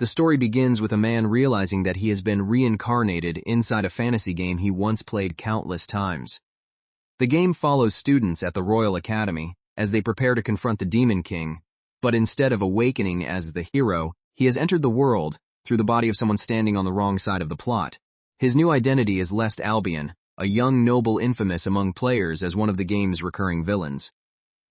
The story begins with a man realizing that he has been reincarnated inside a fantasy game he once played countless times. The game follows students at the Royal Academy as they prepare to confront the Demon King, but instead of awakening as the hero, he has entered the world through the body of someone standing on the wrong side of the plot. His new identity is Lest Albion, a young noble infamous among players as one of the game's recurring villains.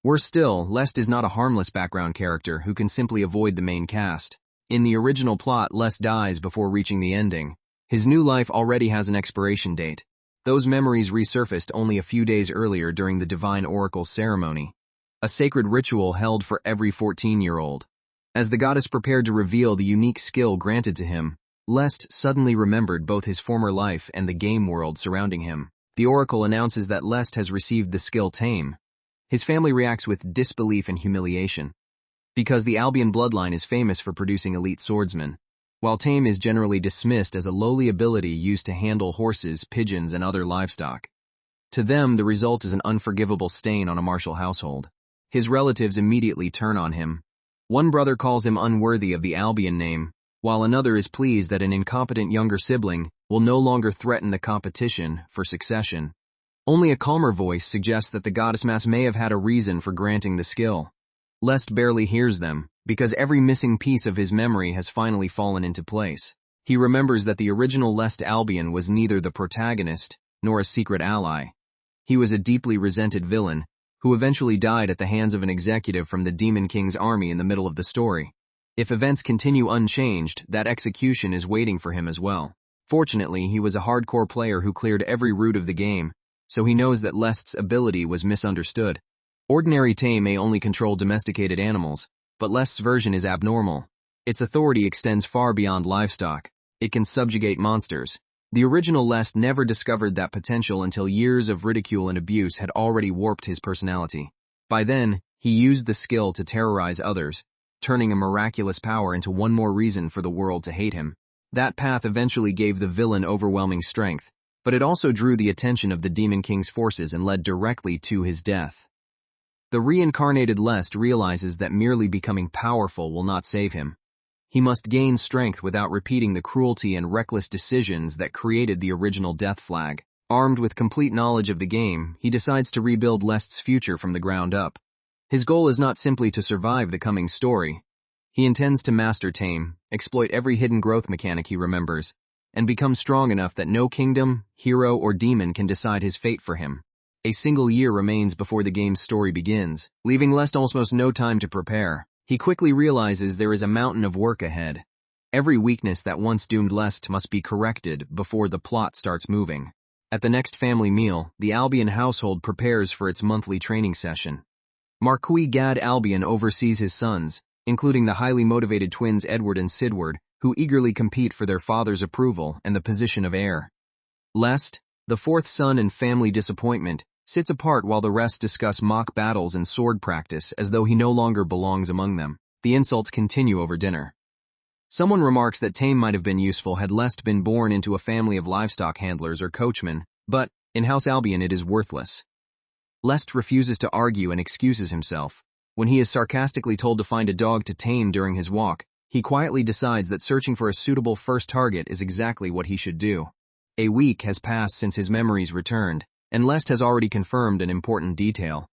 Worse still, Lest is not a harmless background character who can simply avoid the main cast. In the original plot, Lest dies before reaching the ending. His new life already has an expiration date. Those memories resurfaced only a few days earlier during the Divine Oracle's ceremony, a sacred ritual held for every 14-year-old. As the goddess prepared to reveal the unique skill granted to him, Lest suddenly remembered both his former life and the game world surrounding him. The oracle announces that Lest has received the skill Tame. His family reacts with disbelief and humiliation, because the Albion bloodline is famous for producing elite swordsmen, while Tame is generally dismissed as a lowly ability used to handle horses, pigeons, and other livestock. To them, the result is an unforgivable stain on a martial household. His relatives immediately turn on him. One brother calls him unworthy of the Albion name, while another is pleased that an incompetent younger sibling will no longer threaten the competition for succession. Only a calmer voice suggests that the goddess mass may have had a reason for granting the skill. Lest barely hears them, because every missing piece of his memory has finally fallen into place. He remembers that the original Lest Albion was neither the protagonist nor a secret ally. He was a deeply resented villain who eventually died at the hands of an executive from the Demon King's army in the middle of the story. If events continue unchanged, that execution is waiting for him as well. Fortunately, he was a hardcore player who cleared every route of the game, so he knows that Lest's ability was misunderstood. Ordinary Tame may only control domesticated animals, but Lest's version is abnormal. Its authority extends far beyond livestock. It can subjugate monsters. The original Lest never discovered that potential until years of ridicule and abuse had already warped his personality. By then, he used the skill to terrorize others, turning a miraculous power into one more reason for the world to hate him. That path eventually gave the villain overwhelming strength, but it also drew the attention of the Demon King's forces and led directly to his death. The reincarnated Lest realizes that merely becoming powerful will not save him. He must gain strength without repeating the cruelty and reckless decisions that created the original death flag. Armed with complete knowledge of the game, he decides to rebuild Lest's future from the ground up. His goal is not simply to survive the coming story. He intends to master Tame, exploit every hidden growth mechanic he remembers, and become strong enough that no kingdom, hero, or demon can decide his fate for him. A single year remains before the game's story begins, leaving Lest almost no time to prepare. He quickly realizes there is a mountain of work ahead. Every weakness that once doomed Lest must be corrected before the plot starts moving. At the next family meal, the Albion household prepares for its monthly training session. Marquis Gad Albion oversees his sons, including the highly motivated twins Edward and Sidward, who eagerly compete for their father's approval and the position of heir. Lest, the fourth son and family disappointment, sits apart while the rest discuss mock battles and sword practice as though he no longer belongs among them. The insults continue over dinner. Someone remarks that Tame might have been useful had Lest been born into a family of livestock handlers or coachmen, but, in House Albion it is worthless. Lest refuses to argue and excuses himself. When he is sarcastically told to find a dog to tame during his walk, he quietly decides that searching for a suitable first target is exactly what he should do. A week has passed since his memories returned, and Lest has already confirmed an important detail.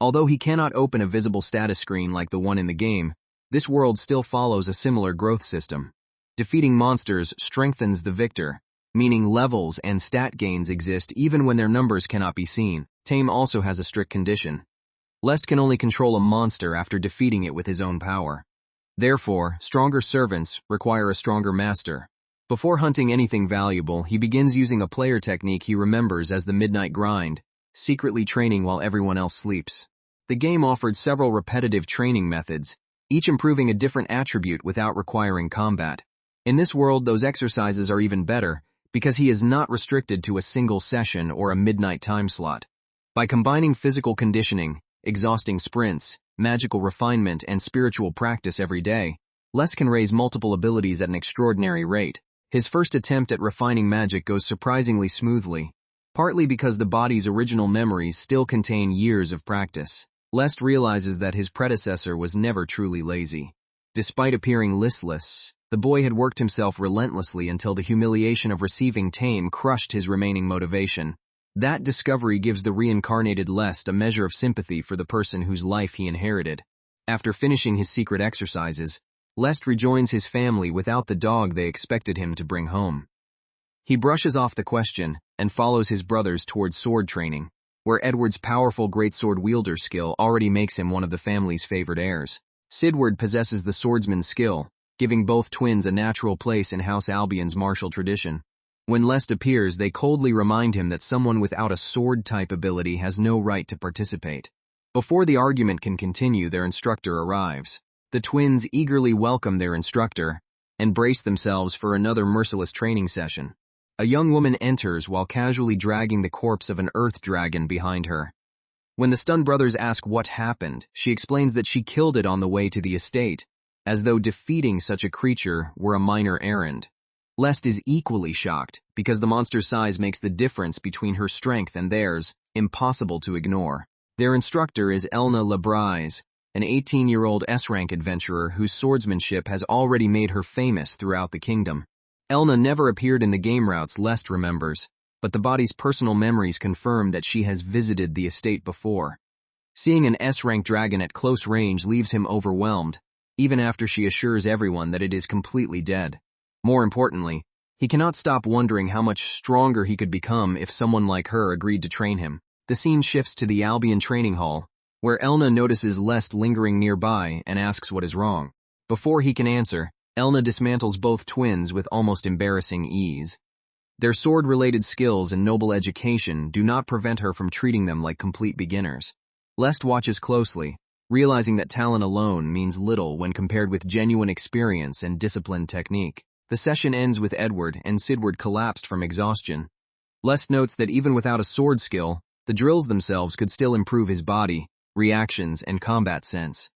Although he cannot open a visible status screen like the one in the game, this world still follows a similar growth system. Defeating monsters strengthens the victor, meaning levels and stat gains exist even when their numbers cannot be seen. Tame also has a strict condition. Lest can only control a monster after defeating it with his own power. Therefore, stronger servants require a stronger master. Before hunting anything valuable, he begins using a player technique he remembers as the midnight grind, secretly training while everyone else sleeps. The game offered several repetitive training methods, each improving a different attribute without requiring combat. In this world, those exercises are even better, because he is not restricted to a single session or a midnight time slot. By combining physical conditioning, exhausting sprints, magical refinement, and spiritual practice every day, Lest can raise multiple abilities at an extraordinary rate. His first attempt at refining magic goes surprisingly smoothly, partly because the body's original memories still contain years of practice. Lest realizes that his predecessor was never truly lazy. Despite appearing listless, the boy had worked himself relentlessly until the humiliation of receiving Tame crushed his remaining motivation. That discovery gives the reincarnated Lest a measure of sympathy for the person whose life he inherited. After finishing his secret exercises, Lest rejoins his family without the dog they expected him to bring home. He brushes off the question and follows his brothers towards sword training, where Edward's powerful greatsword wielder skill already makes him one of the family's favored heirs. Sidward possesses the swordsman's skill, giving both twins a natural place in House Albion's martial tradition. When Lest appears, they coldly remind him that someone without a sword-type ability has no right to participate. Before the argument can continue, their instructor arrives. The twins eagerly welcome their instructor and brace themselves for another merciless training session. A young woman enters while casually dragging the corpse of an earth dragon behind her. When the stunned brothers ask what happened, she explains that she killed it on the way to the estate, as though defeating such a creature were a minor errand. Lest is equally shocked, because the monster's size makes the difference between her strength and theirs impossible to ignore. Their instructor is Elna Labrise, an 18-year-old S-rank adventurer whose swordsmanship has already made her famous throughout the kingdom. Elna never appeared in the game routes Lest remembers, but the body's personal memories confirm that she has visited the estate before. Seeing an S-rank dragon at close range leaves him overwhelmed, even after she assures everyone that it is completely dead. More importantly, he cannot stop wondering how much stronger he could become if someone like her agreed to train him. The scene shifts to the Albion training hall, where Elna notices Lest lingering nearby and asks what is wrong. Before he can answer, Elna dismantles both twins with almost embarrassing ease. Their sword-related skills and noble education do not prevent her from treating them like complete beginners. Lest watches closely, realizing that talent alone means little when compared with genuine experience and disciplined technique. The session ends with Edward and Sidward collapsed from exhaustion. Lest notes that even without a sword skill, the drills themselves could still improve his body, reactions, and combat sense.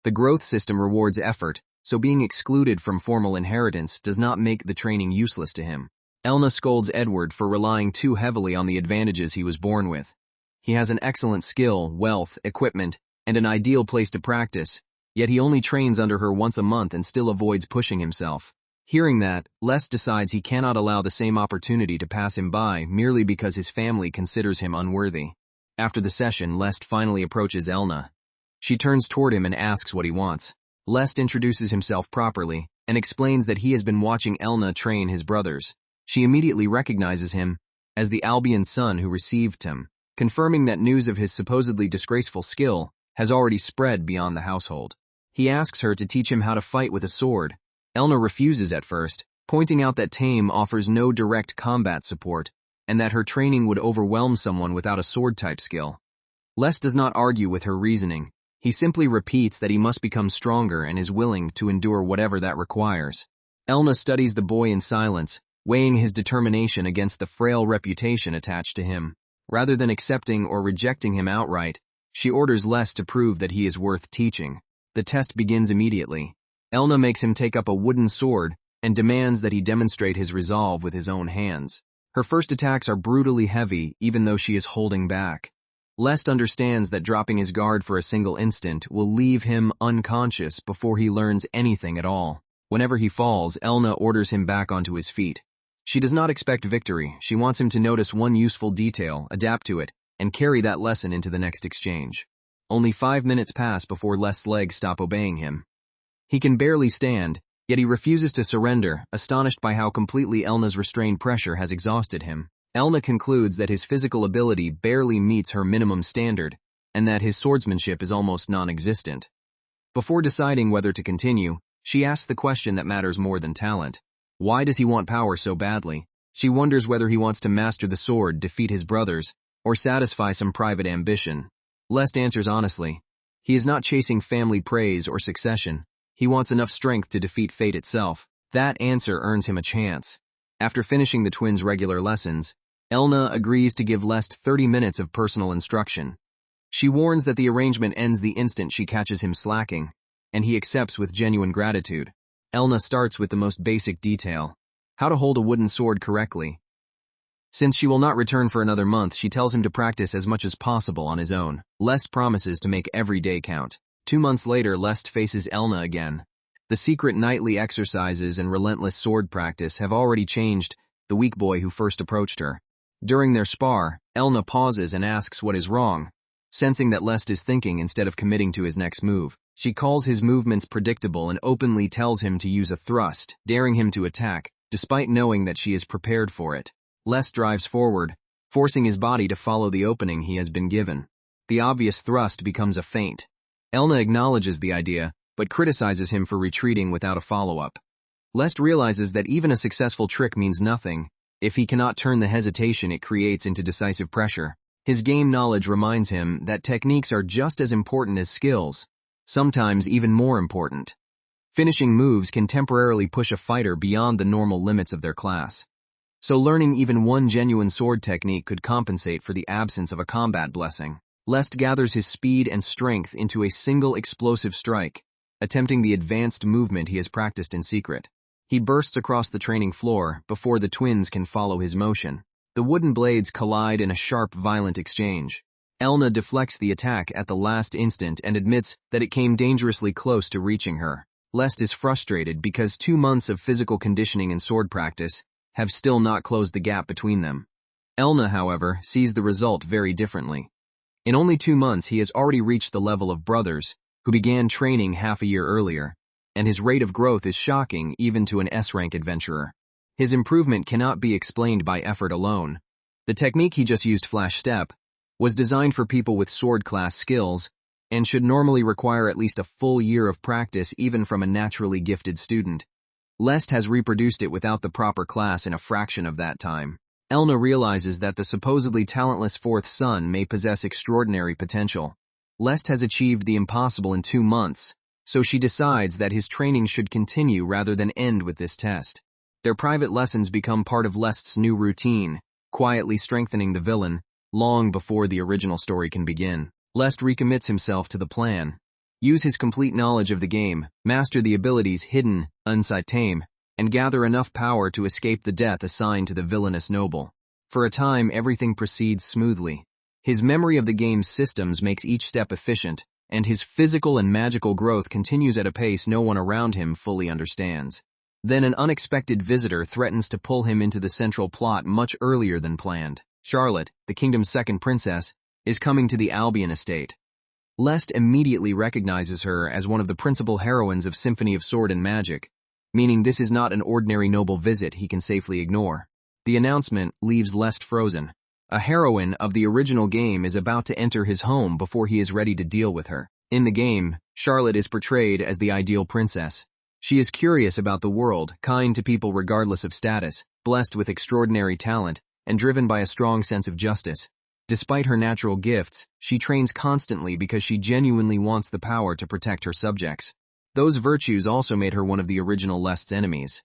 The growth system rewards effort, so being excluded from formal inheritance does not make the training useless to him. Elna scolds Edward for relying too heavily on the advantages he was born with. He has an excellent skill, wealth, equipment, and an ideal place to practice, yet he only trains under her once a month and still avoids pushing himself. Hearing that, Lest decides he cannot allow the same opportunity to pass him by merely because his family considers him unworthy. After the session, Lest finally approaches Elna. She turns toward him and asks what he wants. Lest introduces himself properly and explains that he has been watching Elna train his brothers. She immediately recognizes him as the Albion son who received him, confirming that news of his supposedly disgraceful skill has already spread beyond the household. He asks her to teach him how to fight with a sword. Elna refuses at first, pointing out that Tame offers no direct combat support, and that her training would overwhelm someone without a sword-type skill. Lest does not argue with her reasoning. He simply repeats that he must become stronger and is willing to endure whatever that requires. Elna studies the boy in silence, weighing his determination against the frail reputation attached to him. Rather than accepting or rejecting him outright, she orders Lest to prove that he is worth teaching. The test begins immediately. Elna makes him take up a wooden sword and demands that he demonstrate his resolve with his own hands. Her first attacks are brutally heavy, even though she is holding back. Lest understands that dropping his guard for a single instant will leave him unconscious before he learns anything at all. Whenever he falls, Elna orders him back onto his feet. She does not expect victory. She wants him to notice one useful detail, adapt to it, and carry that lesson into the next exchange. Only 5 minutes pass before Lest's legs stop obeying him. He can barely stand, yet he refuses to surrender, astonished by how completely Elna's restrained pressure has exhausted him. Elna concludes that his physical ability barely meets her minimum standard, and that his swordsmanship is almost non-existent. Before deciding whether to continue, she asks the question that matters more than talent. Why does he want power so badly? She wonders whether he wants to master the sword, defeat his brothers, or satisfy some private ambition. Lest answers honestly. He is not chasing family praise or succession. He wants enough strength to defeat fate itself. That answer earns him a chance. After finishing the twins' regular lessons, Elna agrees to give Lest 30 minutes of personal instruction. She warns that the arrangement ends the instant she catches him slacking, and he accepts with genuine gratitude. Elna starts with the most basic detail: how to hold a wooden sword correctly. Since she will not return for another month, she tells him to practice as much as possible on his own. Lest promises to make every day count. 2 months later, Lest faces Elna again. The secret nightly exercises and relentless sword practice have already changed the weak boy who first approached her. During their spar, Elna pauses and asks what is wrong, sensing that Lest is thinking instead of committing to his next move. She calls his movements predictable and openly tells him to use a thrust, daring him to attack, despite knowing that she is prepared for it. Lest drives forward, forcing his body to follow the opening he has been given. The obvious thrust becomes a feint. Elna acknowledges the idea, but criticizes him for retreating without a follow-up. Lest realizes that even a successful trick means nothing if he cannot turn the hesitation it creates into decisive pressure. His game knowledge reminds him that techniques are just as important as skills, sometimes even more important. Finishing moves can temporarily push a fighter beyond the normal limits of their class. So learning even one genuine sword technique could compensate for the absence of a combat blessing. Lest gathers his speed and strength into a single explosive strike, attempting the advanced movement he has practiced in secret. He bursts across the training floor before the twins can follow his motion. The wooden blades collide in a sharp, violent exchange. Elna deflects the attack at the last instant and admits that it came dangerously close to reaching her. Lest is frustrated because 2 months of physical conditioning and sword practice have still not closed the gap between them. Elna, however, sees the result very differently. In only 2 months, he has already reached the level of brothers, who began training half a year earlier, and his rate of growth is shocking even to an S-rank adventurer. His improvement cannot be explained by effort alone. The technique he just used, Flash Step, was designed for people with sword class skills and should normally require at least a full year of practice even from a naturally gifted student. Lest has reproduced it without the proper class in a fraction of that time. Elna realizes that the supposedly talentless fourth son may possess extraordinary potential. Lest has achieved the impossible in 2 months, so she decides that his training should continue rather than end with this test. Their private lessons become part of Lest's new routine, quietly strengthening the villain long before the original story can begin. Lest recommits himself to the plan. Use his complete knowledge of the game, master the abilities hidden inside Tame, and gather enough power to escape the death assigned to the villainous noble. For a time, everything proceeds smoothly. His memory of the game's systems makes each step efficient, and his physical and magical growth continues at a pace no one around him fully understands. Then an unexpected visitor threatens to pull him into the central plot much earlier than planned. Charlotte, the kingdom's second princess, is coming to the Albion estate. Lest immediately recognizes her as one of the principal heroines of Symphony of Sword and Magic, meaning this is not an ordinary noble visit he can safely ignore. The announcement leaves Lest frozen. A heroine of the original game is about to enter his home before he is ready to deal with her. In the game, Charlotte is portrayed as the ideal princess. She is curious about the world, kind to people regardless of status, blessed with extraordinary talent, and driven by a strong sense of justice. Despite her natural gifts, she trains constantly because she genuinely wants the power to protect her subjects. Those virtues also made her one of the original Lest's enemies.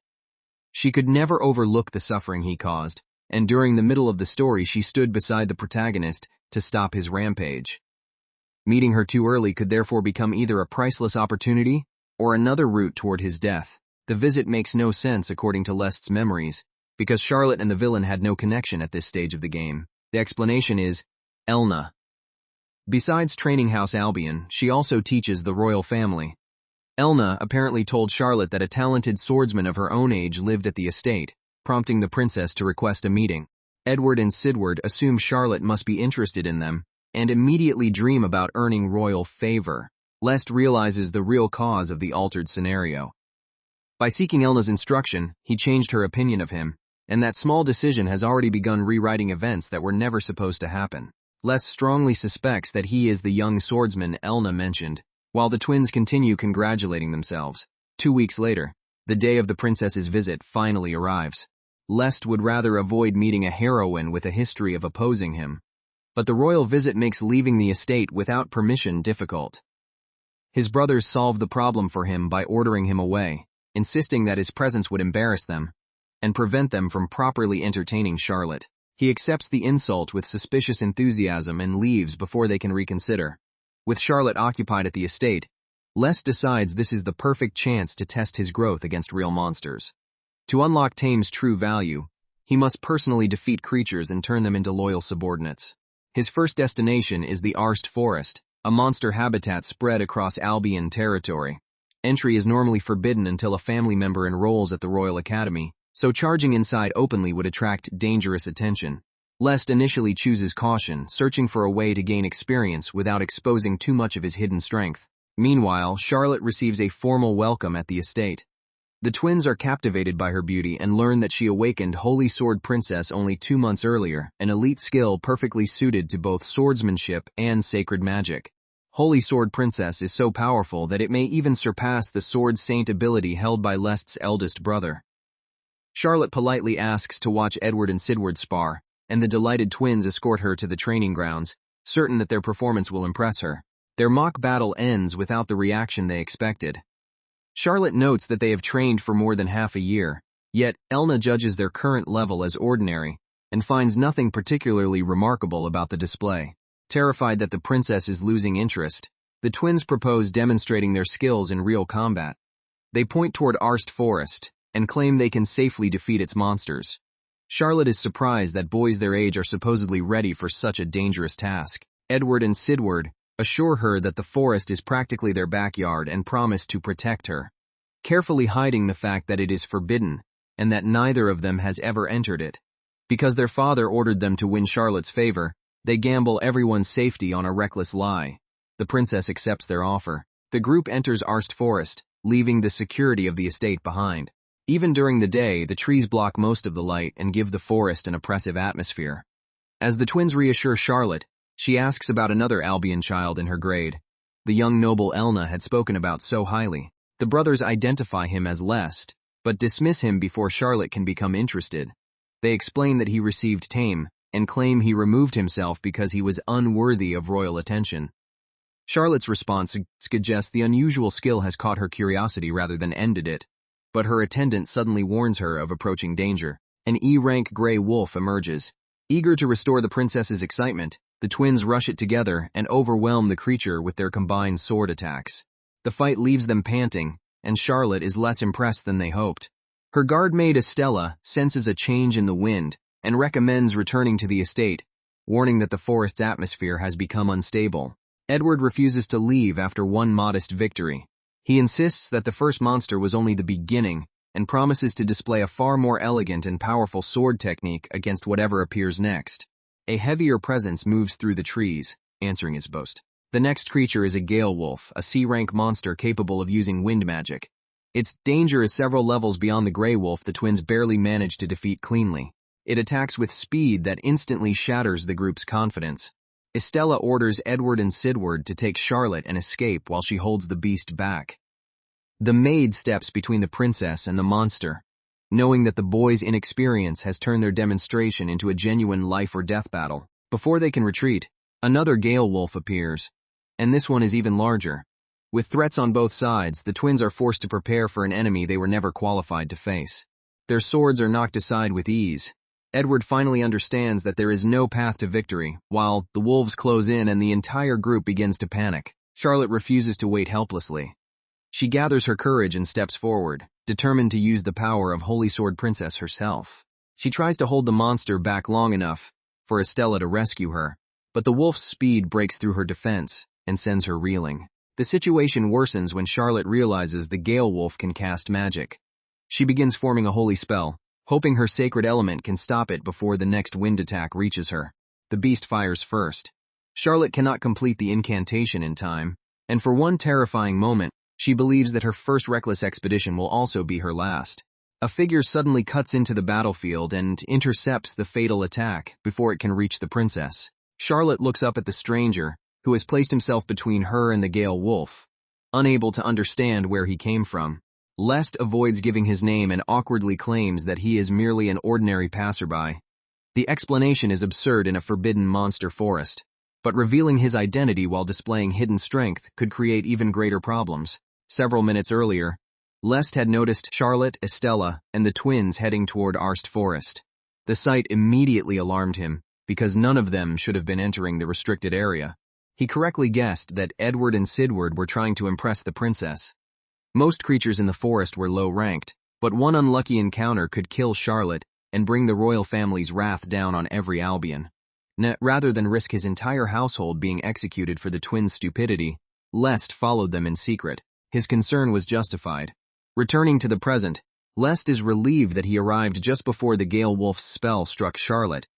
She could never overlook the suffering he caused, and during the middle of the story she stood beside the protagonist to stop his rampage. Meeting her too early could therefore become either a priceless opportunity or another route toward his death. The visit makes no sense according to Lest's memories, because Charlotte and the villain had no connection at this stage of the game. The explanation is Elna. Besides training House Albion, she also teaches the royal family. Elna apparently told Charlotte that a talented swordsman of her own age lived at the estate, prompting the princess to request a meeting. Edward and Sidward assume Charlotte must be interested in them, and immediately dream about earning royal favor. Lest realizes the real cause of the altered scenario. By seeking Elna's instruction, he changed her opinion of him, and that small decision has already begun rewriting events that were never supposed to happen. Lest strongly suspects that he is the young swordsman Elna mentioned, while the twins continue congratulating themselves. 2 weeks later, the day of the princess's visit finally arrives. Lest would rather avoid meeting a heroine with a history of opposing him, but the royal visit makes leaving the estate without permission difficult. His brothers solve the problem for him by ordering him away, insisting that his presence would embarrass them and prevent them from properly entertaining Charlotte. He accepts the insult with suspicious enthusiasm and leaves before they can reconsider. With Charlotte occupied at the estate, Lest decides this is the perfect chance to test his growth against real monsters. To unlock Tame's true value, he must personally defeat creatures and turn them into loyal subordinates. His first destination is the Arst Forest, a monster habitat spread across Albion territory. Entry is normally forbidden until a family member enrolls at the Royal Academy, so charging inside openly would attract dangerous attention. Lest initially chooses caution, searching for a way to gain experience without exposing too much of his hidden strength. Meanwhile, Charlotte receives a formal welcome at the estate. The twins are captivated by her beauty and learn that she awakened Holy Sword Princess only 2 months earlier, an elite skill perfectly suited to both swordsmanship and sacred magic. Holy Sword Princess is so powerful that it may even surpass the Sword Saint ability held by Lest's eldest brother. Charlotte politely asks to watch Edward and Sidward spar, and the delighted twins escort her to the training grounds, certain that their performance will impress her. Their mock battle ends without the reaction they expected. Charlotte notes that they have trained for more than half a year, yet Elna judges their current level as ordinary, and finds nothing particularly remarkable about the display. Terrified that the princess is losing interest, the twins propose demonstrating their skills in real combat. They point toward Arst Forest, and claim they can safely defeat its monsters. Charlotte is surprised that boys their age are supposedly ready for such a dangerous task. Edward and Sidward assure her that the forest is practically their backyard and promise to protect her, carefully hiding the fact that it is forbidden and that neither of them has ever entered it. Because their father ordered them to win Charlotte's favor, they gamble everyone's safety on a reckless lie. The princess accepts their offer. The group enters Arst Forest, leaving the security of the estate behind. Even during the day, the trees block most of the light and give the forest an oppressive atmosphere. As the twins reassure Charlotte, she asks about another Albion child in her grade. The young noble Elna had spoken about so highly. The brothers identify him as Lest, but dismiss him before Charlotte can become interested. They explain that he received Tame, and claim he removed himself because he was unworthy of royal attention. Charlotte's response suggests the unusual skill has caught her curiosity rather than ended it, but her attendant suddenly warns her of approaching danger. An E-rank gray wolf emerges. Eager to restore the princess's excitement, the twins rush it together and overwhelm the creature with their combined sword attacks. The fight leaves them panting, and Charlotte is less impressed than they hoped. Her guardmaid Estella senses a change in the wind and recommends returning to the estate, warning that the forest's atmosphere has become unstable. Edward refuses to leave after one modest victory. He insists that the first monster was only the beginning and promises to display a far more elegant and powerful sword technique against whatever appears next. A heavier presence moves through the trees, answering his boast. The next creature is a gale wolf, a C-rank monster capable of using wind magic. Its danger is several levels beyond the gray wolf the twins barely manage to defeat cleanly. It attacks with speed that instantly shatters the group's confidence. Estella orders Edward and Sidward to take Charlotte and escape while she holds the beast back. The maid steps between the princess and the monster, knowing that the boys' inexperience has turned their demonstration into a genuine life-or-death battle. Before they can retreat, another gale wolf appears, and this one is even larger. With threats on both sides, the twins are forced to prepare for an enemy they were never qualified to face. Their swords are knocked aside with ease. Edward finally understands that there is no path to victory, while the wolves close in and the entire group begins to panic. Charlotte refuses to wait helplessly. She gathers her courage and steps forward, determined to use the power of Holy Sword Princess herself. She tries to hold the monster back long enough for Estella to rescue her, but the wolf's speed breaks through her defense and sends her reeling. The situation worsens when Charlotte realizes the gale wolf can cast magic. She begins forming a holy spell, hoping her sacred element can stop it before the next wind attack reaches her. The beast fires first. Charlotte cannot complete the incantation in time, and for one terrifying moment, she believes that her first reckless expedition will also be her last. A figure suddenly cuts into the battlefield and intercepts the fatal attack before it can reach the princess. Charlotte looks up at the stranger, who has placed himself between her and the gale wolf, unable to understand where he came from. Lest avoids giving his name and awkwardly claims that he is merely an ordinary passerby. The explanation is absurd in a forbidden monster forest, but revealing his identity while displaying hidden strength could create even greater problems. Several minutes earlier, Lest had noticed Charlotte, Estella, and the twins heading toward Arst Forest. The sight immediately alarmed him, because none of them should have been entering the restricted area. He correctly guessed that Edward and Sidward were trying to impress the princess. Most creatures in the forest were low-ranked, but one unlucky encounter could kill Charlotte and bring the royal family's wrath down on every Albion. Rather than risk his entire household being executed for the twins' stupidity, Lest followed them in secret, his concern was justified. Returning to the present, Lest is relieved that he arrived just before the Gale Wolf's spell struck Charlotte,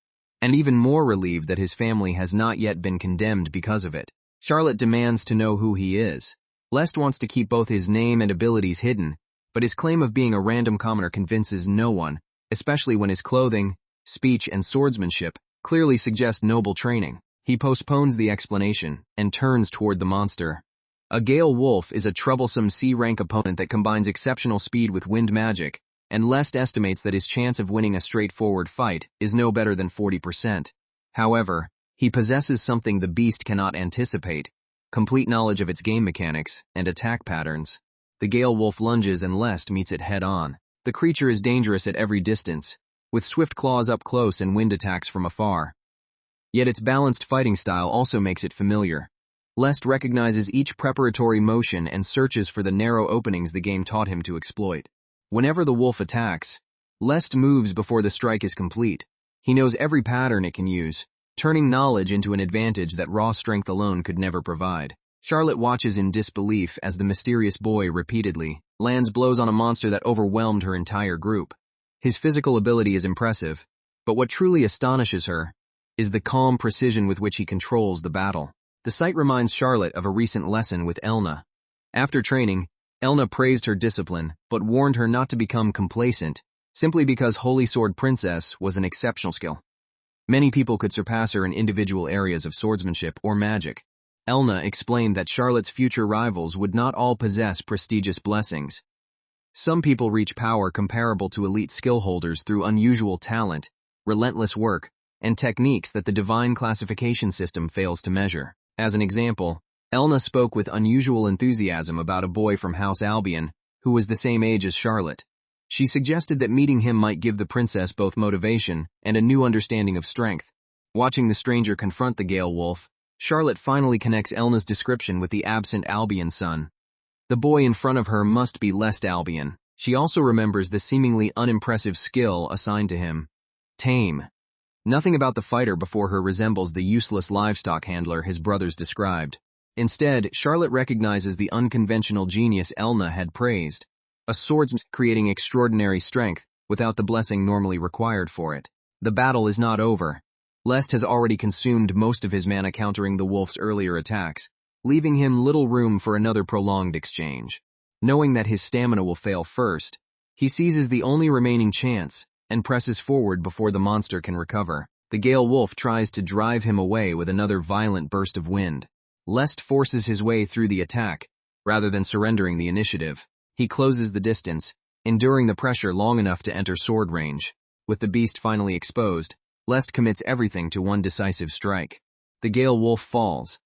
and even more relieved that his family has not yet been condemned because of it. Charlotte demands to know who he is. Lest wants to keep both his name and abilities hidden, but his claim of being a random commoner convinces no one, especially when his clothing, speech, and swordsmanship clearly suggest noble training. He postpones the explanation and turns toward the monster. A Gale Wolf is a troublesome C-rank opponent that combines exceptional speed with wind magic, and Lest estimates that his chance of winning a straightforward fight is no better than 40%. However, he possesses something the beast cannot anticipate: complete knowledge of its game mechanics and attack patterns. The Gale Wolf lunges and Lest meets it head-on. The creature is dangerous at every distance, with swift claws up close and wind attacks from afar. Yet its balanced fighting style also makes it familiar. Lest recognizes each preparatory motion and searches for the narrow openings the game taught him to exploit. Whenever the wolf attacks, Lest moves before the strike is complete. He knows every pattern it can use, turning knowledge into an advantage that raw strength alone could never provide. Charlotte watches in disbelief as the mysterious boy repeatedly lands blows on a monster that overwhelmed her entire group. His physical ability is impressive, but what truly astonishes her is the calm precision with which he controls the battle. The sight reminds Charlotte of a recent lesson with Elna. After training, Elna praised her discipline, but warned her not to become complacent, simply because Holy Sword Princess was an exceptional skill. Many people could surpass her in individual areas of swordsmanship or magic. Elna explained that Charlotte's future rivals would not all possess prestigious blessings. Some people reach power comparable to elite skill holders through unusual talent, relentless work, and techniques that the divine classification system fails to measure. As an example, Elna spoke with unusual enthusiasm about a boy from House Albion who was the same age as Charlotte. She suggested that meeting him might give the princess both motivation and a new understanding of strength. Watching the stranger confront the Gale Wolf, Charlotte finally connects Elna's description with the absent Albion son. The boy in front of her must be Lest Albion. She also remembers the seemingly unimpressive skill assigned to him: Tame. Nothing about the fighter before her resembles the useless livestock handler his brothers described. Instead, Charlotte recognizes the unconventional genius Elna had praised: a swordsman creating extraordinary strength without the blessing normally required for it. The battle is not over. Lest has already consumed most of his mana countering the wolf's earlier attacks, leaving him little room for another prolonged exchange. Knowing that his stamina will fail first, he seizes the only remaining chance and presses forward before the monster can recover. The Gale Wolf tries to drive him away with another violent burst of wind. Lest forces his way through the attack, rather than surrendering the initiative. He closes the distance, enduring the pressure long enough to enter sword range. With the beast finally exposed, Lest commits everything to one decisive strike. The Gale Wolf falls.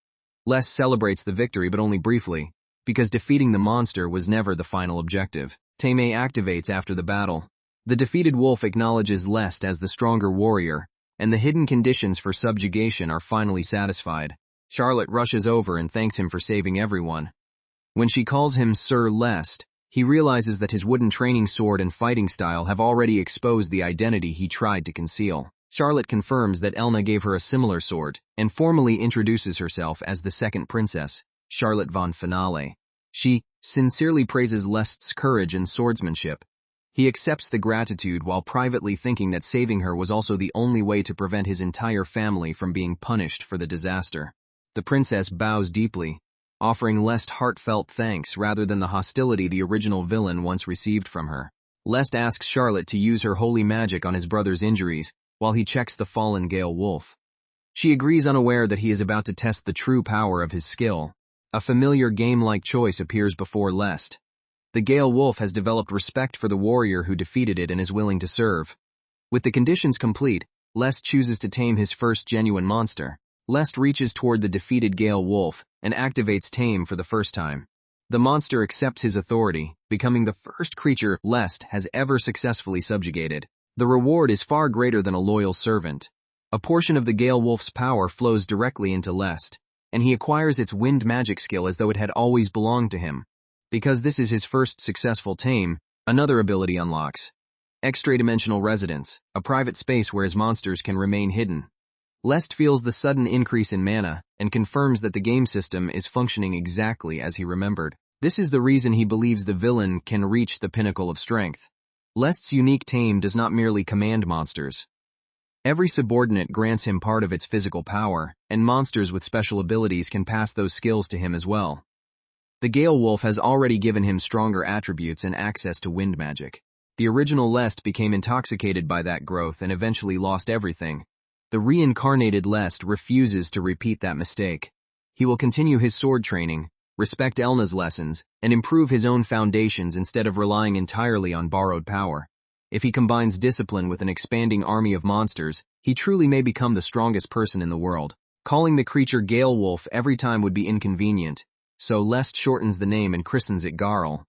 Lest celebrates the victory, but only briefly, because defeating the monster was never the final objective. Tame activates after the battle. The defeated wolf acknowledges Lest as the stronger warrior, and the hidden conditions for subjugation are finally satisfied. Charlotte rushes over and thanks him for saving everyone. When she calls him Sir Lest, he realizes that his wooden training sword and fighting style have already exposed the identity he tried to conceal. Charlotte confirms that Elna gave her a similar sword, and formally introduces herself as the second princess, Charlotte von Finale. She sincerely praises Lest's courage and swordsmanship. He accepts the gratitude while privately thinking that saving her was also the only way to prevent his entire family from being punished for the disaster. The princess bows deeply, offering Lest heartfelt thanks rather than the hostility the original villain once received from her. Lest asks Charlotte to use her holy magic on his brother's injuries while he checks the fallen Gale Wolf. She agrees, unaware that he is about to test the true power of his skill. A familiar game-like choice appears before Lest. The Gale Wolf has developed respect for the warrior who defeated it and is willing to serve. With the conditions complete, Lest chooses to tame his first genuine monster. Lest reaches toward the defeated Gale Wolf and activates Tame for the first time. The monster accepts his authority, becoming the first creature Lest has ever successfully subjugated. The reward is far greater than a loyal servant. A portion of the Gale Wolf's power flows directly into Lest, and he acquires its wind magic skill as though it had always belonged to him. Because this is his first successful tame, another ability unlocks: extra-dimensional residence, a private space where his monsters can remain hidden. Lest feels the sudden increase in mana and confirms that the game system is functioning exactly as he remembered. This is the reason he believes the villain can reach the pinnacle of strength. Lest's unique Tame does not merely command monsters. Every subordinate grants him part of its physical power, and monsters with special abilities can pass those skills to him as well. The Gale Wolf has already given him stronger attributes and access to wind magic. The original Lest became intoxicated by that growth and eventually lost everything. The reincarnated Lest refuses to repeat that mistake. He will continue his sword training, respect Elna's lessons, and improve his own foundations instead of relying entirely on borrowed power. If he combines discipline with an expanding army of monsters, he truly may become the strongest person in the world. Calling the creature Gale Wolf every time would be inconvenient, so Lest shortens the name and christens it Garl.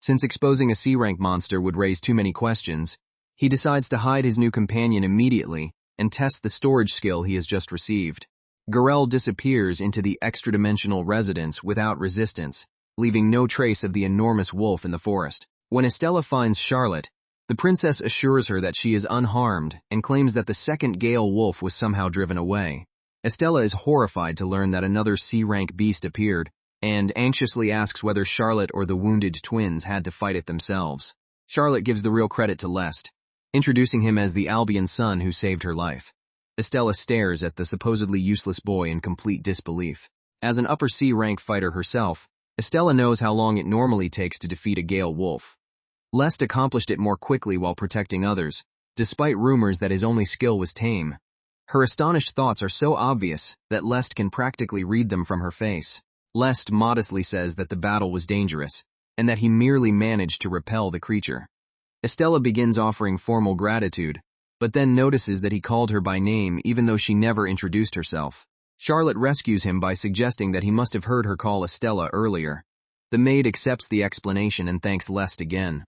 Since exposing a C-rank monster would raise too many questions, he decides to hide his new companion immediately and test the storage skill he has just received. Garel disappears into the extra-dimensional residence without resistance, leaving no trace of the enormous wolf in the forest. When Estella finds Charlotte, the princess assures her that she is unharmed and claims that the second Gale Wolf was somehow driven away. Estella is horrified to learn that another C-rank beast appeared, and anxiously asks whether Charlotte or the wounded twins had to fight it themselves. Charlotte gives the real credit to Lest, introducing him as the Albion son who saved her life. Estella stares at the supposedly useless boy in complete disbelief. As an upper C-rank fighter herself, Estella knows how long it normally takes to defeat a Gale Wolf. Lest accomplished it more quickly while protecting others, despite rumors that his only skill was Tame. Her astonished thoughts are so obvious that Lest can practically read them from her face. Lest modestly says that the battle was dangerous, and that he merely managed to repel the creature. Estella begins offering formal gratitude, but then notices that he called her by name even though she never introduced herself. Charlotte rescues him by suggesting that he must have heard her call Estella earlier. The maid accepts the explanation and thanks Lest again.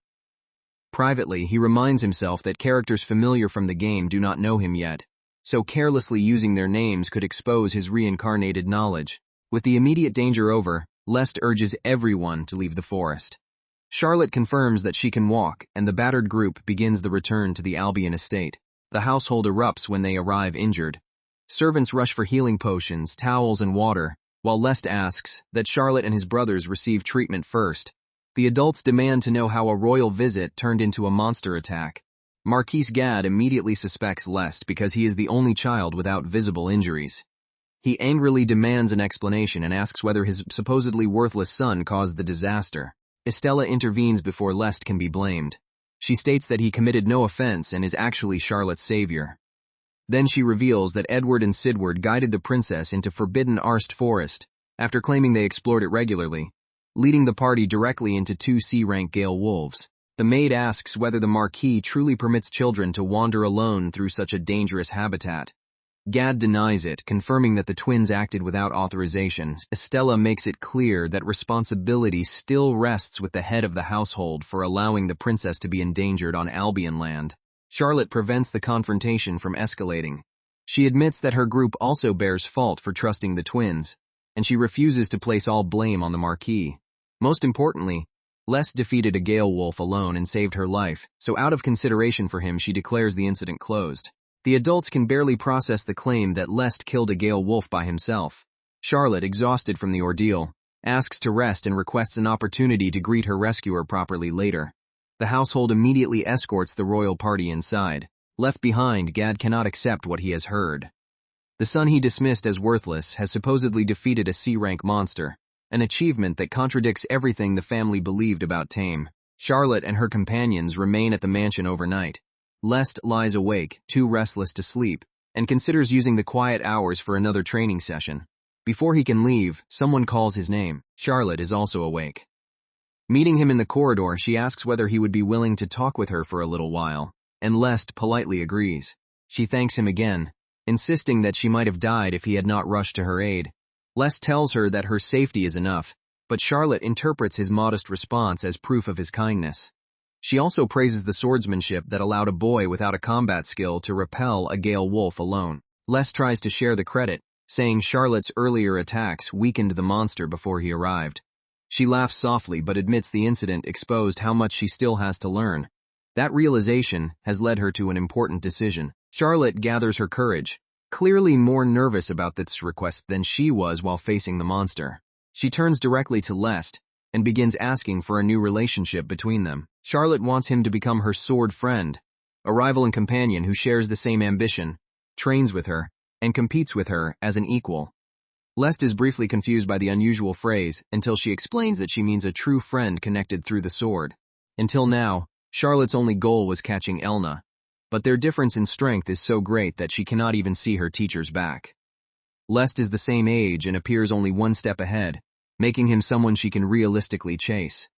Privately, he reminds himself that characters familiar from the game do not know him yet, so carelessly using their names could expose his reincarnated knowledge. With the immediate danger over, Lest urges everyone to leave the forest. Charlotte confirms that she can walk, and the battered group begins the return to the Albion estate. The household erupts when they arrive injured. Servants rush for healing potions, towels, and water, while Lest asks that Charlotte and his brothers receive treatment first. The adults demand to know how a royal visit turned into a monster attack. Marquis Gad immediately suspects Lest because he is the only child without visible injuries. He angrily demands an explanation and asks whether his supposedly worthless son caused the disaster. Estella intervenes before Lest can be blamed. She states that he committed no offense and is actually Charlotte's savior. Then she reveals that Edward and Sidward guided the princess into Forbidden Arst Forest after claiming they explored it regularly, leading the party directly into two C-rank Gale Wolves. The maid asks whether the Marquis truly permits children to wander alone through such a dangerous habitat. Gad denies it, confirming that the twins acted without authorization. Estella makes it clear that responsibility still rests with the head of the household for allowing the princess to be endangered on Albion land. Charlotte prevents the confrontation from escalating. She admits that her group also bears fault for trusting the twins, and she refuses to place all blame on the Marquis. Most importantly, Lest defeated a Gale Wolf alone and saved her life, so out of consideration for him she declares the incident closed. The adults can barely process the claim that Lest killed a Gale Wolf by himself. Charlotte, exhausted from the ordeal, asks to rest and requests an opportunity to greet her rescuer properly later. The household immediately escorts the royal party inside. Left behind, Gad cannot accept what he has heard. The son he dismissed as worthless has supposedly defeated a C-rank monster, an achievement that contradicts everything the family believed about Tame. Charlotte and her companions remain at the mansion overnight. Lest lies awake, too restless to sleep, and considers using the quiet hours for another training session. Before he can leave, someone calls his name. Charlotte is also awake. Meeting him in the corridor, she asks whether he would be willing to talk with her for a little while, and Lest politely agrees. She thanks him again, insisting that she might have died if he had not rushed to her aid. Lest tells her that her safety is enough, but Charlotte interprets his modest response as proof of his kindness. She also praises the swordsmanship that allowed a boy without a combat skill to repel a Gale Wolf alone. Lest tries to share the credit, saying Charlotte's earlier attacks weakened the monster before he arrived. She laughs softly but admits the incident exposed how much she still has to learn. That realization has led her to an important decision. Charlotte gathers her courage, clearly more nervous about this request than she was while facing the monster. She turns directly to Lest, and begins asking for a new relationship between them. Charlotte wants him to become her sword friend, a rival and companion who shares the same ambition, trains with her, and competes with her as an equal. Lest is briefly confused by the unusual phrase until she explains that she means a true friend connected through the sword. Until now, Charlotte's only goal was catching Elna, but their difference in strength is so great that she cannot even see her teacher's back. Lest is the same age and appears only one step ahead, making him someone she can realistically chase.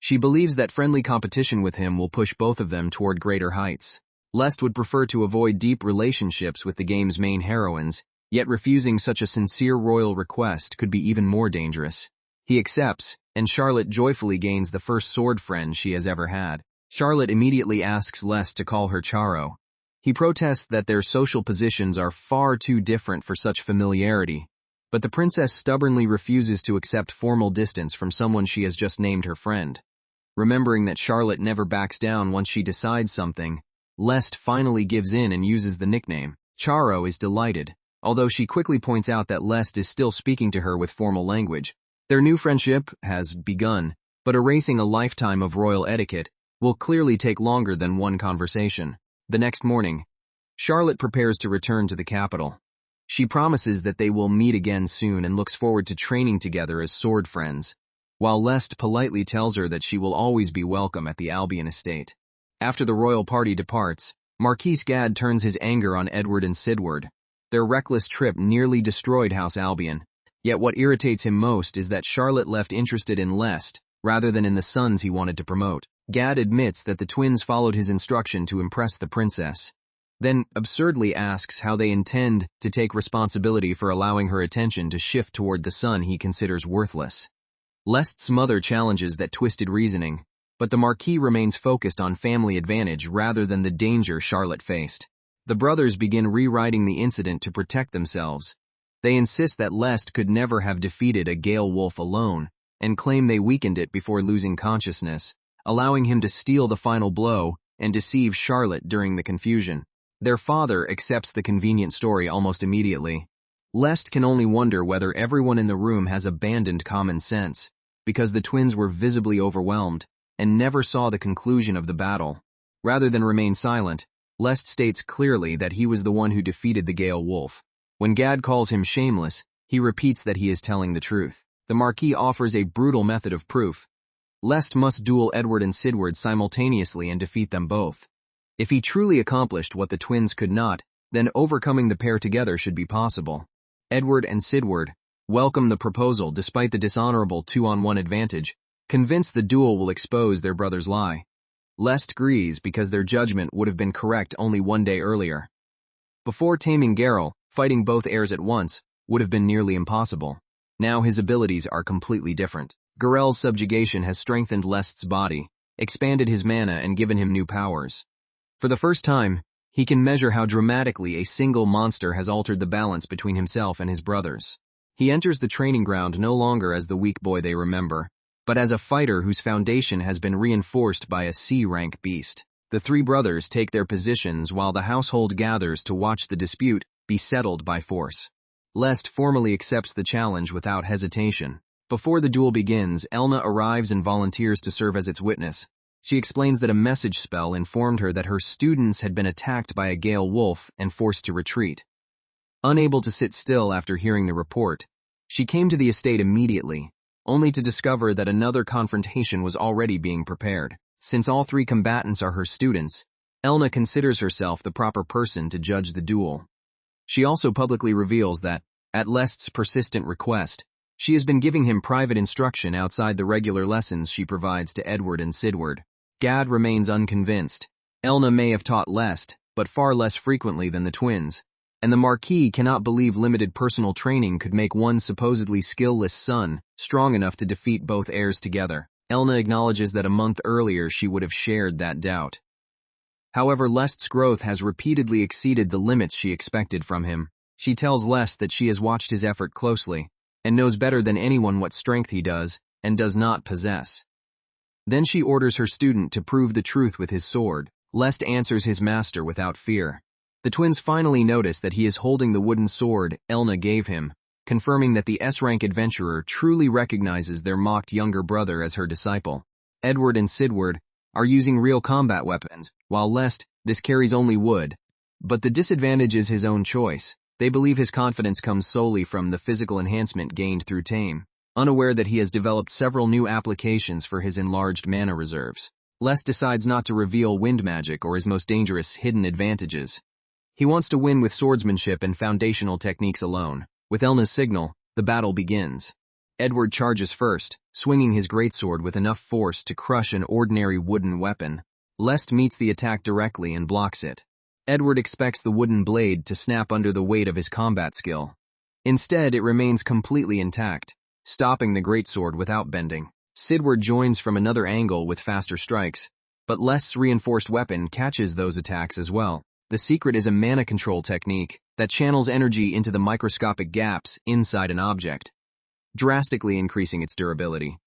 She believes that friendly competition with him will push both of them toward greater heights. Lest would prefer to avoid deep relationships with the game's main heroines, yet refusing such a sincere royal request could be even more dangerous. He accepts, and Charlotte joyfully gains the first sword friend she has ever had. Charlotte immediately asks Lest to call her Charo. He protests that their social positions are far too different for such familiarity, but the princess stubbornly refuses to accept formal distance from someone she has just named her friend. Remembering that Charlotte never backs down once she decides something, Lest finally gives in and uses the nickname. Charo is delighted, although she quickly points out that Lest is still speaking to her with formal language. Their new friendship has begun, but erasing a lifetime of royal etiquette will clearly take longer than one conversation. The next morning, Charlotte prepares to return to the capital. She promises that they will meet again soon and looks forward to training together as sword friends, while Lest politely tells her that she will always be welcome at the Albion estate. After the royal party departs, Marquis Gad turns his anger on Edward and Sidward. Their reckless trip nearly destroyed House Albion, yet what irritates him most is that Charlotte left interested in Lest rather than in the sons he wanted to promote. Gad admits that the twins followed his instruction to impress the princess, then absurdly asks how they intend to take responsibility for allowing her attention to shift toward the son he considers worthless. Lest's mother challenges that twisted reasoning, but the Marquis remains focused on family advantage rather than the danger Charlotte faced. The brothers begin rewriting the incident to protect themselves. They insist that Lest could never have defeated a Gale Wolf alone, and claim they weakened it before losing consciousness, allowing him to steal the final blow and deceive Charlotte during the confusion. Their father accepts the convenient story almost immediately. Lest can only wonder whether everyone in the room has abandoned common sense, because the twins were visibly overwhelmed and never saw the conclusion of the battle. Rather than remain silent, Lest states clearly that he was the one who defeated the Gale Wolf. When Gad calls him shameless, he repeats that he is telling the truth. The Marquis offers a brutal method of proof. Lest must duel Edward and Sidward simultaneously and defeat them both. If he truly accomplished what the twins could not, then overcoming the pair together should be possible. Edward and Sidward welcome the proposal despite the dishonorable 2-on-1 advantage, convinced the duel will expose their brother's lie. Lest agrees because their judgment would have been correct only one day earlier. Before taming Geralt, fighting both heirs at once would have been nearly impossible. Now his abilities are completely different. Geralt's subjugation has strengthened Lest's body, expanded his mana and given him new powers. For the first time, he can measure how dramatically a single monster has altered the balance between himself and his brothers. He enters the training ground no longer as the weak boy they remember, but as a fighter whose foundation has been reinforced by a C-rank beast. The three brothers take their positions while the household gathers to watch the dispute be settled by force. Lest formally accepts the challenge without hesitation. Before the duel begins, Elna arrives and volunteers to serve as its witness. She explains that a message spell informed her that her students had been attacked by a Gale Wolf and forced to retreat. Unable to sit still after hearing the report, she came to the estate immediately, only to discover that another confrontation was already being prepared. Since all three combatants are her students, Elna considers herself the proper person to judge the duel. She also publicly reveals that, at Lest's persistent request, she has been giving him private instruction outside the regular lessons she provides to Edward and Sidward. Gad remains unconvinced. Elna may have taught Lest, but far less frequently than the twins, and the Marquis cannot believe limited personal training could make one supposedly skillless son strong enough to defeat both heirs together. Elna acknowledges that a month earlier she would have shared that doubt. However, Lest's growth has repeatedly exceeded the limits she expected from him. She tells Lest that she has watched his effort closely, and knows better than anyone what strength he does and does not possess. Then she orders her student to prove the truth with his sword. Lest answers his master without fear. The twins finally notice that he is holding the wooden sword Elna gave him, confirming that the S-rank adventurer truly recognizes their mocked younger brother as her disciple. Edward and Sidward are using real combat weapons, while Lest, this carries only wood. But the disadvantage is his own choice. They believe his confidence comes solely from the physical enhancement gained through Tame, unaware that he has developed several new applications for his enlarged mana reserves. Lest decides not to reveal wind magic or his most dangerous hidden advantages. He wants to win with swordsmanship and foundational techniques alone. With Elna's signal, the battle begins. Edward charges first, swinging his greatsword with enough force to crush an ordinary wooden weapon. Lest meets the attack directly and blocks it. Edward expects the wooden blade to snap under the weight of his combat skill. Instead, it remains completely intact, stopping the greatsword without bending. Sidward joins from another angle with faster strikes, but Lest's reinforced weapon catches those attacks as well. The secret is a mana control technique that channels energy into the microscopic gaps inside an object, drastically increasing its durability.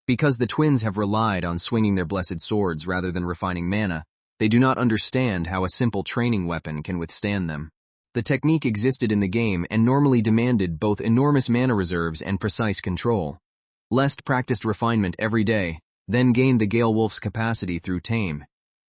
Because the twins have relied on swinging their blessed swords rather than refining mana, they do not understand how a simple training weapon can withstand them. The technique existed in the game and normally demanded both enormous mana reserves and precise control. Lest practiced refinement every day, then gained the Gale Wolf's capacity through Tame.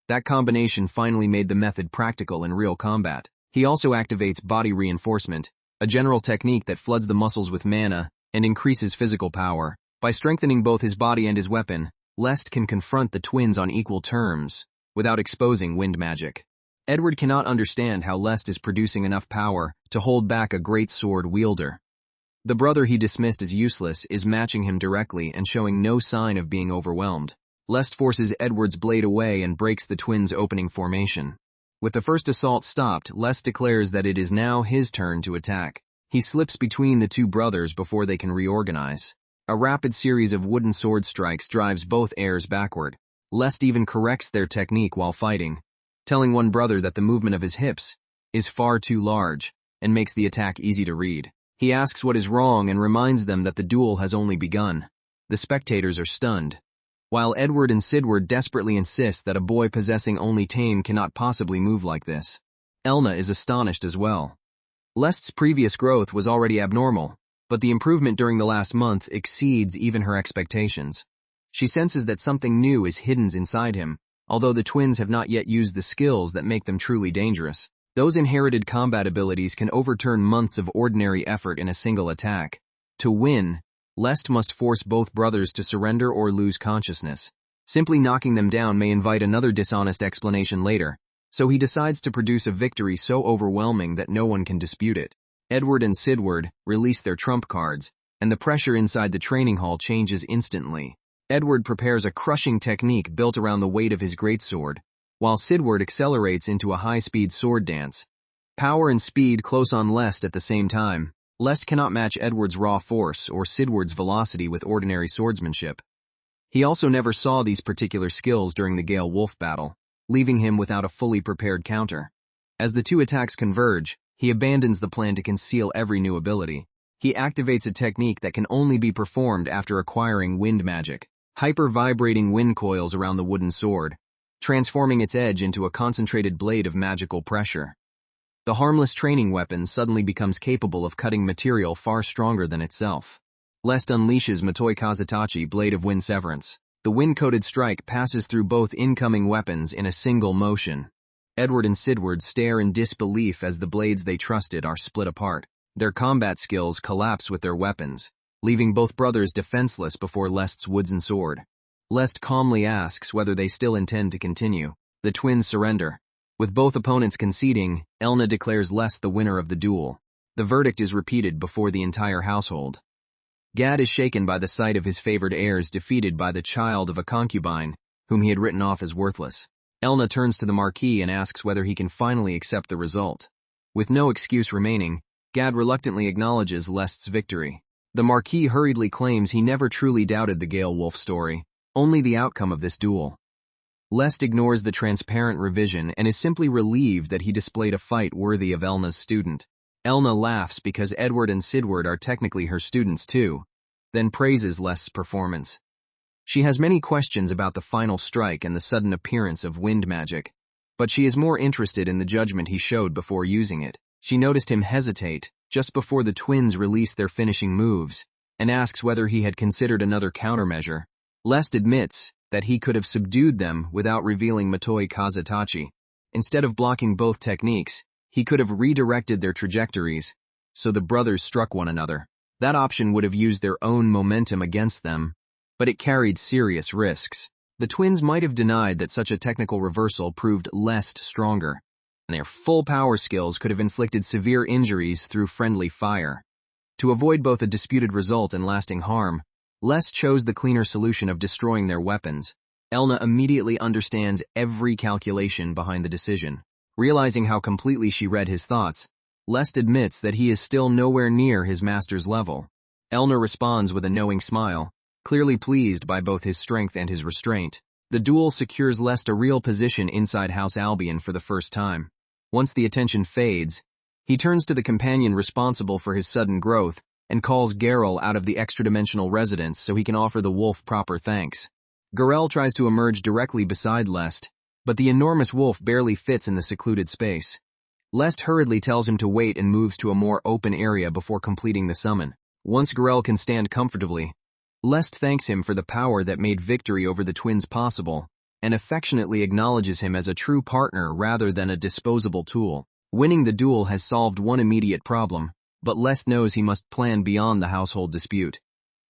That combination finally made the method practical in real combat. He also activates body reinforcement, a general technique that floods the muscles with mana and increases physical power. By strengthening both his body and his weapon, Lest can confront the twins on equal terms, without exposing wind magic. Edward cannot understand how Lest is producing enough power to hold back a great sword wielder. The brother he dismissed as useless is matching him directly and showing no sign of being overwhelmed. Lest forces Edward's blade away and breaks the twins' opening formation. With the first assault stopped, Lest declares that it is now his turn to attack. He slips between the two brothers before they can reorganize. A rapid series of wooden sword strikes drives both heirs backward. Lest even corrects their technique while fighting, telling one brother that the movement of his hips is far too large and makes the attack easy to read. He asks what is wrong and reminds them that the duel has only begun. The spectators are stunned, while Edward and Sidward desperately insist that a boy possessing only Tame cannot possibly move like this. Elna is astonished as well. Lest's previous growth was already abnormal, but the improvement during the last month exceeds even her expectations. She senses that something new is hidden inside him, although the twins have not yet used the skills that make them truly dangerous. Those inherited combat abilities can overturn months of ordinary effort in a single attack. To win, Lest must force both brothers to surrender or lose consciousness. Simply knocking them down may invite another dishonest explanation later, so he decides to produce a victory so overwhelming that no one can dispute it. Edward and Sidward release their trump cards, and the pressure inside the training hall changes instantly. Edward prepares a crushing technique built around the weight of his greatsword, while Sidward accelerates into a high-speed sword dance. Power and speed close on Lest at the same time. Lest cannot match Edward's raw force or Sidward's velocity with ordinary swordsmanship. He also never saw these particular skills during the Gale Wolf battle, leaving him without a fully prepared counter. As the two attacks converge, he abandons the plan to conceal every new ability. He activates a technique that can only be performed after acquiring wind magic. Hyper-vibrating wind coils around the wooden sword, transforming its edge into a concentrated blade of magical pressure. The harmless training weapon suddenly becomes capable of cutting material far stronger than itself. Lest unleashes Matoi Kazutachi Blade of Wind Severance. The wind-coated strike passes through both incoming weapons in a single motion. Edward and Sidward stare in disbelief as the blades they trusted are split apart. Their combat skills collapse with their weapons, leaving both brothers defenseless before Lest's wooden sword. Lest calmly asks whether they still intend to continue. The twins surrender. With both opponents conceding, Elna declares Lest the winner of the duel. The verdict is repeated before the entire household. Gad is shaken by the sight of his favored heirs defeated by the child of a concubine, whom he had written off as worthless. Elna turns to the Marquis and asks whether he can finally accept the result. With no excuse remaining, Gad reluctantly acknowledges Lest's victory. The Marquis hurriedly claims he never truly doubted the Gale Wolf story, only the outcome of this duel. Lest ignores the transparent revision and is simply relieved that he displayed a fight worthy of Elna's student. Elna laughs because Edward and Sidward are technically her students too, then praises Lest's performance. She has many questions about the final strike and the sudden appearance of wind magic, but she is more interested in the judgment he showed before using it. She noticed him hesitate, just before the twins release their finishing moves, and asks whether he had considered another countermeasure. Lest admits that he could have subdued them without revealing Matoi Kazutachi. Instead of blocking both techniques, he could have redirected their trajectories, so the brothers struck one another. That option would have used their own momentum against them, but it carried serious risks. The twins might have denied that such a technical reversal proved Lest stronger, and their full power skills could have inflicted severe injuries through friendly fire. To avoid both a disputed result and lasting harm, Lest chose the cleaner solution of destroying their weapons. Elna immediately understands every calculation behind the decision. Realizing how completely she read his thoughts, Lest admits that he is still nowhere near his master's level. Elna responds with a knowing smile, clearly pleased by both his strength and his restraint. The duel secures Lest a real position inside House Albion for the first time. Once the attention fades, he turns to the companion responsible for his sudden growth and calls Geralt out of the extra-dimensional residence so he can offer the wolf proper thanks. Geralt tries to emerge directly beside Lest, but the enormous wolf barely fits in the secluded space. Lest hurriedly tells him to wait and moves to a more open area before completing the summon. Once Geralt can stand comfortably, Lest thanks him for the power that made victory over the twins possible, and affectionately acknowledges him as a true partner rather than a disposable tool. Winning the duel has solved one immediate problem, but Lest knows he must plan beyond the household dispute.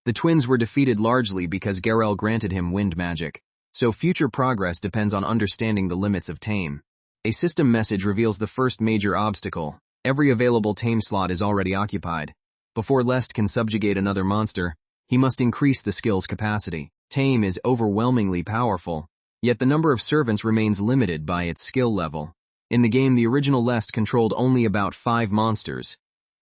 The twins were defeated largely because Geralt granted him wind magic, so future progress depends on understanding the limits of Tame. A system message reveals the first major obstacle. Every available Tame slot is already occupied. Before Lest can subjugate another monster, he must increase the skill's capacity. Tame is overwhelmingly powerful, yet the number of servants remains limited by its skill level. In the game, the original Lest controlled only about 5 monsters.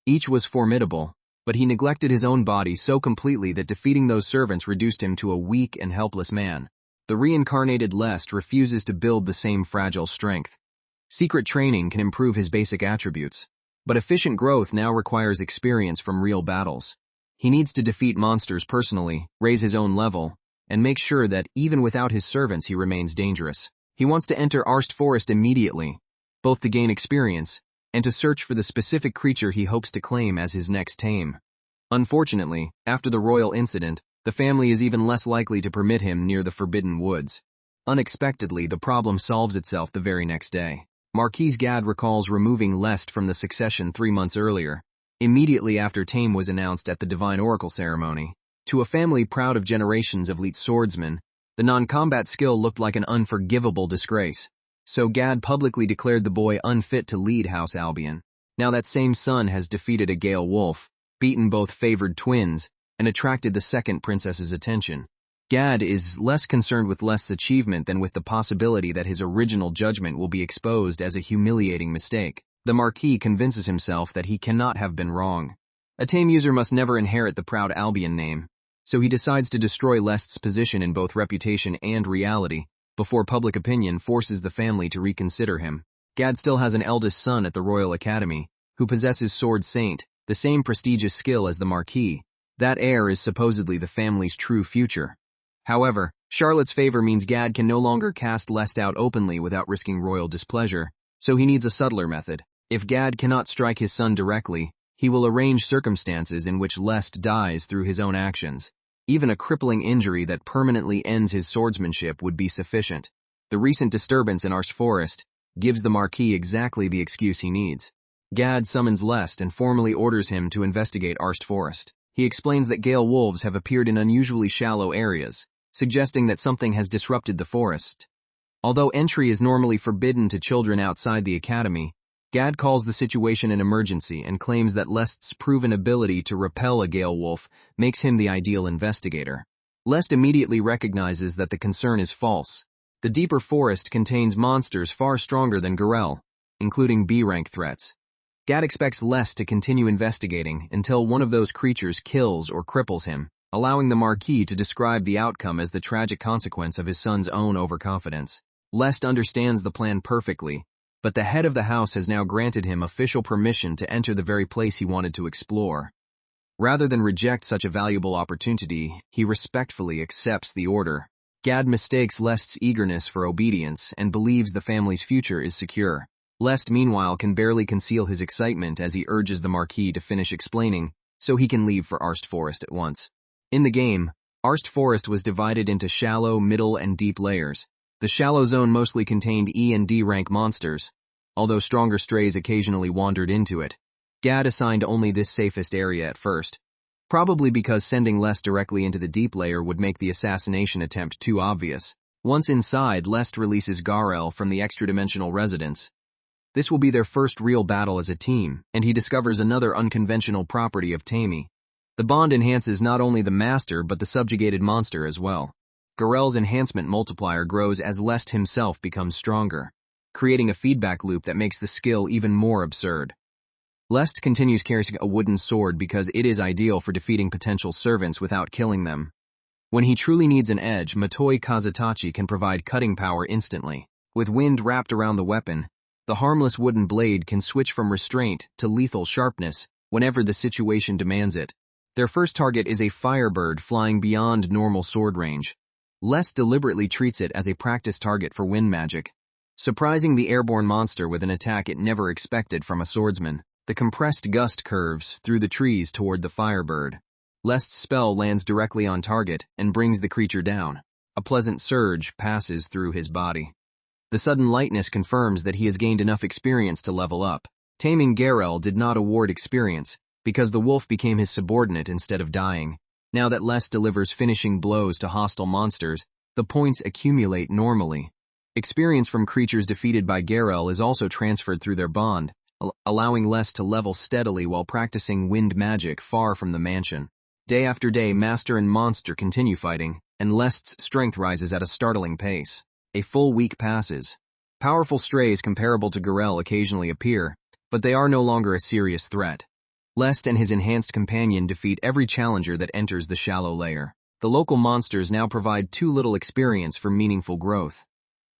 Each was formidable, but he neglected his own body so completely that defeating those servants reduced him to a weak and helpless man. The reincarnated Lest refuses to build the same fragile strength. Secret training can improve his basic attributes, but efficient growth now requires experience from real battles. He needs to defeat monsters personally, raise his own level, and make sure that even without his servants he remains dangerous. He wants to enter Arst Forest immediately, both to gain experience and to search for the specific creature he hopes to claim as his next Tame. Unfortunately, after the royal incident, the family is even less likely to permit him near the Forbidden Woods. Unexpectedly, the problem solves itself the very next day. Marquise Gad recalls removing Lest from the succession 3 months earlier, immediately after Tame was announced at the Divine Oracle ceremony. To a family proud of generations of elite swordsmen, the non-combat skill looked like an unforgivable disgrace. So Gad publicly declared the boy unfit to lead House Albion. Now that same son has defeated a Gale wolf, beaten both favored twins, and attracted the second princess's attention. Gad is less concerned with Lest's achievement than with the possibility that his original judgment will be exposed as a humiliating mistake. The Marquis convinces himself that he cannot have been wrong. A Tame user must never inherit the proud Albion name, so he decides to destroy Lest's position in both reputation and reality, before public opinion forces the family to reconsider him. Gad still has an eldest son at the Royal Academy, who possesses Sword Saint, the same prestigious skill as the Marquis. That heir is supposedly the family's true future. However, Charlotte's favor means Gad can no longer cast Lest out openly without risking royal displeasure, so he needs a subtler method. If Gad cannot strike his son directly, he will arrange circumstances in which Lest dies through his own actions. Even a crippling injury that permanently ends his swordsmanship would be sufficient. The recent disturbance in Arst Forest gives the Marquis exactly the excuse he needs. Gad summons Lest and formally orders him to investigate Arst Forest. He explains that Gale wolves have appeared in unusually shallow areas, suggesting that something has disrupted the forest. Although entry is normally forbidden to children outside the academy, Gad calls the situation an emergency and claims that Lest's proven ability to repel a Gale wolf makes him the ideal investigator. Lest immediately recognizes that the concern is false. The deeper forest contains monsters far stronger than Garel, including B-rank threats. Gad expects Lest to continue investigating until one of those creatures kills or cripples him, allowing the Marquis to describe the outcome as the tragic consequence of his son's own overconfidence. Lest understands the plan perfectly, but the head of the house has now granted him official permission to enter the very place he wanted to explore. Rather than reject such a valuable opportunity, he respectfully accepts the order. Gad mistakes Lest's eagerness for obedience and believes the family's future is secure. Lest, meanwhile, can barely conceal his excitement as he urges the Marquis to finish explaining so he can leave for Arst Forest at once. In the game, Arst Forest was divided into shallow, middle, and deep layers. The shallow zone mostly contained E and D rank monsters, although stronger strays occasionally wandered into it. Gad assigned only this safest area at first, probably because sending Lest directly into the deep layer would make the assassination attempt too obvious. Once inside, Lest releases Garel from the extra-dimensional residence. This will be their first real battle as a team, and he discovers another unconventional property of Tame. The bond enhances not only the master but the subjugated monster as well. Garel's enhancement multiplier grows as Lest himself becomes stronger, creating a feedback loop that makes the skill even more absurd. Lest continues carrying a wooden sword because it is ideal for defeating potential servants without killing them. When he truly needs an edge, Matoi Kazutachi can provide cutting power instantly. With wind wrapped around the weapon, the harmless wooden blade can switch from restraint to lethal sharpness whenever the situation demands it. Their first target is a firebird flying beyond normal sword range. Lest deliberately treats it as a practice target for wind magic, surprising the airborne monster with an attack it never expected from a swordsman. The compressed gust curves through the trees toward the firebird. Lest's spell lands directly on target and brings the creature down. A pleasant surge passes through his body. The sudden lightness confirms that he has gained enough experience to level up. Taming Garel did not award experience, because the wolf became his subordinate instead of dying. Now that Lest delivers finishing blows to hostile monsters, the points accumulate normally. Experience from creatures defeated by Garel is also transferred through their bond, allowing Lest to level steadily while practicing wind magic far from the mansion. Day after day, master and monster continue fighting, and Lest's strength rises at a startling pace. A full week passes. Powerful strays comparable to Garel occasionally appear, but they are no longer a serious threat. Lest and his enhanced companion defeat every challenger that enters the shallow layer. The local monsters now provide too little experience for meaningful growth.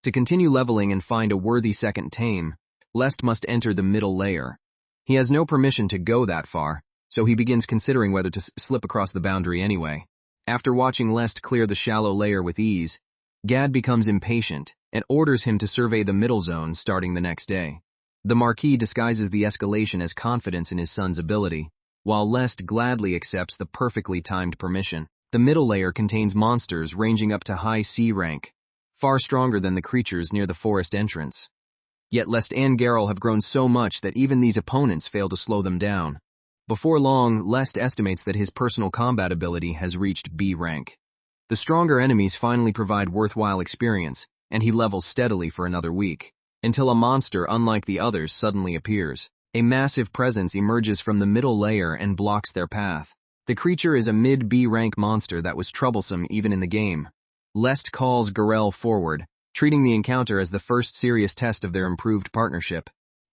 To continue leveling and find a worthy second Tame, Lest must enter the middle layer. He has no permission to go that far, so he begins considering whether to slip across the boundary anyway. After watching Lest clear the shallow layer with ease, Gad becomes impatient and orders him to survey the middle zone starting the next day. The Marquis disguises the escalation as confidence in his son's ability, while Lest gladly accepts the perfectly timed permission. The middle layer contains monsters ranging up to high C rank, far stronger than the creatures near the forest entrance. Yet Lest and Garel have grown so much that even these opponents fail to slow them down. Before long, Lest estimates that his personal combat ability has reached B rank. The stronger enemies finally provide worthwhile experience, and he levels steadily for another week, until a monster unlike the others suddenly appears. A massive presence emerges from the middle layer and blocks their path. The creature is a mid-B rank monster that was troublesome even in the game. Lest calls Garel forward, treating the encounter as the first serious test of their improved partnership.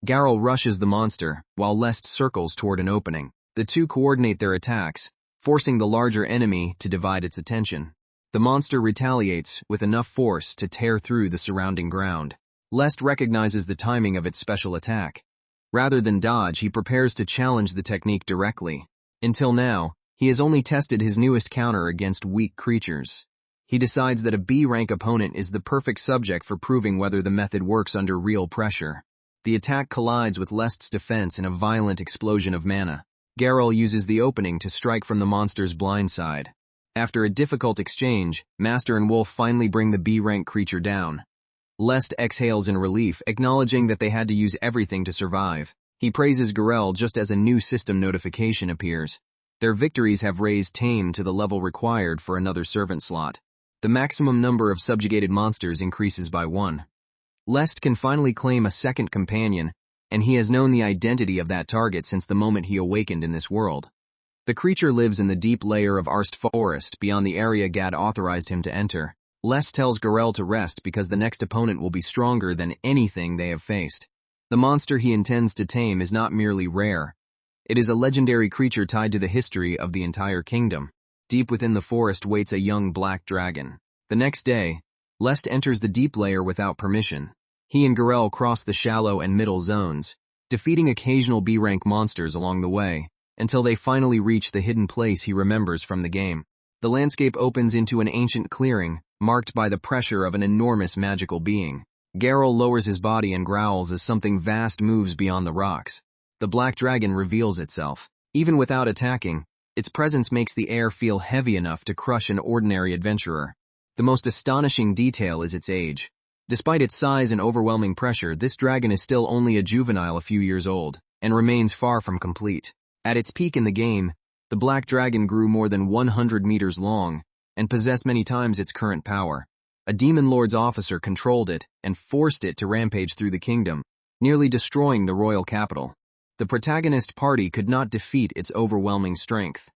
Garel rushes the monster, while Lest circles toward an opening. The two coordinate their attacks, forcing the larger enemy to divide its attention. The monster retaliates with enough force to tear through the surrounding ground. Lest recognizes the timing of its special attack. Rather than dodge, he prepares to challenge the technique directly. Until now, he has only tested his newest counter against weak creatures. He decides that a B-rank opponent is the perfect subject for proving whether the method works under real pressure. The attack collides with Lest's defense in a violent explosion of mana. Garel uses the opening to strike from the monster's blind side. After a difficult exchange, Master and Wolf finally bring the B-rank creature down. Lest exhales in relief, acknowledging that they had to use everything to survive. He praises Garel just as a new system notification appears. Their victories have raised Tame to the level required for another servant slot. The maximum number of subjugated monsters increases by 1. Lest can finally claim a second companion, and he has known the identity of that target since the moment he awakened in this world. The creature lives in the deep layer of Arst Forest beyond the area Gad authorized him to enter. Lest tells Garel to rest because the next opponent will be stronger than anything they have faced. The monster he intends to tame is not merely rare. It is a legendary creature tied to the history of the entire kingdom. Deep within the forest waits a young black dragon. The next day, Lest enters the deep layer without permission. He and Garel cross the shallow and middle zones, defeating occasional B-rank monsters along the way, until they finally reach the hidden place he remembers from the game. The landscape opens into an ancient clearing, marked by the pressure of an enormous magical being. Geralt lowers his body and growls as something vast moves beyond the rocks. The black dragon reveals itself. Even without attacking, its presence makes the air feel heavy enough to crush an ordinary adventurer. The most astonishing detail is its age. Despite its size and overwhelming pressure, this dragon is still only a juvenile a few years old, and remains far from complete. At its peak in the game, the black dragon grew more than 100 meters long, and possessed many times its current power. A demon lord's officer controlled it and forced it to rampage through the kingdom, nearly destroying the royal capital. The protagonist party could not defeat its overwhelming strength.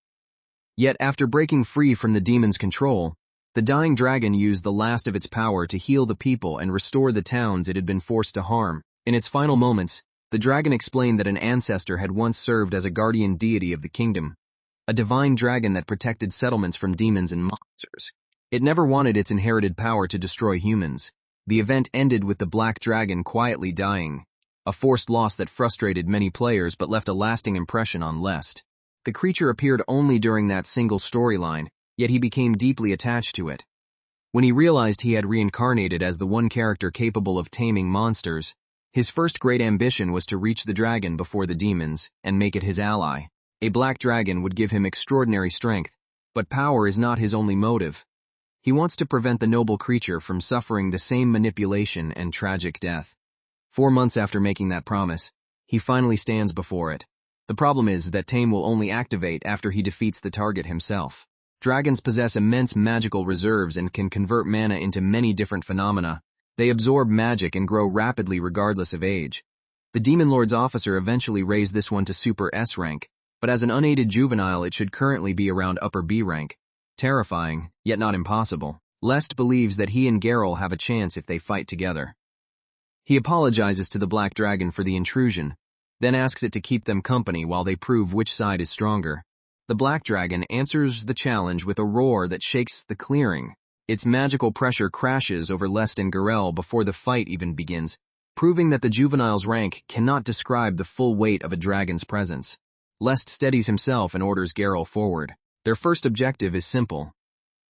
Yet after breaking free from the demon's control, the dying dragon used the last of its power to heal the people and restore the towns it had been forced to harm. In its final moments, the dragon explained that an ancestor had once served as a guardian deity of the kingdom, a divine dragon that protected settlements from demons and monsters. It never wanted its inherited power to destroy humans. The event ended with the black dragon quietly dying, a forced loss that frustrated many players but left a lasting impression on Lest. The creature appeared only during that single storyline, yet he became deeply attached to it. When he realized he had reincarnated as the one character capable of taming monsters, his first great ambition was to reach the dragon before the demons and make it his ally. A black dragon would give him extraordinary strength, but power is not his only motive. He wants to prevent the noble creature from suffering the same manipulation and tragic death. 4 months after making that promise, he finally stands before it. The problem is that Tame will only activate after he defeats the target himself. Dragons possess immense magical reserves and can convert mana into many different phenomena. They absorb magic and grow rapidly regardless of age. The Demon Lord's officer eventually raised this one to Super S rank, but as an unaided juvenile it should currently be around Upper B rank. Terrifying, yet not impossible. Lest believes that he and Geralt have a chance if they fight together. He apologizes to the Black Dragon for the intrusion, then asks it to keep them company while they prove which side is stronger. The Black Dragon answers the challenge with a roar that shakes the clearing. Its magical pressure crashes over Lest and Geralt before the fight even begins, proving that the juvenile's rank cannot describe the full weight of a dragon's presence. Lest steadies himself and orders Geralt forward. Their first objective is simple.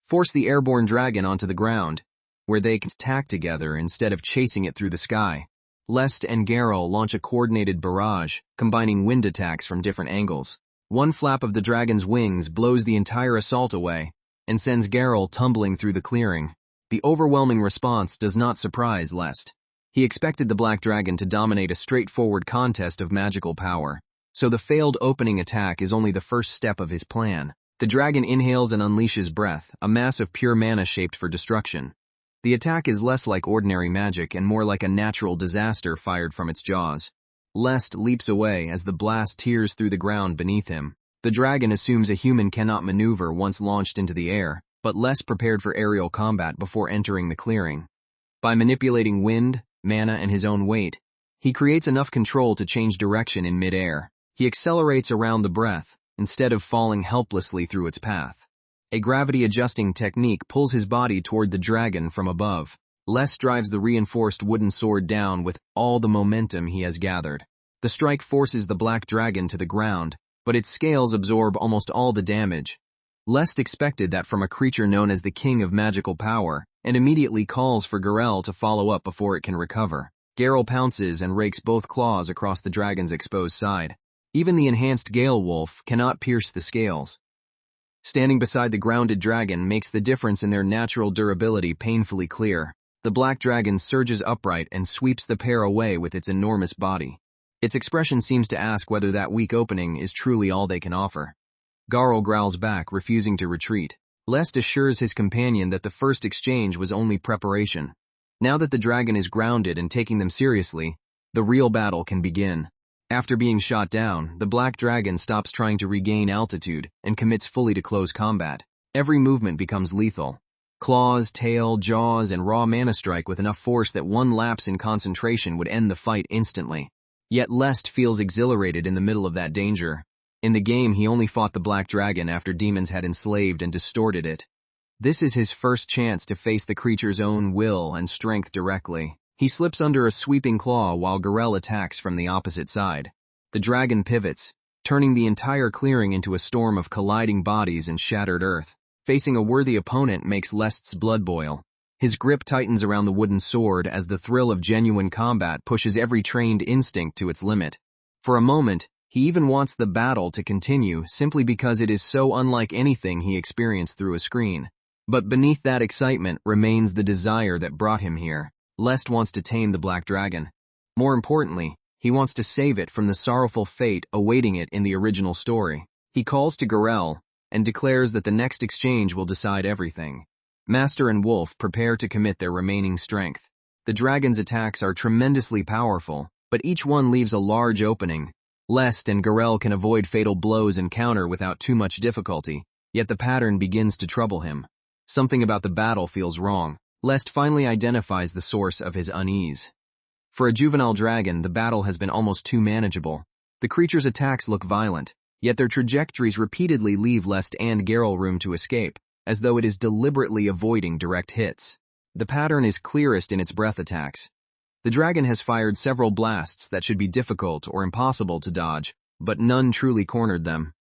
Force the airborne dragon onto the ground, where they can attack together instead of chasing it through the sky. Lest and Geralt launch a coordinated barrage, combining wind attacks from different angles. One flap of the dragon's wings blows the entire assault away, and sends Geralt tumbling through the clearing. The overwhelming response does not surprise Lest. He expected the Black Dragon to dominate a straightforward contest of magical power, so the failed opening attack is only the first step of his plan. The dragon inhales and unleashes breath, a mass of pure mana shaped for destruction. The attack is less like ordinary magic and more like a natural disaster fired from its jaws. Lest leaps away as the blast tears through the ground beneath him. The dragon assumes a human cannot maneuver once launched into the air, but Lest prepared for aerial combat before entering the clearing. By manipulating wind, mana, and his own weight, he creates enough control to change direction in mid-air. He accelerates around the breath, instead of falling helplessly through its path. A gravity-adjusting technique pulls his body toward the dragon from above. Lest drives the reinforced wooden sword down with all the momentum he has gathered. The strike forces the Black Dragon to the ground, but its scales absorb almost all the damage. Lest expected that from a creature known as the King of Magical Power, and immediately calls for Geralt to follow up before it can recover. Geralt pounces and rakes both claws across the dragon's exposed side. Even the enhanced Gale Wolf cannot pierce the scales. Standing beside the grounded dragon makes the difference in their natural durability painfully clear. The Black Dragon surges upright and sweeps the pair away with its enormous body. Its expression seems to ask whether that weak opening is truly all they can offer. Geralt growls back, refusing to retreat. Lest assures his companion that the first exchange was only preparation. Now that the dragon is grounded and taking them seriously, the real battle can begin. After being shot down, the Black Dragon stops trying to regain altitude and commits fully to close combat. Every movement becomes lethal. Claws, tail, jaws, and raw mana strike with enough force that one lapse in concentration would end the fight instantly. Yet Lest feels exhilarated in the middle of that danger. In the game, he only fought the Black Dragon after demons had enslaved and distorted it. This is his first chance to face the creature's own will and strength directly. He slips under a sweeping claw while Geralt attacks from the opposite side. The dragon pivots, turning the entire clearing into a storm of colliding bodies and shattered earth. Facing a worthy opponent makes Lest's blood boil. His grip tightens around the wooden sword as the thrill of genuine combat pushes every trained instinct to its limit. For a moment, he even wants the battle to continue simply because it is so unlike anything he experienced through a screen. But beneath that excitement remains the desire that brought him here. Lest wants to tame the black dragon. More importantly, he wants to save it from the sorrowful fate awaiting it in the original story. He calls to Garel and declares that the next exchange will decide everything. Master and Wolf prepare to commit their remaining strength. The dragon's attacks are tremendously powerful, but each one leaves a large opening. Lest and Garel can avoid fatal blows and counter without too much difficulty, yet the pattern begins to trouble him. Something about the battle feels wrong. Lest finally identifies the source of his unease. For a juvenile dragon, the battle has been almost too manageable. The creature's attacks look violent, yet their trajectories repeatedly leave Lest and Garel room to escape, as though it is deliberately avoiding direct hits. The pattern is clearest in its breath attacks. The dragon has fired several blasts that should be difficult or impossible to dodge, but none truly cornered them.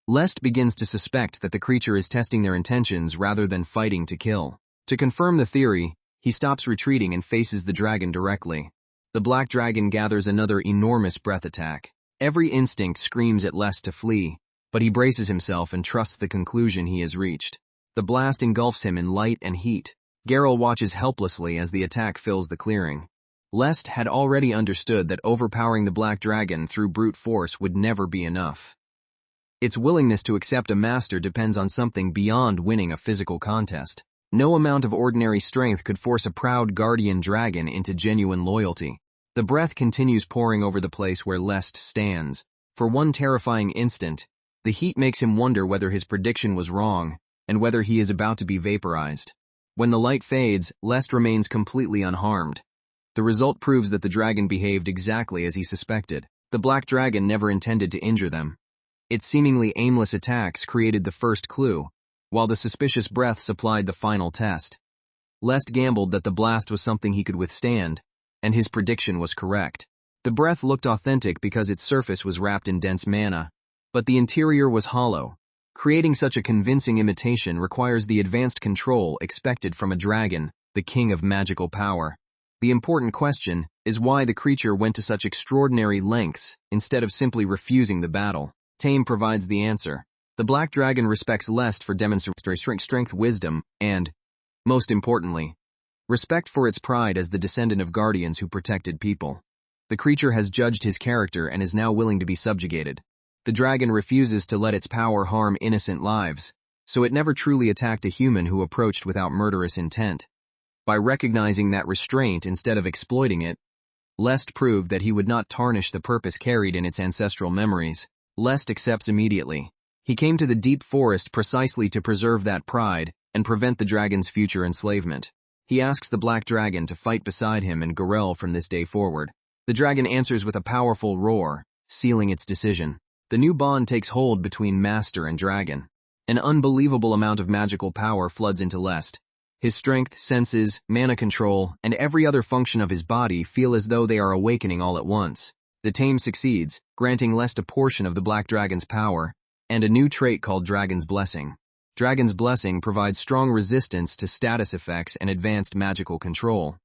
Lest begins to suspect that the creature is testing their intentions rather than fighting to kill. To confirm the theory, he stops retreating and faces the dragon directly. The black dragon gathers another enormous breath attack. Every instinct screams at Lest to flee, but he braces himself and trusts the conclusion he has reached. The blast engulfs him in light and heat. Garel watches helplessly as the attack fills the clearing. Lest had already understood that overpowering the black dragon through brute force would never be enough. Its willingness to accept a master depends on something beyond winning a physical contest. No amount of ordinary strength could force a proud guardian dragon into genuine loyalty. The breath continues pouring over the place where Lest stands. For one terrifying instant, the heat makes him wonder whether his prediction was wrong, and whether he is about to be vaporized. When the light fades, Lest remains completely unharmed. The result proves that the dragon behaved exactly as he suspected. The black dragon never intended to injure them. Its seemingly aimless attacks created the first clue, while the suspicious breath supplied the final test. Lest gambled that the blast was something he could withstand, and his prediction was correct. The breath looked authentic because its surface was wrapped in dense mana, but the interior was hollow. Creating such a convincing imitation requires the advanced control expected from a dragon, the king of magical power. The important question is why the creature went to such extraordinary lengths instead of simply refusing the battle. Tame provides the answer. The black dragon respects Lest for demonstrating strength, wisdom, and, most importantly, respect for its pride as the descendant of guardians who protected people. The creature has judged his character and is now willing to be subjugated. The dragon refuses to let its power harm innocent lives, so it never truly attacked a human who approached without murderous intent. By recognizing that restraint instead of exploiting it, Lest proved that he would not tarnish the purpose carried in its ancestral memories. Lest accepts immediately. He came to the deep forest precisely to preserve that pride and prevent the dragon's future enslavement. He asks the black dragon to fight beside him and Garel from this day forward. The dragon answers with a powerful roar, sealing its decision. The new bond takes hold between master and dragon. An unbelievable amount of magical power floods into Lest. His strength, senses, mana control, and every other function of his body feel as though they are awakening all at once. The Tame succeeds, granting Lest a portion of the black dragon's power, and a new trait called Dragon's Blessing. Dragon's Blessing provides strong resistance to status effects and advanced magical control.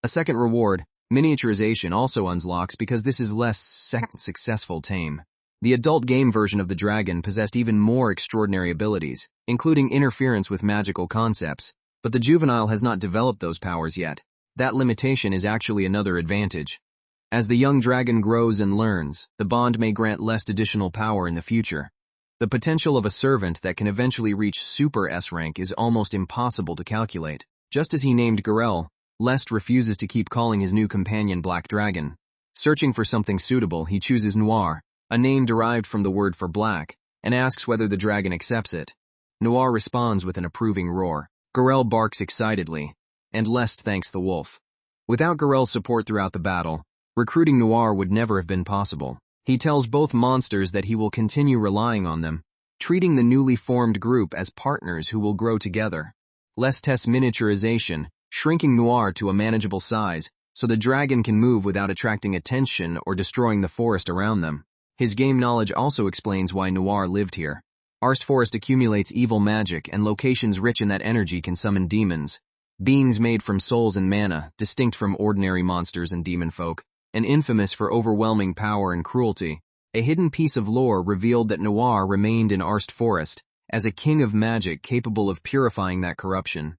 A second reward, miniaturization, also unlocks because this is Lest's second successful Tame. The adult game version of the dragon possessed even more extraordinary abilities, including interference with magical concepts, but the juvenile has not developed those powers yet. That limitation is actually another advantage. As the young dragon grows and learns, the bond may grant Lest additional power in the future. The potential of a servant that can eventually reach Super S rank is almost impossible to calculate. Just as he named Garel, Lest refuses to keep calling his new companion Black Dragon. Searching for something suitable, he chooses Noir, a name derived from the word for black, and asks whether the dragon accepts it. Noir responds with an approving roar. Garel barks excitedly, and Lest thanks the wolf. Without Garel's support throughout the battle, recruiting Noir would never have been possible. He tells both monsters that he will continue relying on them, treating the newly formed group as partners who will grow together. Lest tests miniaturization, shrinking Noir to a manageable size, so the dragon can move without attracting attention or destroying the forest around them. His game knowledge also explains why Noir lived here. Arst Forest accumulates evil magic, and locations rich in that energy can summon demons. beings made from souls and mana, distinct from ordinary monsters and demon folk, and infamous for overwhelming power and cruelty. A hidden piece of lore revealed that Noir remained in Arst Forest as a king of magic capable of purifying that corruption.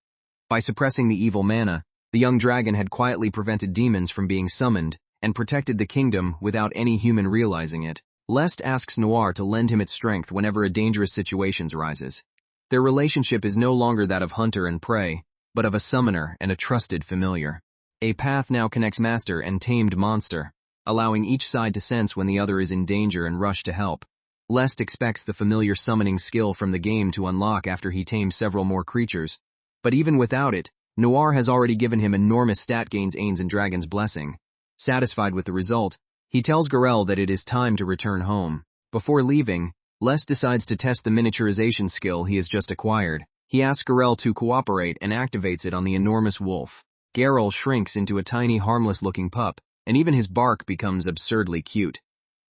By suppressing the evil mana, the young dragon had quietly prevented demons from being summoned and protected the kingdom without any human realizing it. Lest asks Noir to lend him its strength whenever a dangerous situation arises. Their relationship is no longer that of hunter and prey, but of a summoner and a trusted familiar. A path now connects master and tamed monster, allowing each side to sense when the other is in danger and rush to help. Lest expects the familiar summoning skill from the game to unlock after he tames several more creatures. But even without it, Noir has already given him enormous stat gains Ains and Dragon's blessing. Satisfied with the result, he tells Garel that it is time to return home. Before leaving, Les decides to test the miniaturization skill he has just acquired. He asks Garel to cooperate and activates it on the enormous wolf. Garel shrinks into a tiny harmless-looking pup, and even his bark becomes absurdly cute.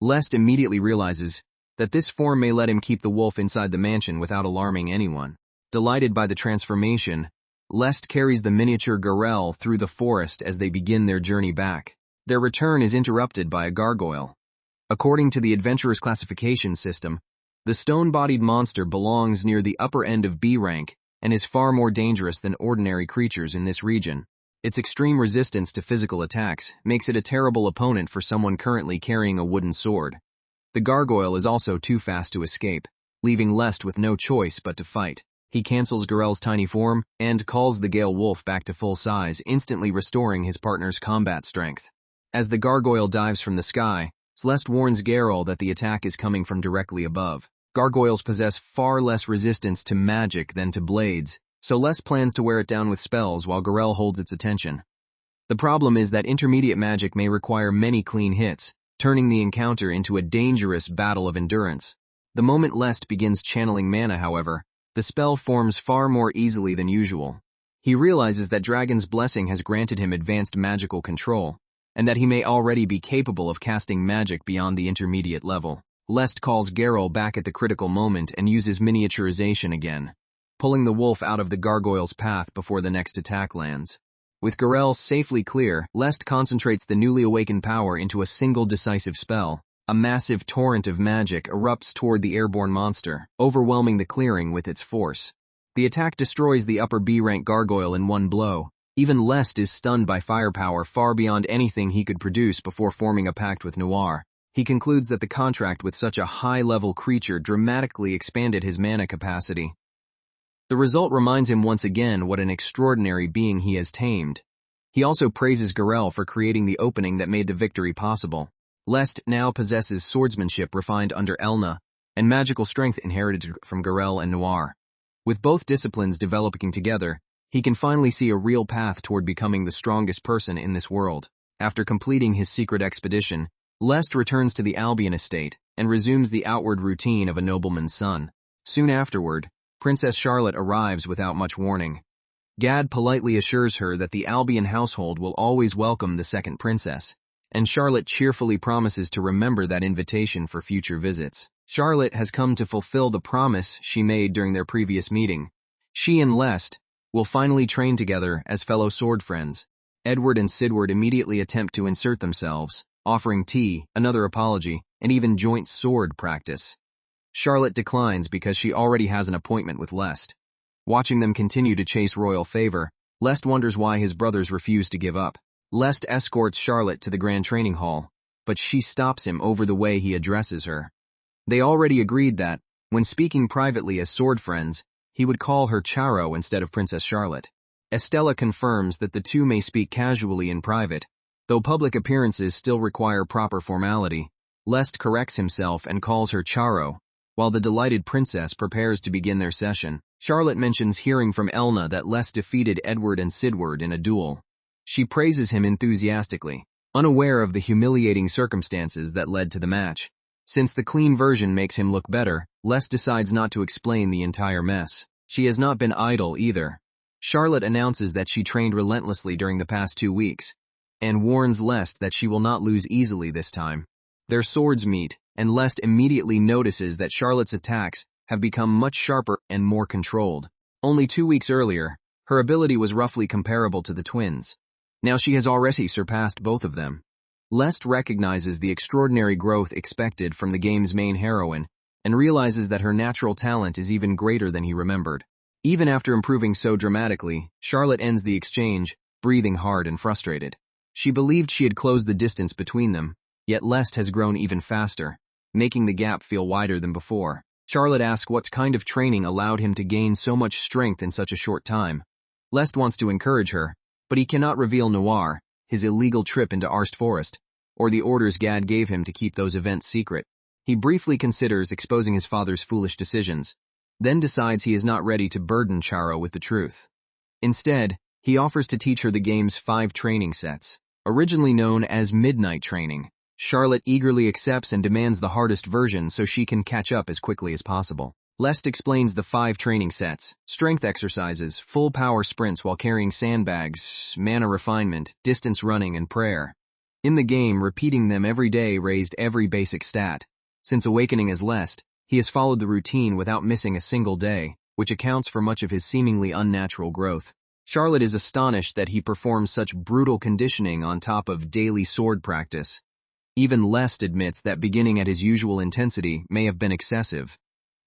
Lest immediately realizes that this form may let him keep the wolf inside the mansion without alarming anyone. Delighted by the transformation, Lest carries the miniature Garel through the forest as they begin their journey back. Their return is interrupted by a gargoyle. According to the adventurer's classification system, the stone-bodied monster belongs near the upper end of B rank and is far more dangerous than ordinary creatures in this region. Its extreme resistance to physical attacks makes it a terrible opponent for someone currently carrying a wooden sword. The gargoyle is also too fast to escape, leaving Lest with no choice but to fight. He cancels Garel's tiny form and calls the Gale Wolf back to full size, instantly restoring his partner's combat strength. As the gargoyle dives from the sky, Celeste warns Garel that the attack is coming from directly above. Gargoyles possess far less resistance to magic than to blades, so Les plans to wear it down with spells while Garel holds its attention. The problem is that intermediate magic may require many clean hits, turning the encounter into a dangerous battle of endurance. The moment Lest begins channeling mana, however, the spell forms far more easily than usual. He realizes that Dragon's blessing has granted him advanced magical control, and that he may already be capable of casting magic beyond the intermediate level. Lest calls Garel back at the critical moment and uses miniaturization again, pulling the wolf out of the gargoyle's path before the next attack lands. With Garel safely clear, Lest concentrates the newly awakened power into a single decisive spell. A massive torrent of magic erupts toward the airborne monster, overwhelming the clearing with its force. The attack destroys the upper B-rank gargoyle in one blow. Even Lest is stunned by firepower far beyond anything he could produce before forming a pact with Noir. He concludes that the contract with such a high-level creature dramatically expanded his mana capacity. The result reminds him once again what an extraordinary being he has tamed. He also praises Garel for creating the opening that made the victory possible. Lest now possesses swordsmanship refined under Elna, and magical strength inherited from Garel and Noir. With both disciplines developing together, he can finally see a real path toward becoming the strongest person in this world. After completing his secret expedition, Lest returns to the Albion estate and resumes the outward routine of a nobleman's son. Soon afterward, Princess Charlotte arrives without much warning. Gad politely assures her that the Albion household will always welcome the second princess, and Charlotte cheerfully promises to remember that invitation for future visits. Charlotte has come to fulfill the promise she made during their previous meeting. She and Lest will finally train together as fellow sword friends. Edward and Sidward immediately attempt to insert themselves, offering tea, another apology, and even joint sword practice. Charlotte declines because she already has an appointment with Lest. Watching them continue to chase royal favor, Lest wonders why his brothers refuse to give up. Lest escorts Charlotte to the Grand Training Hall, but she stops him over the way he addresses her. They already agreed that, when speaking privately as sword friends, he would call her Charo instead of Princess Charlotte. Estella confirms that the two may speak casually in private, though public appearances still require proper formality. Lest corrects himself and calls her Charo, while the delighted princess prepares to begin their session. Charlotte mentions hearing from Elna that Lest defeated Edward and Sidward in a duel. She praises him enthusiastically, unaware of the humiliating circumstances that led to the match. Since the clean version makes him look better, Lest decides not to explain the entire mess. She has not been idle either. Charlotte announces that she trained relentlessly during the past 2 weeks, and warns Lest that she will not lose easily this time. Their swords meet, and Lest immediately notices that Charlotte's attacks have become much sharper and more controlled. Only 2 weeks earlier, Her ability was roughly comparable to the twins. Now she has already surpassed both of them. Lest recognizes the extraordinary growth expected from the game's main heroine and realizes that her natural talent is even greater than he remembered. Even after improving so dramatically, Charlotte ends the exchange, breathing hard and frustrated. She believed she had closed the distance between them, yet Lest has grown even faster, making the gap feel wider than before. Charlotte asks what kind of training allowed him to gain so much strength in such a short time. Lest wants to encourage her, but he cannot reveal Noir, his illegal trip into Arst Forest, or the orders Gad gave him to keep those events secret. He briefly considers exposing his father's foolish decisions, then decides he is not ready to burden Charo with the truth. Instead, he offers to teach her the game's 5 training sets, originally known as Midnight Training. Charlotte eagerly accepts and demands the hardest version so she can catch up as quickly as possible. Lest explains the 5 training sets: strength exercises, full power sprints while carrying sandbags, mana refinement, distance running, and prayer. In the game, repeating them every day raised every basic stat. Since awakening as Lest, he has followed the routine without missing a single day, which accounts for much of his seemingly unnatural growth. Charlotte is astonished that he performs such brutal conditioning on top of daily sword practice. Even Lest admits that beginning at his usual intensity may have been excessive.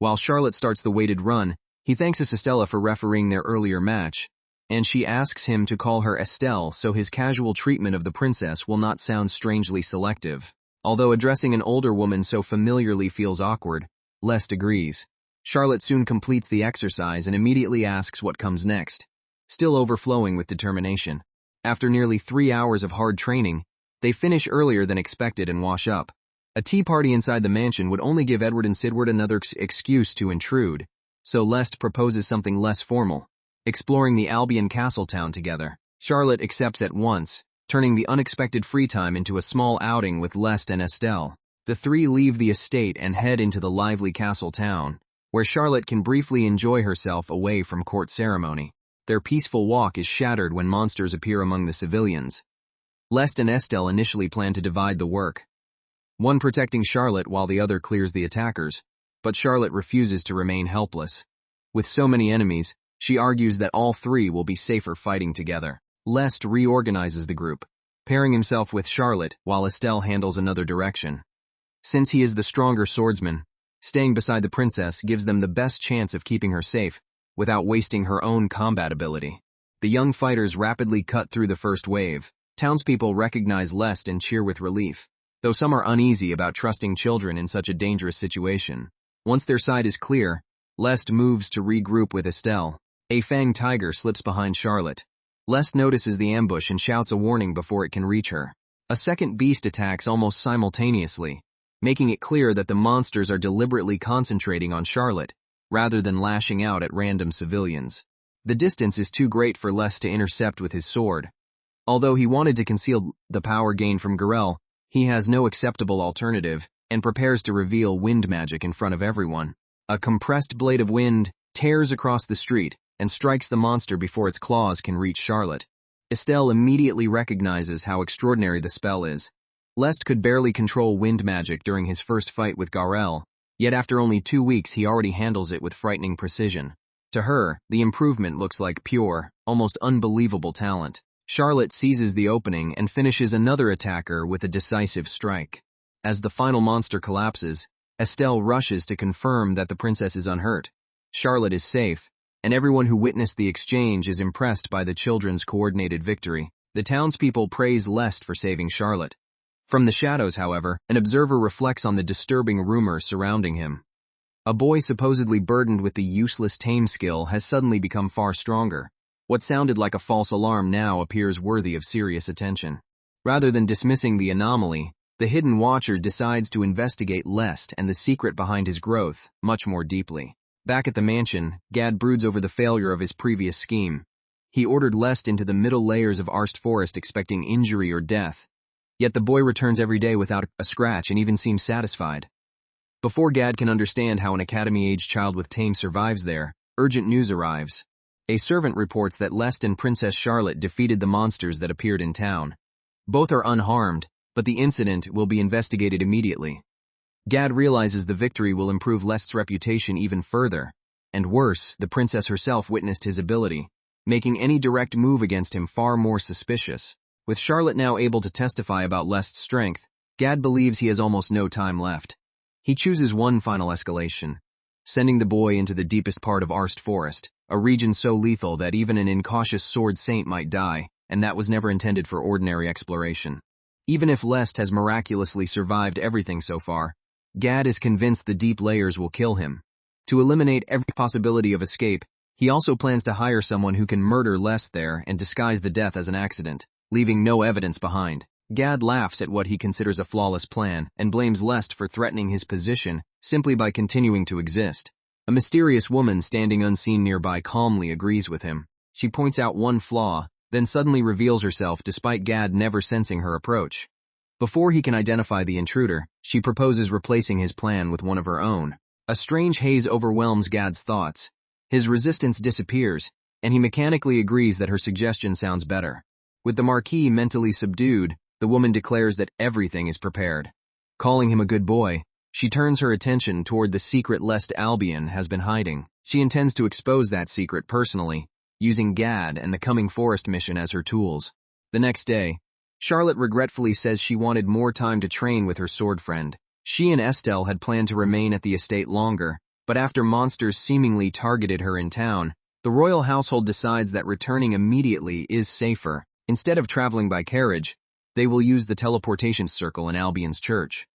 While Charlotte starts the weighted run, he thanks Estella for refereeing their earlier match, and she asks him to call her Estelle so his casual treatment of the princess will not sound strangely selective. Although addressing an older woman so familiarly feels awkward, Lest agrees. Charlotte soon completes the exercise and immediately asks what comes next, still overflowing with determination. After nearly 3 hours of hard training, they finish earlier than expected and wash up. A tea party inside the mansion would only give Edward and Sidward another excuse to intrude, so Lest proposes something less formal, exploring the Albion castle town together. Charlotte accepts at once, turning the unexpected free time into a small outing with Lest and Estelle. The 3 leave the estate and head into the lively castle town, where Charlotte can briefly enjoy herself away from court ceremony. Their peaceful walk is shattered when monsters appear among the civilians. Lest and Estelle initially plan to divide the work, one protecting Charlotte while the other clears the attackers, but Charlotte refuses to remain helpless. With so many enemies, she argues that all 3 will be safer fighting together. Lest reorganizes the group, pairing himself with Charlotte while Estelle handles another direction. Since he is the stronger swordsman, staying beside the princess gives them the best chance of keeping her safe without wasting her own combat ability. The young fighters rapidly cut through the first wave. Townspeople recognize Lest and cheer with relief, though some are uneasy about trusting children in such a dangerous situation. Once their side is clear, Lest moves to regroup with Estelle. A fanged tiger slips behind Charlotte. Lest notices the ambush and shouts a warning before it can reach her. A second beast attacks almost simultaneously, making it clear that the monsters are deliberately concentrating on Charlotte, rather than lashing out at random civilians. The distance is too great for Lest to intercept with his sword. Although he wanted to conceal the power gained from Garel, he has no acceptable alternative, and prepares to reveal wind magic in front of everyone. A compressed blade of wind tears across the street and strikes the monster before its claws can reach Charlotte. Estelle immediately recognizes how extraordinary the spell is. Lest could barely control wind magic during his first fight with Garel, yet after only 2 weeks he already handles it with frightening precision. To her, the improvement looks like pure, almost unbelievable talent. Charlotte seizes the opening and finishes another attacker with a decisive strike. As the final monster collapses, Estelle rushes to confirm that the princess is unhurt. Charlotte is safe, and everyone who witnessed the exchange is impressed by the children's coordinated victory. The townspeople praise Lest for saving Charlotte. From the shadows, however, an observer reflects on the disturbing rumor surrounding him. A boy supposedly burdened with the useless Tame skill has suddenly become far stronger. What sounded like a false alarm now appears worthy of serious attention. Rather than dismissing the anomaly, the Hidden Watcher decides to investigate Lest and the secret behind his growth much more deeply. Back at the mansion, Gad broods over the failure of his previous scheme. He ordered Lest into the middle layers of Arst Forest expecting injury or death. Yet the boy returns every day without a scratch and even seems satisfied. Before Gad can understand how an academy-aged child with Tame survives there, urgent news arrives. A servant reports that Lest and Princess Charlotte defeated the monsters that appeared in town. Both are unharmed, but the incident will be investigated immediately. Gad realizes the victory will improve Lest's reputation even further, and worse, the princess herself witnessed his ability, making any direct move against him far more suspicious. With Charlotte now able to testify about Lest's strength, Gad believes he has almost no time left. He chooses one final escalation, sending the boy into the deepest part of Arst Forest, a region so lethal that even an incautious sword saint might die, and that was never intended for ordinary exploration. Even if Lest has miraculously survived everything so far, Gad is convinced the deep layers will kill him. To eliminate every possibility of escape, he also plans to hire someone who can murder Lest there and disguise the death as an accident, leaving no evidence behind. Gad laughs at what he considers a flawless plan and blames Lest for threatening his position simply by continuing to exist. A mysterious woman standing unseen nearby calmly agrees with him. She points out one flaw, then suddenly reveals herself despite Gad never sensing her approach. Before he can identify the intruder, she proposes replacing his plan with one of her own. A strange haze overwhelms Gad's thoughts. His resistance disappears, and he mechanically agrees that her suggestion sounds better. With the Marquis mentally subdued, the woman declares that everything is prepared. Calling him a good boy, she turns her attention toward the secret Lest Albion has been hiding. She intends to expose that secret personally, using Gad and the coming forest mission as her tools. The next day, Charlotte regretfully says she wanted more time to train with her sword friend. She and Estelle had planned to remain at the estate longer, but after monsters seemingly targeted her in town, the royal household decides that returning immediately is safer. Instead of traveling by carriage, they will use the teleportation circle in Albion's church.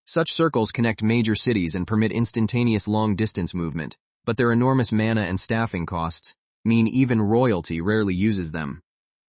Such circles connect major cities and permit instantaneous long-distance movement, but their enormous mana and staffing costs mean even royalty rarely uses them.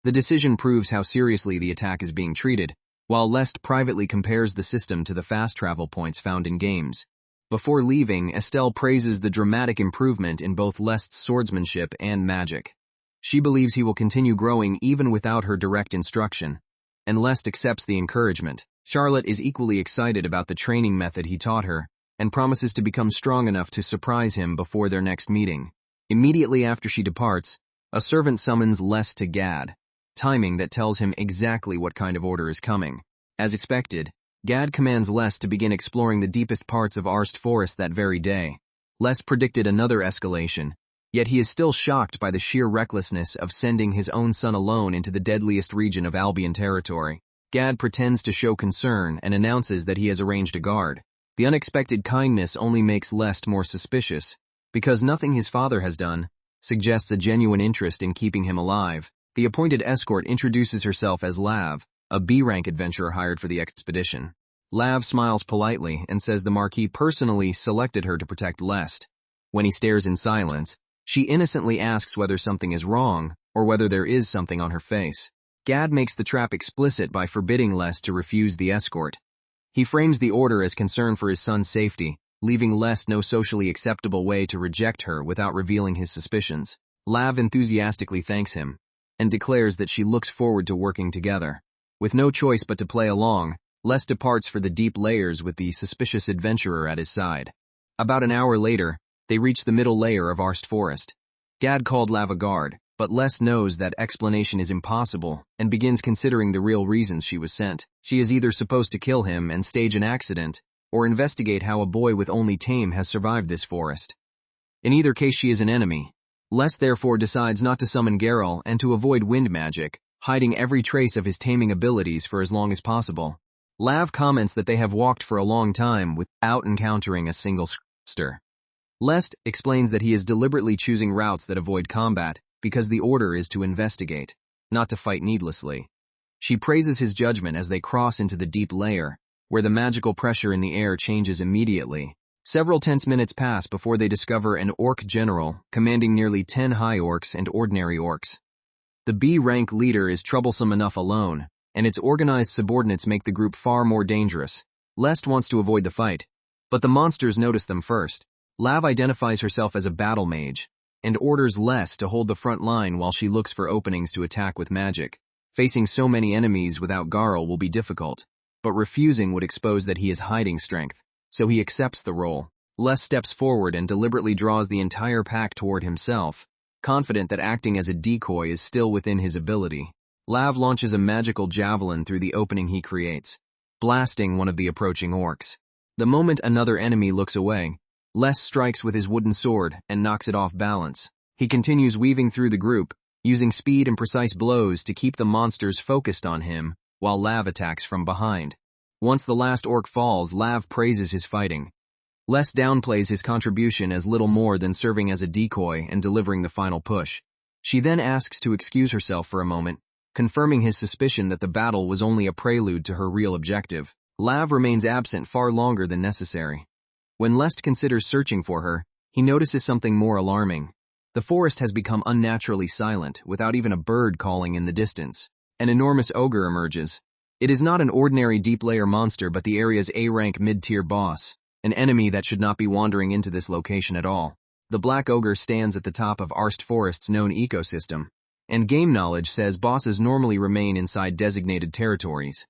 The decision proves how seriously the attack is being treated, while Lest privately compares the system to the fast travel points found in games. Before leaving, Estelle praises the dramatic improvement in both Lest's swordsmanship and magic. She believes he will continue growing even without her direct instruction, and Lest accepts the encouragement. Charlotte is equally excited about the training method he taught her, and promises to become strong enough to surprise him before their next meeting. Immediately after she departs, a servant summons Lest to Gad, timing that tells him exactly what kind of order is coming. As expected, Gad commands Lest to begin exploring the deepest parts of Arst Forest that very day. Lest predicted another escalation, yet he is still shocked by the sheer recklessness of sending his own son alone into the deadliest region of Albion territory. Gad pretends to show concern and announces that he has arranged a guard. The unexpected kindness only makes Lest more suspicious, because nothing his father has done suggests a genuine interest in keeping him alive. The appointed escort introduces herself as Lav, a B-rank adventurer hired for the expedition. Lav smiles politely and says the Marquis personally selected her to protect Lest. When he stares in silence, she innocently asks whether something is wrong or whether there is something on her face. Gad makes the trap explicit by forbidding Lest to refuse the escort. He frames the order as concern for his son's safety, leaving Lest no socially acceptable way to reject her without revealing his suspicions. Lav enthusiastically thanks him, and declares that she looks forward to working together. With no choice but to play along, Lest departs for the deep layers with the suspicious adventurer at his side. About an hour later, they reach the middle layer of Arst Forest. Gad called Lav a guard, but Lest knows that explanation is impossible and begins considering the real reasons she was sent. She is either supposed to kill him and stage an accident, or investigate how a boy with only Tame has survived this forest. In either case, she is an enemy. Lest therefore decides not to summon Geralt and to avoid wind magic, hiding every trace of his taming abilities for as long as possible. Lav comments that they have walked for a long time without encountering a single stir. Lest explains that he is deliberately choosing routes that avoid combat, because the order is to investigate, not to fight needlessly. She praises his judgment as they cross into the deep layer, where the magical pressure in the air changes immediately. Several tense minutes pass before they discover an orc general commanding nearly 10 high orcs and ordinary orcs. The B-rank leader is troublesome enough alone, and its organized subordinates make the group far more dangerous. Lest wants to avoid the fight, but the monsters notice them first. Lav identifies herself as a battle mage, and orders Lest to hold the front line while she looks for openings to attack with magic. Facing so many enemies without Garl will be difficult, but refusing would expose that he is hiding strength, so he accepts the role. Lest steps forward and deliberately draws the entire pack toward himself, confident that acting as a decoy is still within his ability. Lav launches a magical javelin through the opening he creates, blasting one of the approaching orcs. The moment another enemy looks away, Lest strikes with his wooden sword and knocks it off balance. He continues weaving through the group, using speed and precise blows to keep the monsters focused on him, while Lav attacks from behind. Once the last orc falls, Lav praises his fighting. Les downplays his contribution as little more than serving as a decoy and delivering the final push. She then asks to excuse herself for a moment, confirming his suspicion that the battle was only a prelude to her real objective. Lav remains absent far longer than necessary. When Lest considers searching for her, he notices something more alarming. The forest has become unnaturally silent, without even a bird calling in the distance. An enormous ogre emerges. It is not an ordinary deep-layer monster but the area's A-rank mid-tier boss, an enemy that should not be wandering into this location at all. The black ogre stands at the top of Arst Forest's known ecosystem, and game knowledge says bosses normally remain inside designated territories.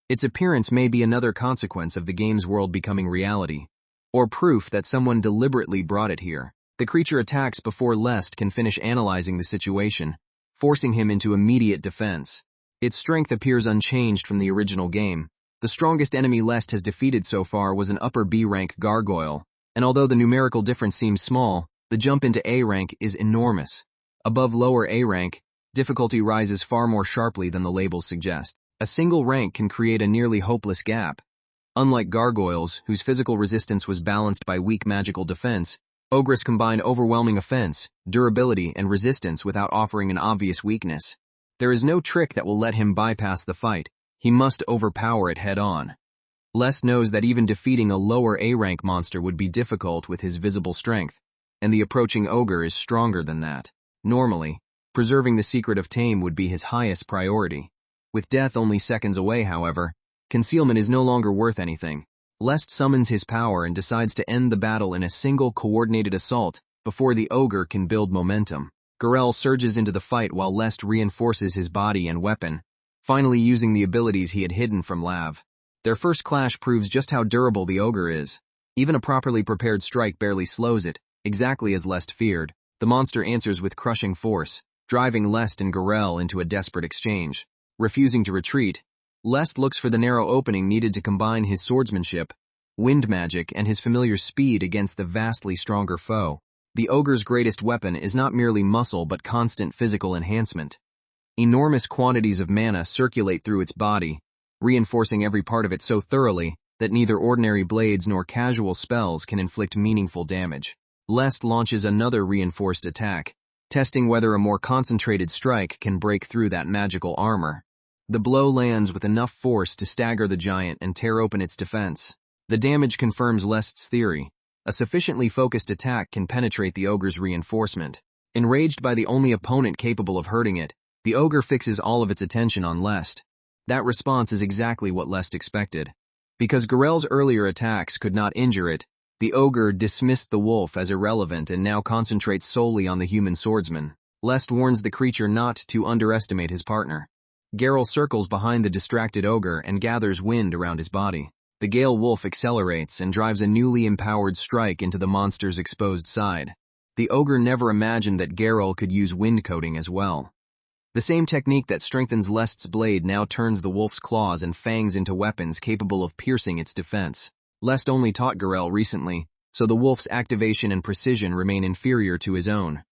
Its appearance may be another consequence of the game's world becoming reality, or proof that someone deliberately brought it here. The creature attacks before Lest can finish analyzing the situation, forcing him into immediate defense. Its strength appears unchanged from the original game. The strongest enemy Lest has defeated so far was an upper B-rank gargoyle, and although the numerical difference seems small, the jump into A-rank is enormous. Above lower A-rank, difficulty rises far more sharply than the labels suggest. A single rank can create a nearly hopeless gap. Unlike gargoyles, whose physical resistance was balanced by weak magical defense, ogres combine overwhelming offense, durability, and resistance without offering an obvious weakness. There is no trick that will let him bypass the fight. He must overpower it head-on. Les knows that even defeating a lower A-rank monster would be difficult with his visible strength, and the approaching ogre is stronger than that. Normally, preserving the secret of Tame would be his highest priority. With death only seconds away, however, concealment is no longer worth anything. Lest summons his power and decides to end the battle in a single coordinated assault before the ogre can build momentum. Garel surges into the fight while Lest reinforces his body and weapon, finally using the abilities he had hidden from Lav. Their first clash proves just how durable the ogre is. Even a properly prepared strike barely slows it, exactly as Lest feared. The monster answers with crushing force, driving Lest and Garel into a desperate exchange. Refusing to retreat, Lest looks for the narrow opening needed to combine his swordsmanship, wind magic, and his familiar speed against the vastly stronger foe. The ogre's greatest weapon is not merely muscle but constant physical enhancement. Enormous quantities of mana circulate through its body, reinforcing every part of it so thoroughly that neither ordinary blades nor casual spells can inflict meaningful damage. Lest launches another reinforced attack, testing whether a more concentrated strike can break through that magical armor. The blow lands with enough force to stagger the giant and tear open its defense. The damage confirms Lest's theory. A sufficiently focused attack can penetrate the ogre's reinforcement. Enraged by the only opponent capable of hurting it, the ogre fixes all of its attention on Lest. That response is exactly what Lest expected. Because Garel's earlier attacks could not injure it, the ogre dismissed the wolf as irrelevant and now concentrates solely on the human swordsman. Lest warns the creature not to underestimate his partner. Garel circles behind the distracted ogre and gathers wind around his body. The Gale Wolf accelerates and drives a newly empowered strike into the monster's exposed side. The ogre never imagined that Garel could use wind coating as well. The same technique that strengthens Lest's blade now turns the wolf's claws and fangs into weapons capable of piercing its defense. Lest only taught Garel recently, so the wolf's activation and precision remain inferior to his own.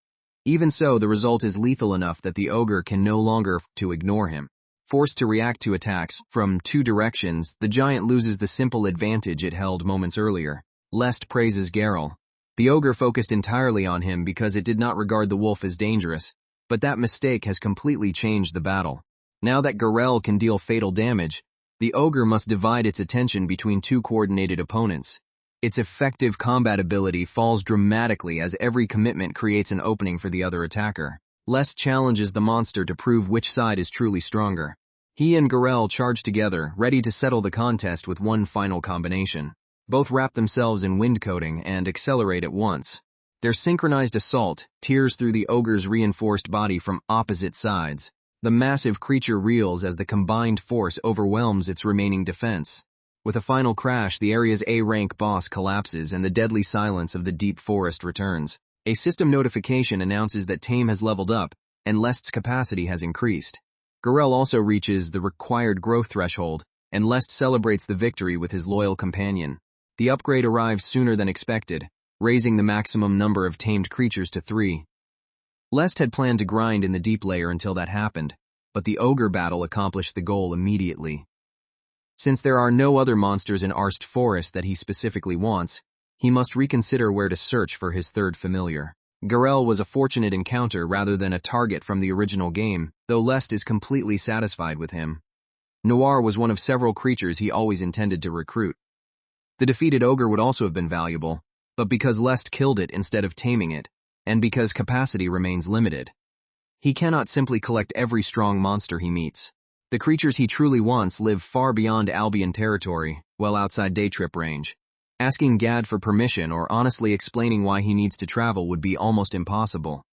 Even so, the result is lethal enough that the ogre can no longer ignore him. Forced to react to attacks from two directions, the giant loses the simple advantage it held moments earlier. Lest praises Garel. The ogre focused entirely on him because it did not regard the wolf as dangerous, but that mistake has completely changed the battle. Now that Garel can deal fatal damage, the ogre must divide its attention between two coordinated opponents. Its effective combat ability falls dramatically as every commitment creates an opening for the other attacker. Lest challenges the monster to prove which side is truly stronger. He and Garel charge together, ready to settle the contest with one final combination. Both wrap themselves in wind coating and accelerate at once. Their synchronized assault tears through the ogre's reinforced body from opposite sides. The massive creature reels as the combined force overwhelms its remaining defense. With a final crash, the area's A-rank boss collapses and the deadly silence of the deep forest returns. A system notification announces that Tame has leveled up, and Lest's capacity has increased. Garel also reaches the required growth threshold, and Lest celebrates the victory with his loyal companion. The upgrade arrives sooner than expected, raising the maximum number of tamed creatures to 3. Lest had planned to grind in the deep layer until that happened, but the ogre battle accomplished the goal immediately. Since there are no other monsters in Arst Forest that he specifically wants, he must reconsider where to search for his third familiar. Garel was a fortunate encounter rather than a target from the original game, though Lest is completely satisfied with him. Noir was one of several creatures he always intended to recruit. The defeated ogre would also have been valuable, but because Lest killed it instead of taming it, and because capacity remains limited, he cannot simply collect every strong monster he meets. The creatures he truly wants live far beyond Albion territory, well outside Daytrip range. Asking Gad for permission or honestly explaining why he needs to travel would be almost impossible.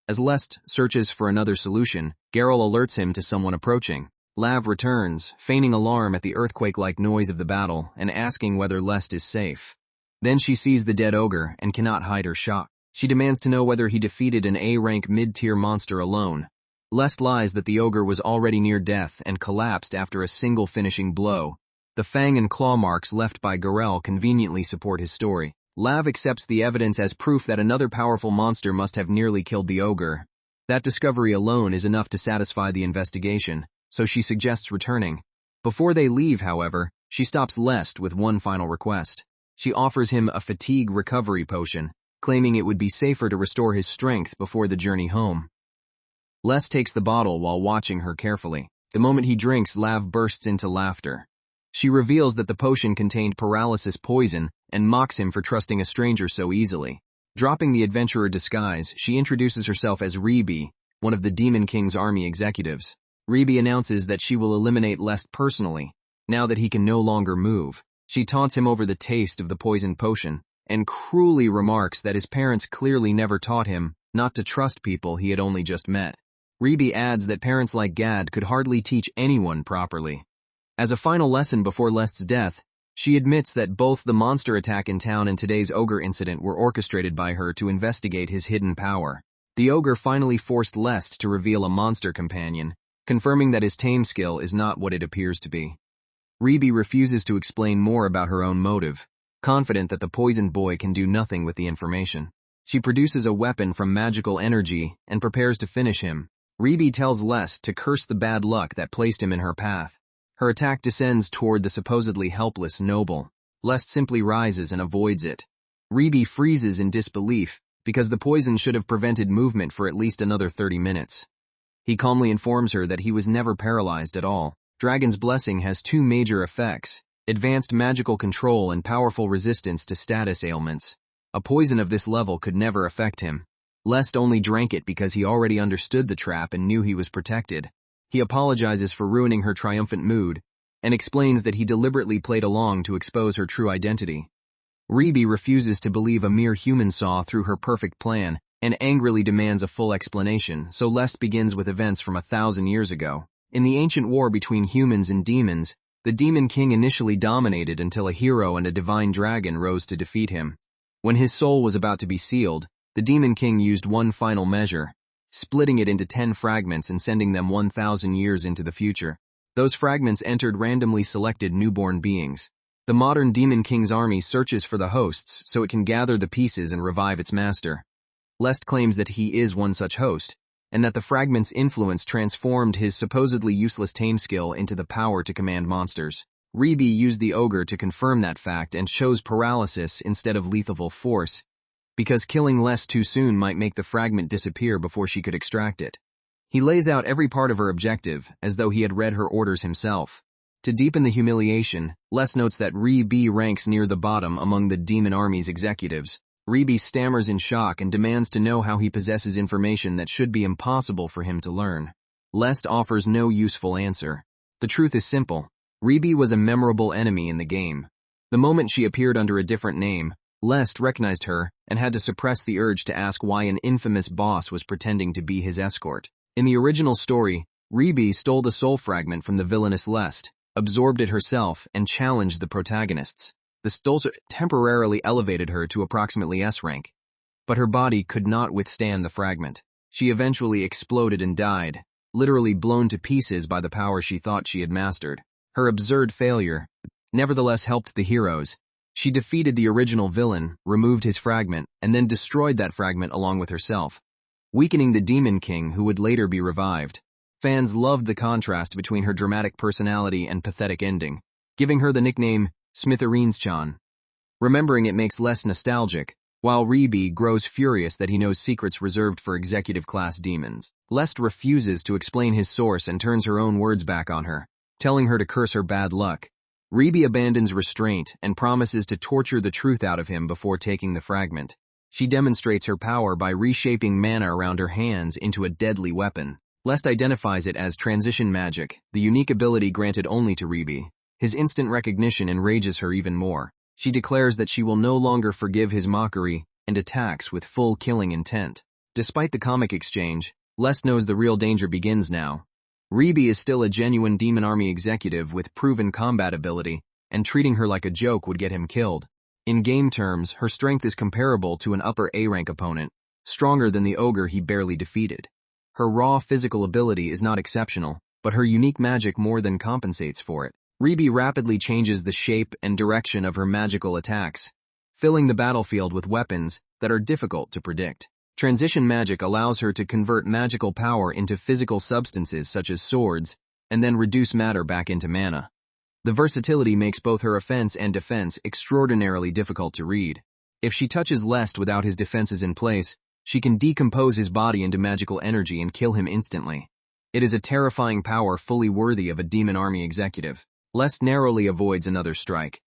As Lest searches for another solution, Garel alerts him to someone approaching. Lav returns, feigning alarm at the earthquake-like noise of the battle and asking whether Lest is safe. Then she sees the dead ogre and cannot hide her shock. She demands to know whether he defeated an A-rank mid-tier monster alone. Lest lies that the ogre was already near death and collapsed after a single finishing blow. The fang and claw marks left by Garel conveniently support his story. Lav accepts the evidence as proof that another powerful monster must have nearly killed the ogre. That discovery alone is enough to satisfy the investigation, so she suggests returning. Before they leave, however, she stops Lest with one final request. She offers him a fatigue recovery potion, claiming it would be safer to restore his strength before the journey home. Lest takes the bottle while watching her carefully. The moment he drinks, Lav bursts into laughter. She reveals that the potion contained paralysis poison and mocks him for trusting a stranger so easily. Dropping the adventurer disguise, she introduces herself as Rebe, one of the Demon King's army executives. Rebe announces that she will eliminate Lest personally, now that he can no longer move. She taunts him over the taste of the poison potion, and cruelly remarks that his parents clearly never taught him not to trust people he had only just met. Rebe adds that parents like Gad could hardly teach anyone properly. As a final lesson before Lest's death, she admits that both the monster attack in town and today's ogre incident were orchestrated by her to investigate his hidden power. The ogre finally forced Lest to reveal a monster companion, confirming that his tame skill is not what it appears to be. Rebe refuses to explain more about her own motive, confident that the poisoned boy can do nothing with the information. She produces a weapon from magical energy and prepares to finish him. Rebe tells Lest to curse the bad luck that placed him in her path. Her attack descends toward the supposedly helpless noble. Lest simply rises and avoids it. Rebe freezes in disbelief because the poison should have prevented movement for at least another 30 minutes. He calmly informs her that he was never paralyzed at all. Dragon's Blessing has two major effects: advanced magical control and powerful resistance to status ailments. A poison of this level could never affect him. Lest only drank it because he already understood the trap and knew he was protected. He apologizes for ruining her triumphant mood and explains that he deliberately played along to expose her true identity. Rebe refuses to believe a mere human saw through her perfect plan and angrily demands a full explanation, so Lest begins with events from 1,000 years ago. In the ancient war between humans and demons, the Demon King initially dominated until a hero and a divine dragon rose to defeat him. When his soul was about to be sealed, the Demon King used one final measure, splitting it into 10 fragments and sending them 1,000 years into the future. Those fragments entered randomly selected newborn beings. The modern Demon King's army searches for the hosts so it can gather the pieces and revive its master. Lest claims that he is one such host, and that the fragment's influence transformed his supposedly useless tame skill into the power to command monsters. Rebe used the ogre to confirm that fact and chose paralysis instead of lethal force, because killing Lest too soon might make the fragment disappear before she could extract it. He lays out every part of her objective, as though he had read her orders himself. To deepen the humiliation, Lest notes that Rebe ranks near the bottom among the demon army's executives. Rebe stammers in shock and demands to know how he possesses information that should be impossible for him to learn. Lest offers no useful answer. The truth is simple. Rebe was a memorable enemy in the game. The moment she appeared under a different name, Lest recognized her and had to suppress the urge to ask why an infamous boss was pretending to be his escort. In the original story, Rebe stole the soul fragment from the villainous Lest, absorbed it herself, and challenged the protagonists. The stolzer temporarily elevated her to approximately S rank, but her body could not withstand the fragment. She eventually exploded and died, literally blown to pieces by the power she thought she had mastered. Her absurd failure, nevertheless, helped the heroes. She defeated the original villain, removed his fragment, and then destroyed that fragment along with herself. weakening the Demon King who would later be revived. Fans loved the contrast between her dramatic personality and pathetic ending, giving her the nickname Smithereens-chan. Remembering it makes less nostalgic, while Ribi grows furious that he knows secrets reserved for executive-class demons. Lest refuses to explain his source and turns her own words back on her, telling her to curse her bad luck. Ribi abandons restraint and promises to torture the truth out of him before taking the fragment. She demonstrates her power by reshaping mana around her hands into a deadly weapon. Lest identifies it as transition magic, the unique ability granted only to Ribi. His instant recognition enrages her even more. She declares that she will no longer forgive his mockery and attacks with full killing intent. Despite the comic exchange, Lest knows the real danger begins now. Ribi is still a genuine demon army executive with proven combat ability, and treating her like a joke would get him killed. In game terms, her strength is comparable to an upper A-rank opponent, stronger than the ogre he barely defeated. Her raw physical ability is not exceptional, but her unique magic more than compensates for it. Ribi rapidly changes the shape and direction of her magical attacks, filling the battlefield with weapons that are difficult to predict. Transition magic allows her to convert magical power into physical substances such as swords, and then reduce matter back into mana. The versatility makes both her offense and defense extraordinarily difficult to read. If she touches Lest without his defenses in place, she can decompose his body into magical energy and kill him instantly. It is a terrifying power fully worthy of a demon army executive. Lest narrowly avoids another strike.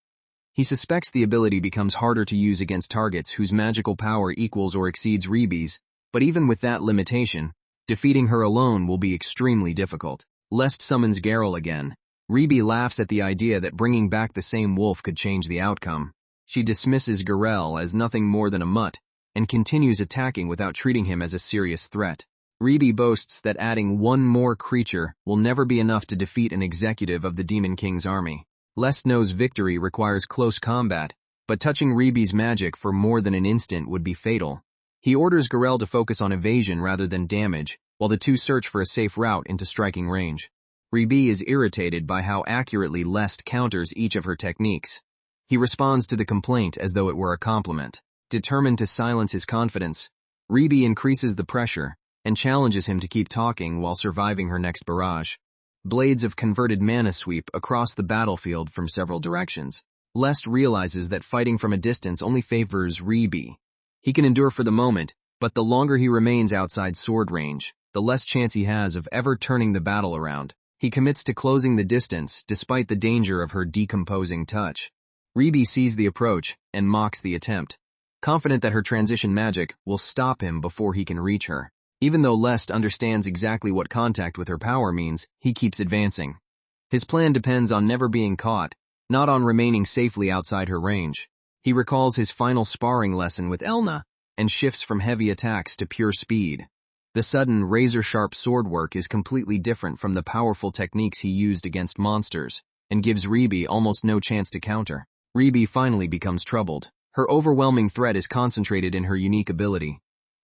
He suspects the ability becomes harder to use against targets whose magical power equals or exceeds Ribi's, but even with that limitation, defeating her alone will be extremely difficult. Lest summons Geralt again. Ribi laughs at the idea that bringing back the same wolf could change the outcome. She dismisses Geralt as nothing more than a mutt, and continues attacking without treating him as a serious threat. Ribi boasts that adding one more creature will never be enough to defeat an executive of the Demon King's army. Lest knows victory requires close combat, but touching Ribi's magic for more than an instant would be fatal. He orders Geralt to focus on evasion rather than damage, while the two search for a safe route into striking range. Ribi is irritated by how accurately Lest counters each of her techniques. He responds to the complaint as though it were a compliment. Determined to silence his confidence, Ribi increases the pressure and challenges him to keep talking while surviving her next barrage. Blades of converted mana sweep across the battlefield from several directions. Lest realizes that fighting from a distance only favors Ribi. He can endure for the moment, but the longer he remains outside sword range, the less chance he has of ever turning the battle around. He commits to closing the distance despite the danger of her decomposing touch. Ribi sees the approach and mocks the attempt, confident that her transition magic will stop him before he can reach her. Even though Lest understands exactly what contact with her power means, he keeps advancing. His plan depends on never being caught, not on remaining safely outside her range. He recalls his final sparring lesson with Elna, and shifts from heavy attacks to pure speed. The sudden, razor-sharp sword work is completely different from the powerful techniques he used against monsters, and gives Ribi almost no chance to counter. Ribi finally becomes troubled. Her overwhelming threat is concentrated in her unique ability.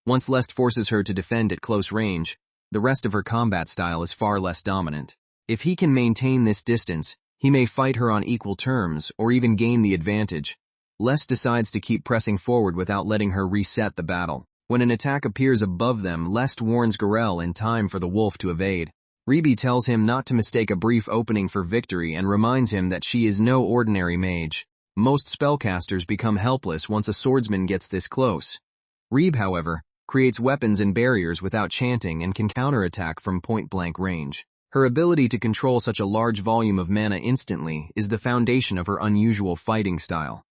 Once Lest forces her to defend at close range, the rest of her combat style is far less dominant. If he can maintain this distance, he may fight her on equal terms or even gain the advantage. Lest decides to keep pressing forward without letting her reset the battle. When an attack appears above them, Lest warns Geralt in time for the wolf to evade. Ribi tells him not to mistake a brief opening for victory and reminds him that she is no ordinary mage. Most spellcasters become helpless once a swordsman gets this close. Ribi, however, creates weapons and barriers without chanting and can counterattack from point-blank range. Her ability to control such a large volume of mana instantly is the foundation of her unusual fighting style.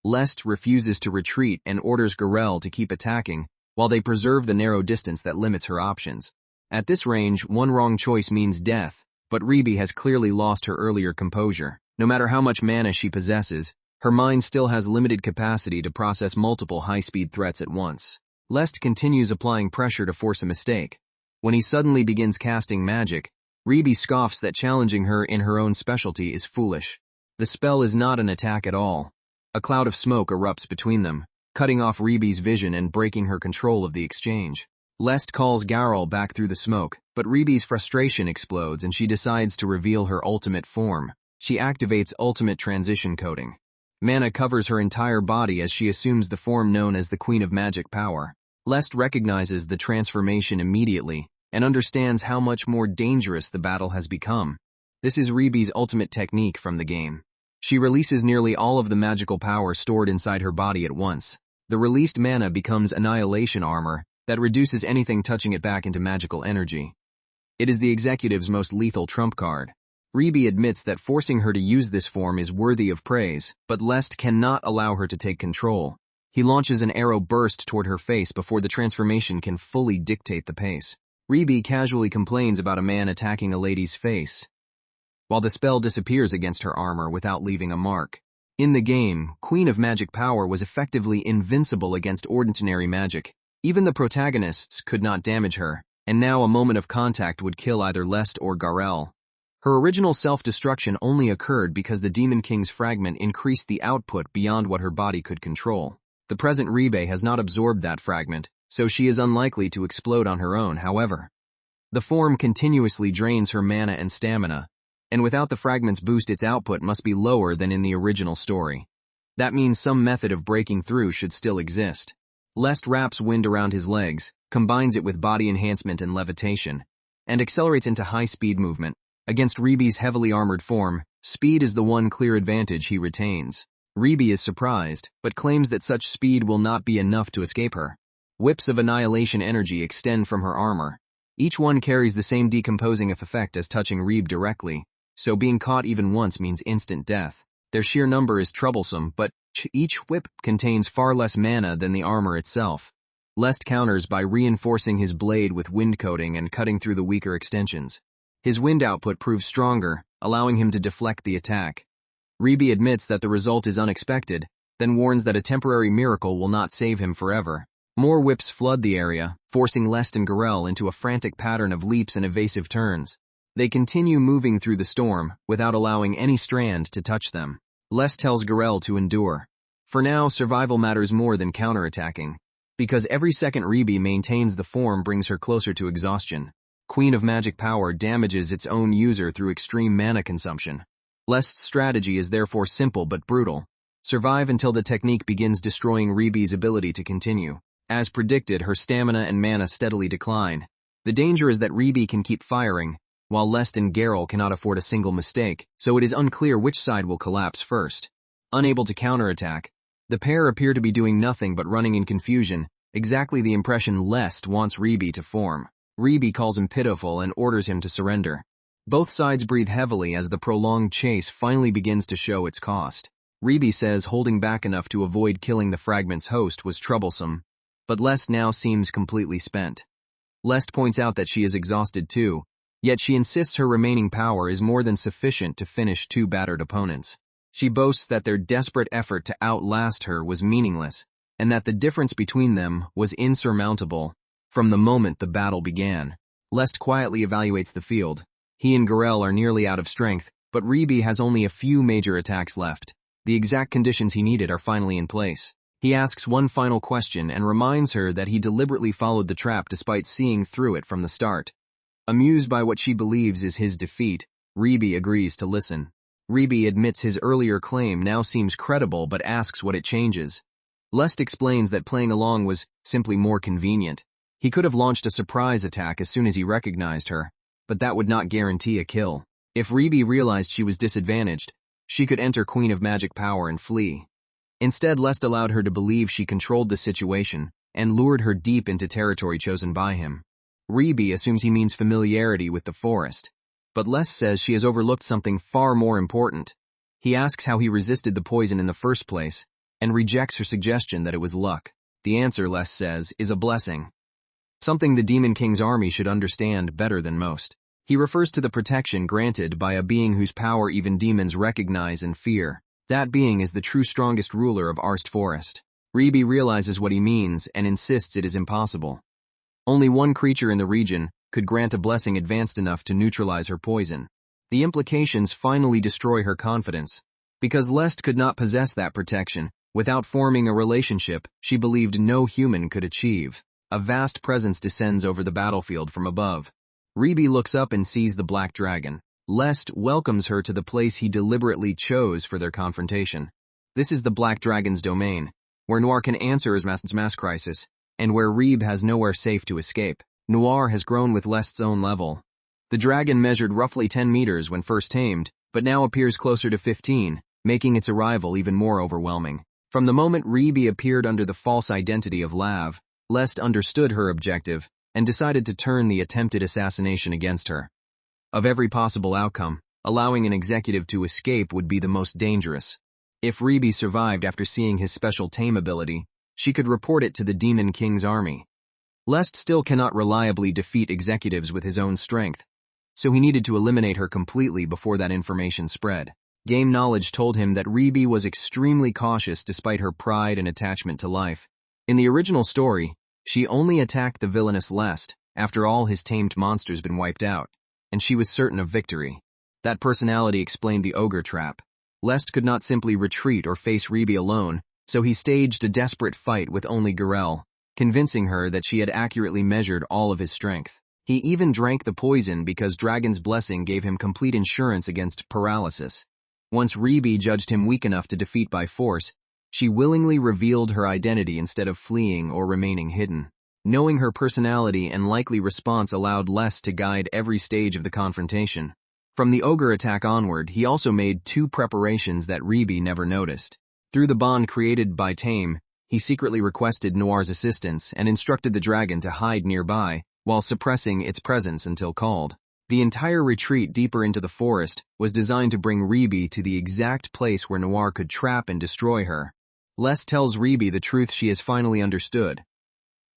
Lest refuses to retreat and orders Geralt to keep attacking, while they preserve the narrow distance that limits her options. At this range, one wrong choice means death, but Ribi has clearly lost her earlier composure. No matter how much mana she possesses, her mind still has limited capacity to process multiple high-speed threats at once. Lest continues applying pressure to force a mistake. When he suddenly begins casting magic, Ribi scoffs that challenging her in her own specialty is foolish. The spell is not an attack at all. A cloud of smoke erupts between them, cutting off Ribi's vision and breaking her control of the exchange. Lest calls Geralt back through the smoke, but Ribi's frustration explodes and she decides to reveal her ultimate form. She activates ultimate transition coding. Mana covers her entire body as she assumes the form known as the Queen of Magic Power. Lest recognizes the transformation immediately and understands how much more dangerous the battle has become. This is Ribi's ultimate technique from the game. She releases nearly all of the magical power stored inside her body at once. The released mana becomes annihilation armor that reduces anything touching it back into magical energy. It is the executive's most lethal trump card. Ribi admits that forcing her to use this form is worthy of praise, but Lest cannot allow her to take control. He launches an arrow burst toward her face before the transformation can fully dictate the pace. Ribi casually complains about a man attacking a lady's face, while the spell disappears against her armor without leaving a mark. In the game, Queen of Magic Power was effectively invincible against ordinary magic. Even the protagonists could not damage her, and now a moment of contact would kill either Lest or Garel. Her original self-destruction only occurred because the Demon King's fragment increased the output beyond what her body could control. The present Ribe has not absorbed that fragment, so she is unlikely to explode on her own. However, the form continuously drains her mana and stamina, and without the fragment's boost its output must be lower than in the original story. That means some method of breaking through should still exist. Lest wraps wind around his legs, combines it with body enhancement and levitation, and accelerates into high-speed movement. Against Ribi's heavily armored form, speed is the one clear advantage he retains. Ribi is surprised, but claims that such speed will not be enough to escape her. Whips of annihilation energy extend from her armor. Each one carries the same decomposing effect as touching Rib directly, so being caught even once means instant death. Their sheer number is troublesome, but each whip contains far less mana than the armor itself. Lest counters by reinforcing his blade with wind coating and cutting through the weaker extensions. His wind output proves stronger, allowing him to deflect the attack. Ribi admits that the result is unexpected, then warns that a temporary miracle will not save him forever. More whips flood the area, forcing Lest and Garel into a frantic pattern of leaps and evasive turns. They continue moving through the storm, without allowing any strand to touch them. Lest tells Garel to endure. For now, survival matters more than counterattacking, because every second Ribi maintains the form brings her closer to exhaustion. Queen of Magic Power damages its own user through extreme mana consumption. Lest's strategy is therefore simple but brutal. Survive until the technique begins destroying Ribi's ability to continue. As predicted, her stamina and mana steadily decline. The danger is that Ribi can keep firing, while Lest and Garel cannot afford a single mistake, so it is unclear which side will collapse first. Unable to counterattack, the pair appear to be doing nothing but running in confusion, exactly the impression Lest wants Ribi to form. Ribi calls him pitiful and orders him to surrender. Both sides breathe heavily as the prolonged chase finally begins to show its cost. Ribi says holding back enough to avoid killing the fragment's host was troublesome, but Lest now seems completely spent. Lest points out that she is exhausted too, yet she insists her remaining power is more than sufficient to finish two battered opponents. She boasts that their desperate effort to outlast her was meaningless, and that the difference between them was insurmountable from the moment the battle began. Lest quietly evaluates the field. He and Garel are nearly out of strength, but Ribi has only a few major attacks left. The exact conditions he needed are finally in place. He asks one final question and reminds her that he deliberately followed the trap despite seeing through it from the start. Amused by what she believes is his defeat, Ribi agrees to listen. Ribi admits his earlier claim now seems credible but asks what it changes. Lest explains that playing along was simply more convenient. He could have launched a surprise attack as soon as he recognized her, but that would not guarantee a kill. If Ribi realized she was disadvantaged, she could enter Queen of Magic Power and flee. Instead, Lest allowed her to believe she controlled the situation and lured her deep into territory chosen by him. Ribi assumes he means familiarity with the forest, but Lest says she has overlooked something far more important. He asks how he resisted the poison in the first place, and rejects her suggestion that it was luck. The answer, Lest says, is a blessing. Something the Demon King's army should understand better than most. He refers to the protection granted by a being whose power even demons recognize and fear. That being is the true strongest ruler of Arst Forest. Ribi realizes what he means and insists it is impossible. Only one creature in the region could grant a blessing advanced enough to neutralize her poison. The implications finally destroy her confidence. Because Lest could not possess that protection, without forming a relationship she believed no human could achieve. A vast presence descends over the battlefield from above. Ribi looks up and sees the Black Dragon. Lest welcomes her to the place he deliberately chose for their confrontation. This is the Black Dragon's domain, where Noir can answer his mass crisis, and where Reeb has nowhere safe to escape. Noir has grown with Lest's own level. The dragon measured roughly 10 meters when first tamed, but now appears closer to 15, making its arrival even more overwhelming. From the moment Reeb appeared under the false identity of Lav, Lest understood her objective and decided to turn the attempted assassination against her. Of every possible outcome, allowing an executive to escape would be the most dangerous. If Reeb survived after seeing his special Tame ability, she could report it to the Demon King's army. Lest still cannot reliably defeat executives with his own strength, so he needed to eliminate her completely before that information spread. Game knowledge told him that Reeb was extremely cautious despite her pride and attachment to life. In the original story, she only attacked the villainous Lest after all his tamed monsters been wiped out, and she was certain of victory. That personality explained the ogre trap. Lest could not simply retreat or face Reeb alone, so he staged a desperate fight with only Garel, convincing her that she had accurately measured all of his strength. He even drank the poison because Dragon's blessing gave him complete insurance against paralysis. Once Reeb judged him weak enough to defeat by force, she willingly revealed her identity instead of fleeing or remaining hidden. Knowing her personality and likely response allowed Lest to guide every stage of the confrontation. From the ogre attack onward, he also made 2 preparations that Reeb never noticed. Through the bond created by Tame, he secretly requested Noir's assistance and instructed the dragon to hide nearby, while suppressing its presence until called. The entire retreat deeper into the forest was designed to bring Reeb to the exact place where Noir could trap and destroy her. Lest tells Reeb the truth she has finally understood.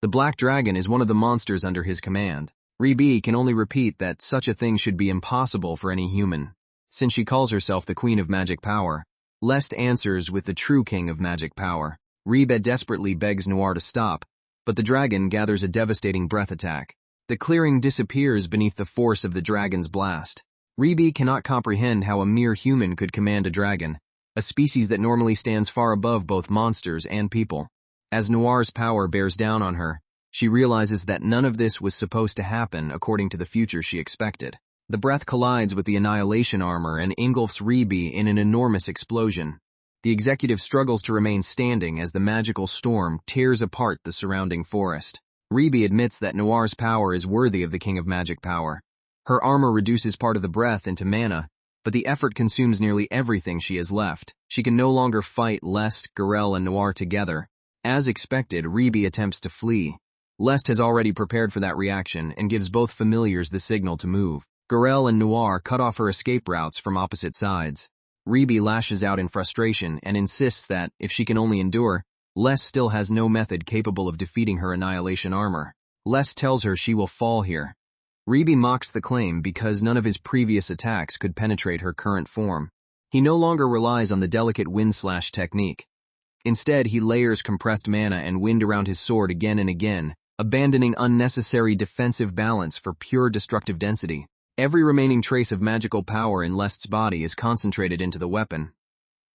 The Black Dragon is one of the monsters under his command. Reeb can only repeat that such a thing should be impossible for any human. Since she calls herself the Queen of Magic Power, Lest answers with the true King of Magic Power. Reeb desperately begs Noir to stop, but the dragon gathers a devastating breath attack. The clearing disappears beneath the force of the dragon's blast. Reeb cannot comprehend how a mere human could command a dragon, a species that normally stands far above both monsters and people. As Noir's power bears down on her, she realizes that none of this was supposed to happen according to the future she expected. The breath collides with the annihilation armor and engulfs Reeb in an enormous explosion. The executive struggles to remain standing as the magical storm tears apart the surrounding forest. Reeb admits that Noir's power is worthy of the King of Magic Power. Her armor reduces part of the breath into mana, but the effort consumes nearly everything she has left. She can no longer fight Lest, Garel, and Noir together. As expected, Reeb attempts to flee. Lest has already prepared for that reaction and gives both familiars the signal to move. Garel and Noir cut off her escape routes from opposite sides. Reeb lashes out in frustration and insists that, if she can only endure, Lest still has no method capable of defeating her annihilation armor. Lest tells her she will fall here. Reeb mocks the claim because none of his previous attacks could penetrate her current form. He no longer relies on the delicate wind slash technique. Instead, he layers compressed mana and wind around his sword again and again, abandoning unnecessary defensive balance for pure destructive density. Every remaining trace of magical power in Lest's body is concentrated into the weapon.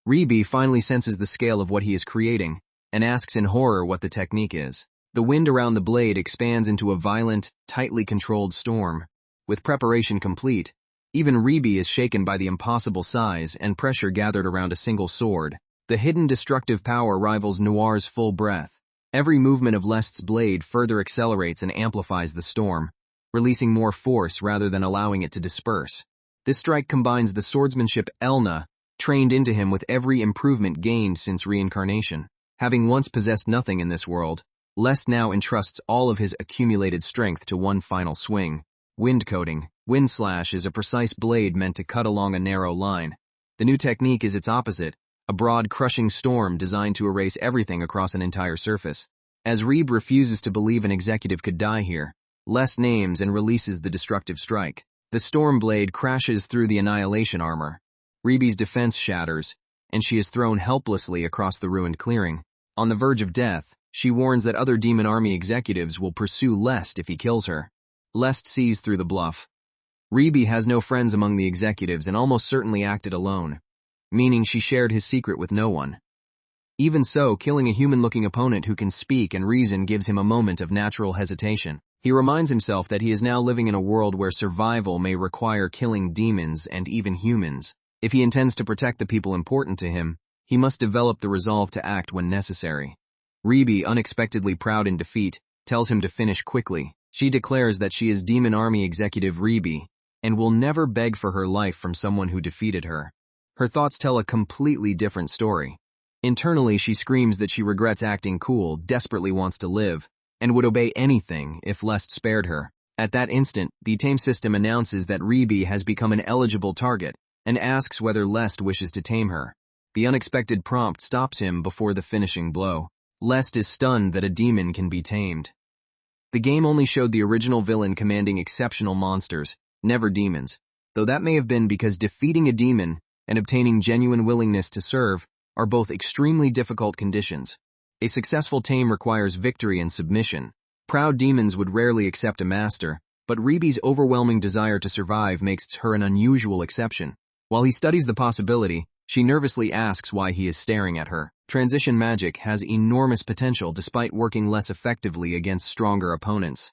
Reeb finally senses the scale of what he is creating, and asks in horror what the technique is. The wind around the blade expands into a violent, tightly controlled storm. With preparation complete, even Reeb is shaken by the impossible size and pressure gathered around a single sword. The hidden destructive power rivals Noir's full breath. Every movement of Lest's blade further accelerates and amplifies the storm, releasing more force rather than allowing it to disperse. This strike combines the swordsmanship Elna, trained into him, with every improvement gained since reincarnation. Having once possessed nothing in this world, Lest now entrusts all of his accumulated strength to one final swing. Wind coating. Wind slash is a precise blade meant to cut along a narrow line. The new technique is its opposite, a broad crushing storm designed to erase everything across an entire surface. As Reeb refuses to believe an executive could die here, Lest names and releases the destructive strike. The storm blade crashes through the annihilation armor. Reeb's defense shatters, and she is thrown helplessly across the ruined clearing. On the verge of death, she warns that other demon army executives will pursue Lest if he kills her. Lest sees through the bluff. Reeb has no friends among the executives and almost certainly acted alone, meaning she shared his secret with no one. Even so, killing a human-looking opponent who can speak and reason gives him a moment of natural hesitation. He reminds himself that he is now living in a world where survival may require killing demons and even humans. If he intends to protect the people important to him, he must develop the resolve to act when necessary. Ribi, unexpectedly proud in defeat, tells him to finish quickly. She declares that she is Demon Army Executive Ribi, and will never beg for her life from someone who defeated her. Her thoughts tell a completely different story. Internally, she screams that she regrets acting cool, desperately wants to live, and would obey anything if Lest spared her. At that instant, the Tame system announces that Ribi has become an eligible target, and asks whether Lest wishes to tame her. The unexpected prompt stops him before the finishing blow. Lest is stunned that a demon can be tamed. The game only showed the original villain commanding exceptional monsters, never demons, though that may have been because defeating a demon and obtaining genuine willingness to serve are both extremely difficult conditions. A successful tame requires victory and submission. Proud demons would rarely accept a master, but Ribi's overwhelming desire to survive makes her an unusual exception. While he studies the possibility, she nervously asks why he is staring at her. Transition magic has enormous potential despite working less effectively against stronger opponents.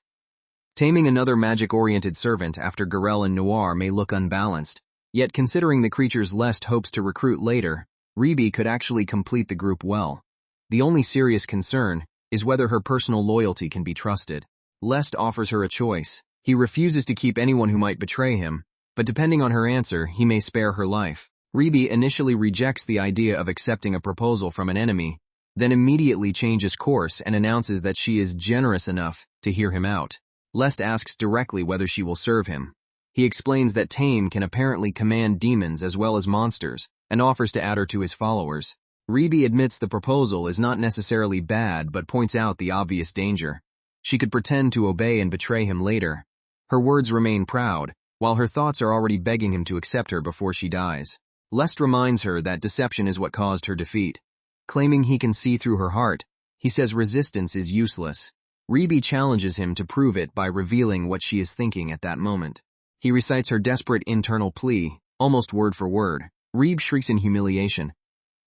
Taming another magic-oriented servant after Garel and Noir may look unbalanced, yet considering the creatures Lest hopes to recruit later, Ribi could actually complete the group well. The only serious concern is whether her personal loyalty can be trusted. Lest offers her a choice. He refuses to keep anyone who might betray him, but depending on her answer, he may spare her life. Ribi initially rejects the idea of accepting a proposal from an enemy, then immediately changes course and announces that she is generous enough to hear him out. Lest asks directly whether she will serve him. He explains that Tame can apparently command demons as well as monsters, and offers to add her to his followers. Ribi admits the proposal is not necessarily bad but points out the obvious danger. She could pretend to obey and betray him later. Her words remain proud, while her thoughts are already begging him to accept her before she dies. Lest reminds her that deception is what caused her defeat. Claiming he can see through her heart, he says resistance is useless. Ribi challenges him to prove it by revealing what she is thinking at that moment. He recites her desperate internal plea, almost word for word. Ribi shrieks in humiliation,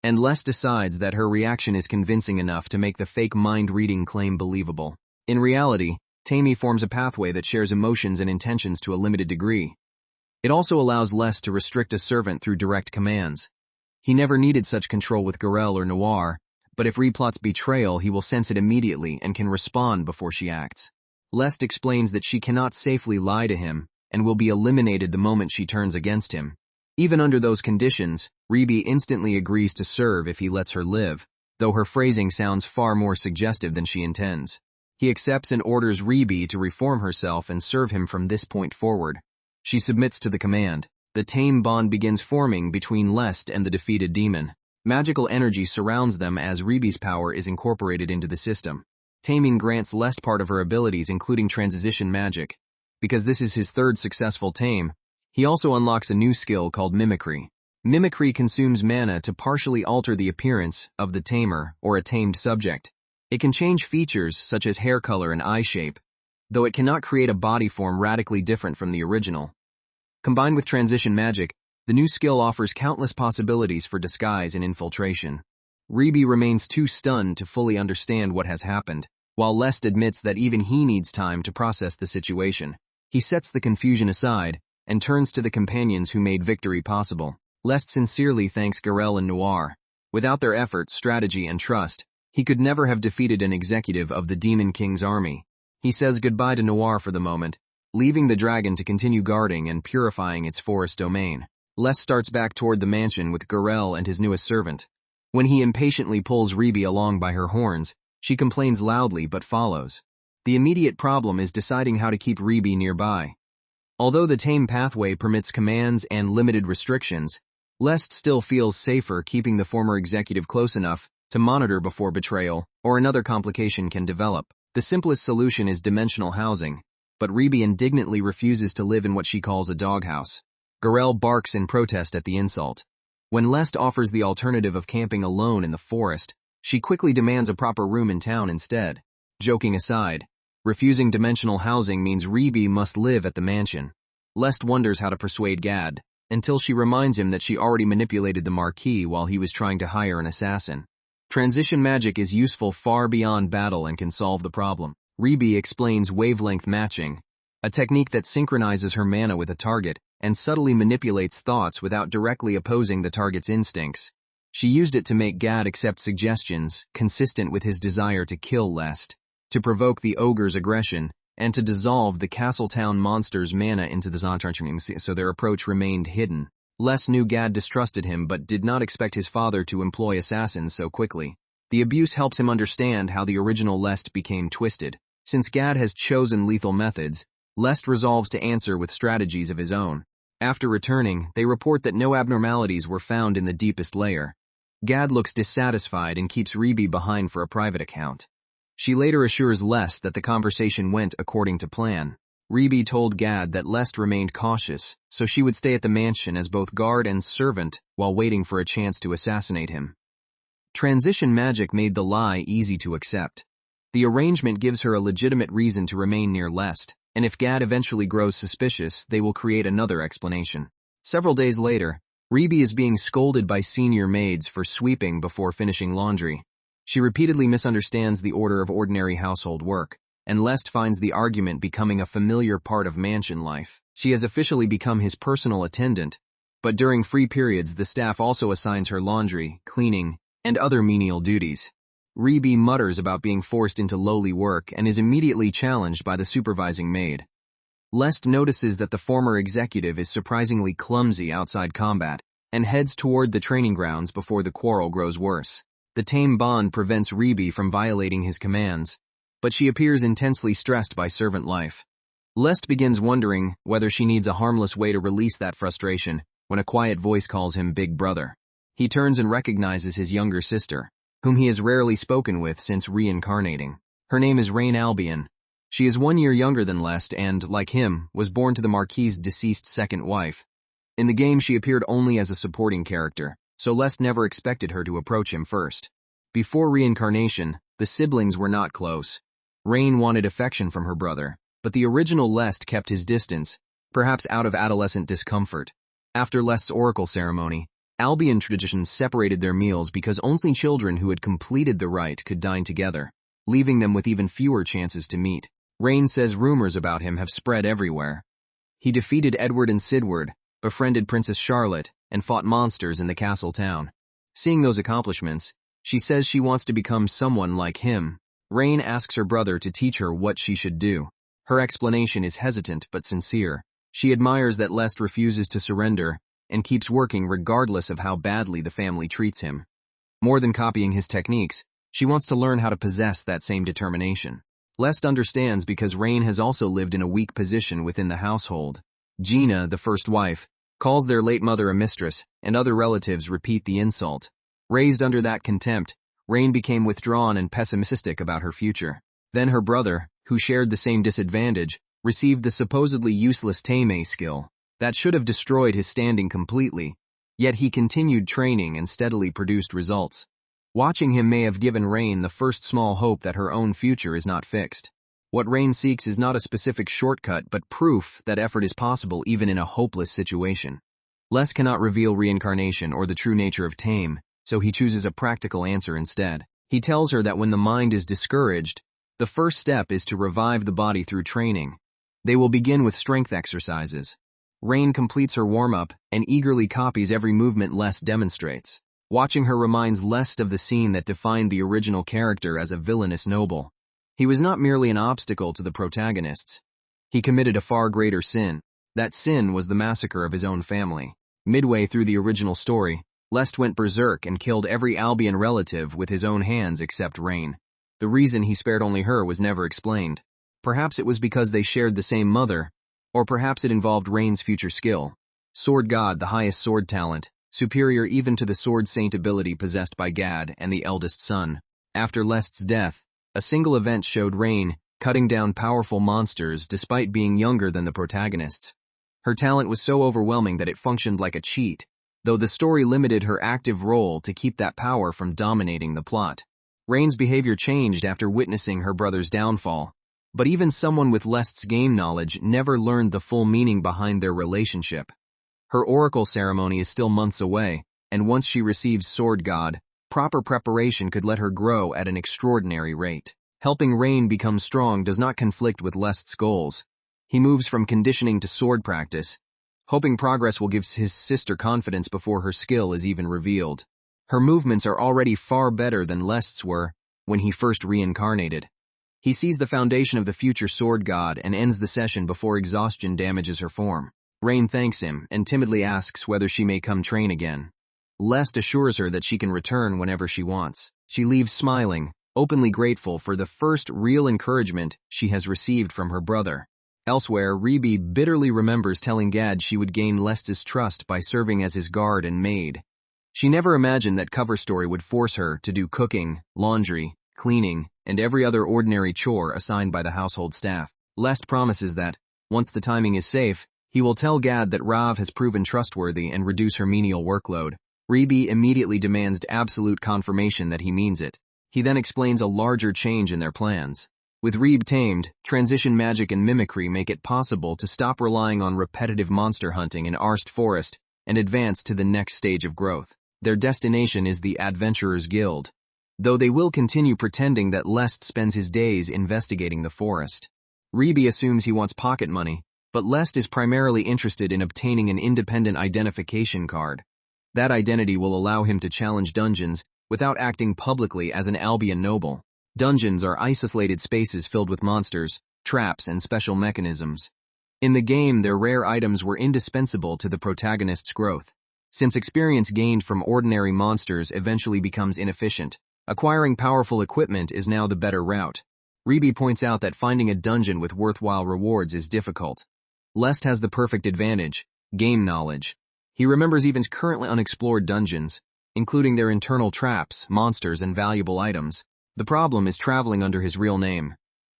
and Lest decides that her reaction is convincing enough to make the fake mind-reading claim believable. In reality, Tame forms a pathway that shares emotions and intentions to a limited degree. It also allows Lest to restrict a servant through direct commands. He never needed such control with Garel or Noir, but if Ribi plots betrayal, he will sense it immediately and can respond before she acts. Lest explains that she cannot safely lie to him and will be eliminated the moment she turns against him. Even under those conditions, Ribi instantly agrees to serve if he lets her live, though her phrasing sounds far more suggestive than she intends. He accepts and orders Ribi to reform herself and serve him from this point forward. She submits to the command. The Tame bond begins forming between Lest and the defeated demon. Magical energy surrounds them as Ribi's power is incorporated into the system. Taming grants Lest part of her abilities, including transition magic. Because this is his third successful tame, he also unlocks a new skill called mimicry. Mimicry consumes mana to partially alter the appearance of the tamer or a tamed subject. It can change features such as hair color and eye shape, though it cannot create a body form radically different from the original. Combined with transition magic, the new skill offers countless possibilities for disguise and infiltration. Ribi remains too stunned to fully understand what has happened, while Lest admits that even he needs time to process the situation. He sets the confusion aside and turns to the companions who made victory possible. Lest sincerely thanks Garel and Noir. Without their efforts, strategy, and trust, he could never have defeated an executive of the Demon King's army. He says goodbye to Noir for the moment, leaving the dragon to continue guarding and purifying its forest domain. Lest starts back toward the mansion with Garel and his newest servant. When he impatiently pulls Ribi along by her horns, she complains loudly but follows. The immediate problem is deciding how to keep Ribi nearby. Although the Tame pathway permits commands and limited restrictions, Lest still feels safer keeping the former executive close enough to monitor before betrayal or another complication can develop. The simplest solution is dimensional housing, but Ribi indignantly refuses to live in what she calls a doghouse. Garel barks in protest at the insult. When Lest offers the alternative of camping alone in the forest, she quickly demands a proper room in town instead. Joking aside, refusing dimensional housing means Ribi must live at the mansion. Lest wonders how to persuade Gad, until she reminds him that she already manipulated the Marquis while he was trying to hire an assassin. Transition magic is useful far beyond battle and can solve the problem. Ribi explains wavelength matching, a technique that synchronizes her mana with a target and subtly manipulates thoughts without directly opposing the target's instincts. She used it to make Gad accept suggestions consistent with his desire to kill Lest, to provoke the ogre's aggression, and to dissolve the Castletown monster's mana into the Zontarchim, so their approach remained hidden. Lest knew Gad distrusted him but did not expect his father to employ assassins so quickly. The abuse helps him understand how the original Lest became twisted. Since Gad has chosen lethal methods, Lest resolves to answer with strategies of his own. After returning, they report that no abnormalities were found in the deepest layer. Gad looks dissatisfied and keeps Reby behind for a private account. She later assures Lest that the conversation went according to plan. Reby told Gad that Lest remained cautious, so she would stay at the mansion as both guard and servant while waiting for a chance to assassinate him. Transition magic made the lie easy to accept. The arrangement gives her a legitimate reason to remain near Lest, and if Gad eventually grows suspicious, they will create another explanation. Several days later, Reby is being scolded by senior maids for sweeping before finishing laundry. She repeatedly misunderstands the order of ordinary household work, and Lest finds the argument becoming a familiar part of mansion life. She has officially become his personal attendant, but during free periods the staff also assigns her laundry, cleaning, and other menial duties. Reby mutters about being forced into lowly work and is immediately challenged by the supervising maid. Lest notices that the former executive is surprisingly clumsy outside combat and heads toward the training grounds before the quarrel grows worse. The Tame bond prevents Reby from violating his commands, but she appears intensely stressed by servant life. Lest begins wondering whether she needs a harmless way to release that frustration when a quiet voice calls him Big Brother. He turns and recognizes his younger sister, whom he has rarely spoken with since reincarnating. Her name is Rain Albion. She is 1 year younger than Lest and, like him, was born to the Marquis's deceased second wife. In the game she appeared only as a supporting character, so Lest never expected her to approach him first. Before reincarnation, the siblings were not close. Rain wanted affection from her brother, but the original Lest kept his distance, perhaps out of adolescent discomfort. After Lest's oracle ceremony, Albion traditions separated their meals because only children who had completed the rite could dine together, leaving them with even fewer chances to meet. Rain says rumors about him have spread everywhere. He defeated Edward and Sidward, befriended Princess Charlotte, and fought monsters in the castle town. Seeing those accomplishments, she says she wants to become someone like him. Rain asks her brother to teach her what she should do. Her explanation is hesitant but sincere. She admires that Lest refuses to surrender and keeps working regardless of how badly the family treats him. More than copying his techniques, she wants to learn how to possess that same determination. Lest understands because Rain has also lived in a weak position within the household. Gina, the first wife, calls their late mother a mistress, and other relatives repeat the insult. Raised under that contempt, Rain became withdrawn and pessimistic about her future. Then her brother, who shared the same disadvantage, received the supposedly useless Tame skill that should have destroyed his standing completely, yet he continued training and steadily produced results. Watching him may have given Rain the first small hope that her own future is not fixed. What Rain seeks is not a specific shortcut but proof that effort is possible even in a hopeless situation. Lest cannot reveal reincarnation or the true nature of Tame, so he chooses a practical answer instead. He tells her that when the mind is discouraged, the first step is to revive the body through training. They will begin with strength exercises. Rain completes her warm-up and eagerly copies every movement Lest demonstrates. Watching her reminds Lest of the scene that defined the original character as a villainous noble. He was not merely an obstacle to the protagonists. He committed a far greater sin. That sin was the massacre of his own family. Midway through the original story, Lest went berserk and killed every Albion relative with his own hands except Rain. The reason he spared only her was never explained. Perhaps it was because they shared the same mother, or perhaps it involved Rain's future skill. Sword God, the highest sword talent, superior even to the sword saint ability possessed by Gad and the eldest son. After Lest's death, a single event showed Rain cutting down powerful monsters despite being younger than the protagonists. Her talent was so overwhelming that it functioned like a cheat, though the story limited her active role to keep that power from dominating the plot. Rain's behavior changed after witnessing her brother's downfall, but even someone with Lest's game knowledge never learned the full meaning behind their relationship. Her oracle ceremony is still months away, and once she receives Sword God, proper preparation could let her grow at an extraordinary rate. Helping Rain become strong does not conflict with Lest's goals. He moves from conditioning to sword practice, hoping progress will give his sister confidence before her skill is even revealed. Her movements are already far better than Lest's were when he first reincarnated. He sees the foundation of the future sword god and ends the session before exhaustion damages her form. Rain thanks him and timidly asks whether she may come train again. Lest assures her that she can return whenever she wants. She leaves smiling, openly grateful for the first real encouragement she has received from her brother. Elsewhere, Ribi bitterly remembers telling Gad she would gain Lest's trust by serving as his guard and maid. She never imagined that Cover Story would force her to do cooking, laundry, cleaning, and every other ordinary chore assigned by the household staff. Lest promises that, once the timing is safe, he will tell Gad that Rav has proven trustworthy and reduce her menial workload. Ribi immediately demands absolute confirmation that he means it. He then explains a larger change in their plans. With Reeb tamed, transition magic and mimicry make it possible to stop relying on repetitive monster hunting in Arst Forest and advance to the next stage of growth. Their destination is the Adventurers Guild, though they will continue pretending that Lest spends his days investigating the forest. Ribi assumes he wants pocket money, but Lest is primarily interested in obtaining an independent identification card. That identity will allow him to challenge dungeons without acting publicly as an Albion noble. Dungeons are isolated spaces filled with monsters, traps, and special mechanisms. In the game, their rare items were indispensable to the protagonist's growth. Since experience gained from ordinary monsters eventually becomes inefficient, acquiring powerful equipment is now the better route. Ribi points out that finding a dungeon with worthwhile rewards is difficult. Lest has the perfect advantage, game knowledge. He remembers even currently unexplored dungeons, including their internal traps, monsters, and valuable items. The problem is traveling under his real name.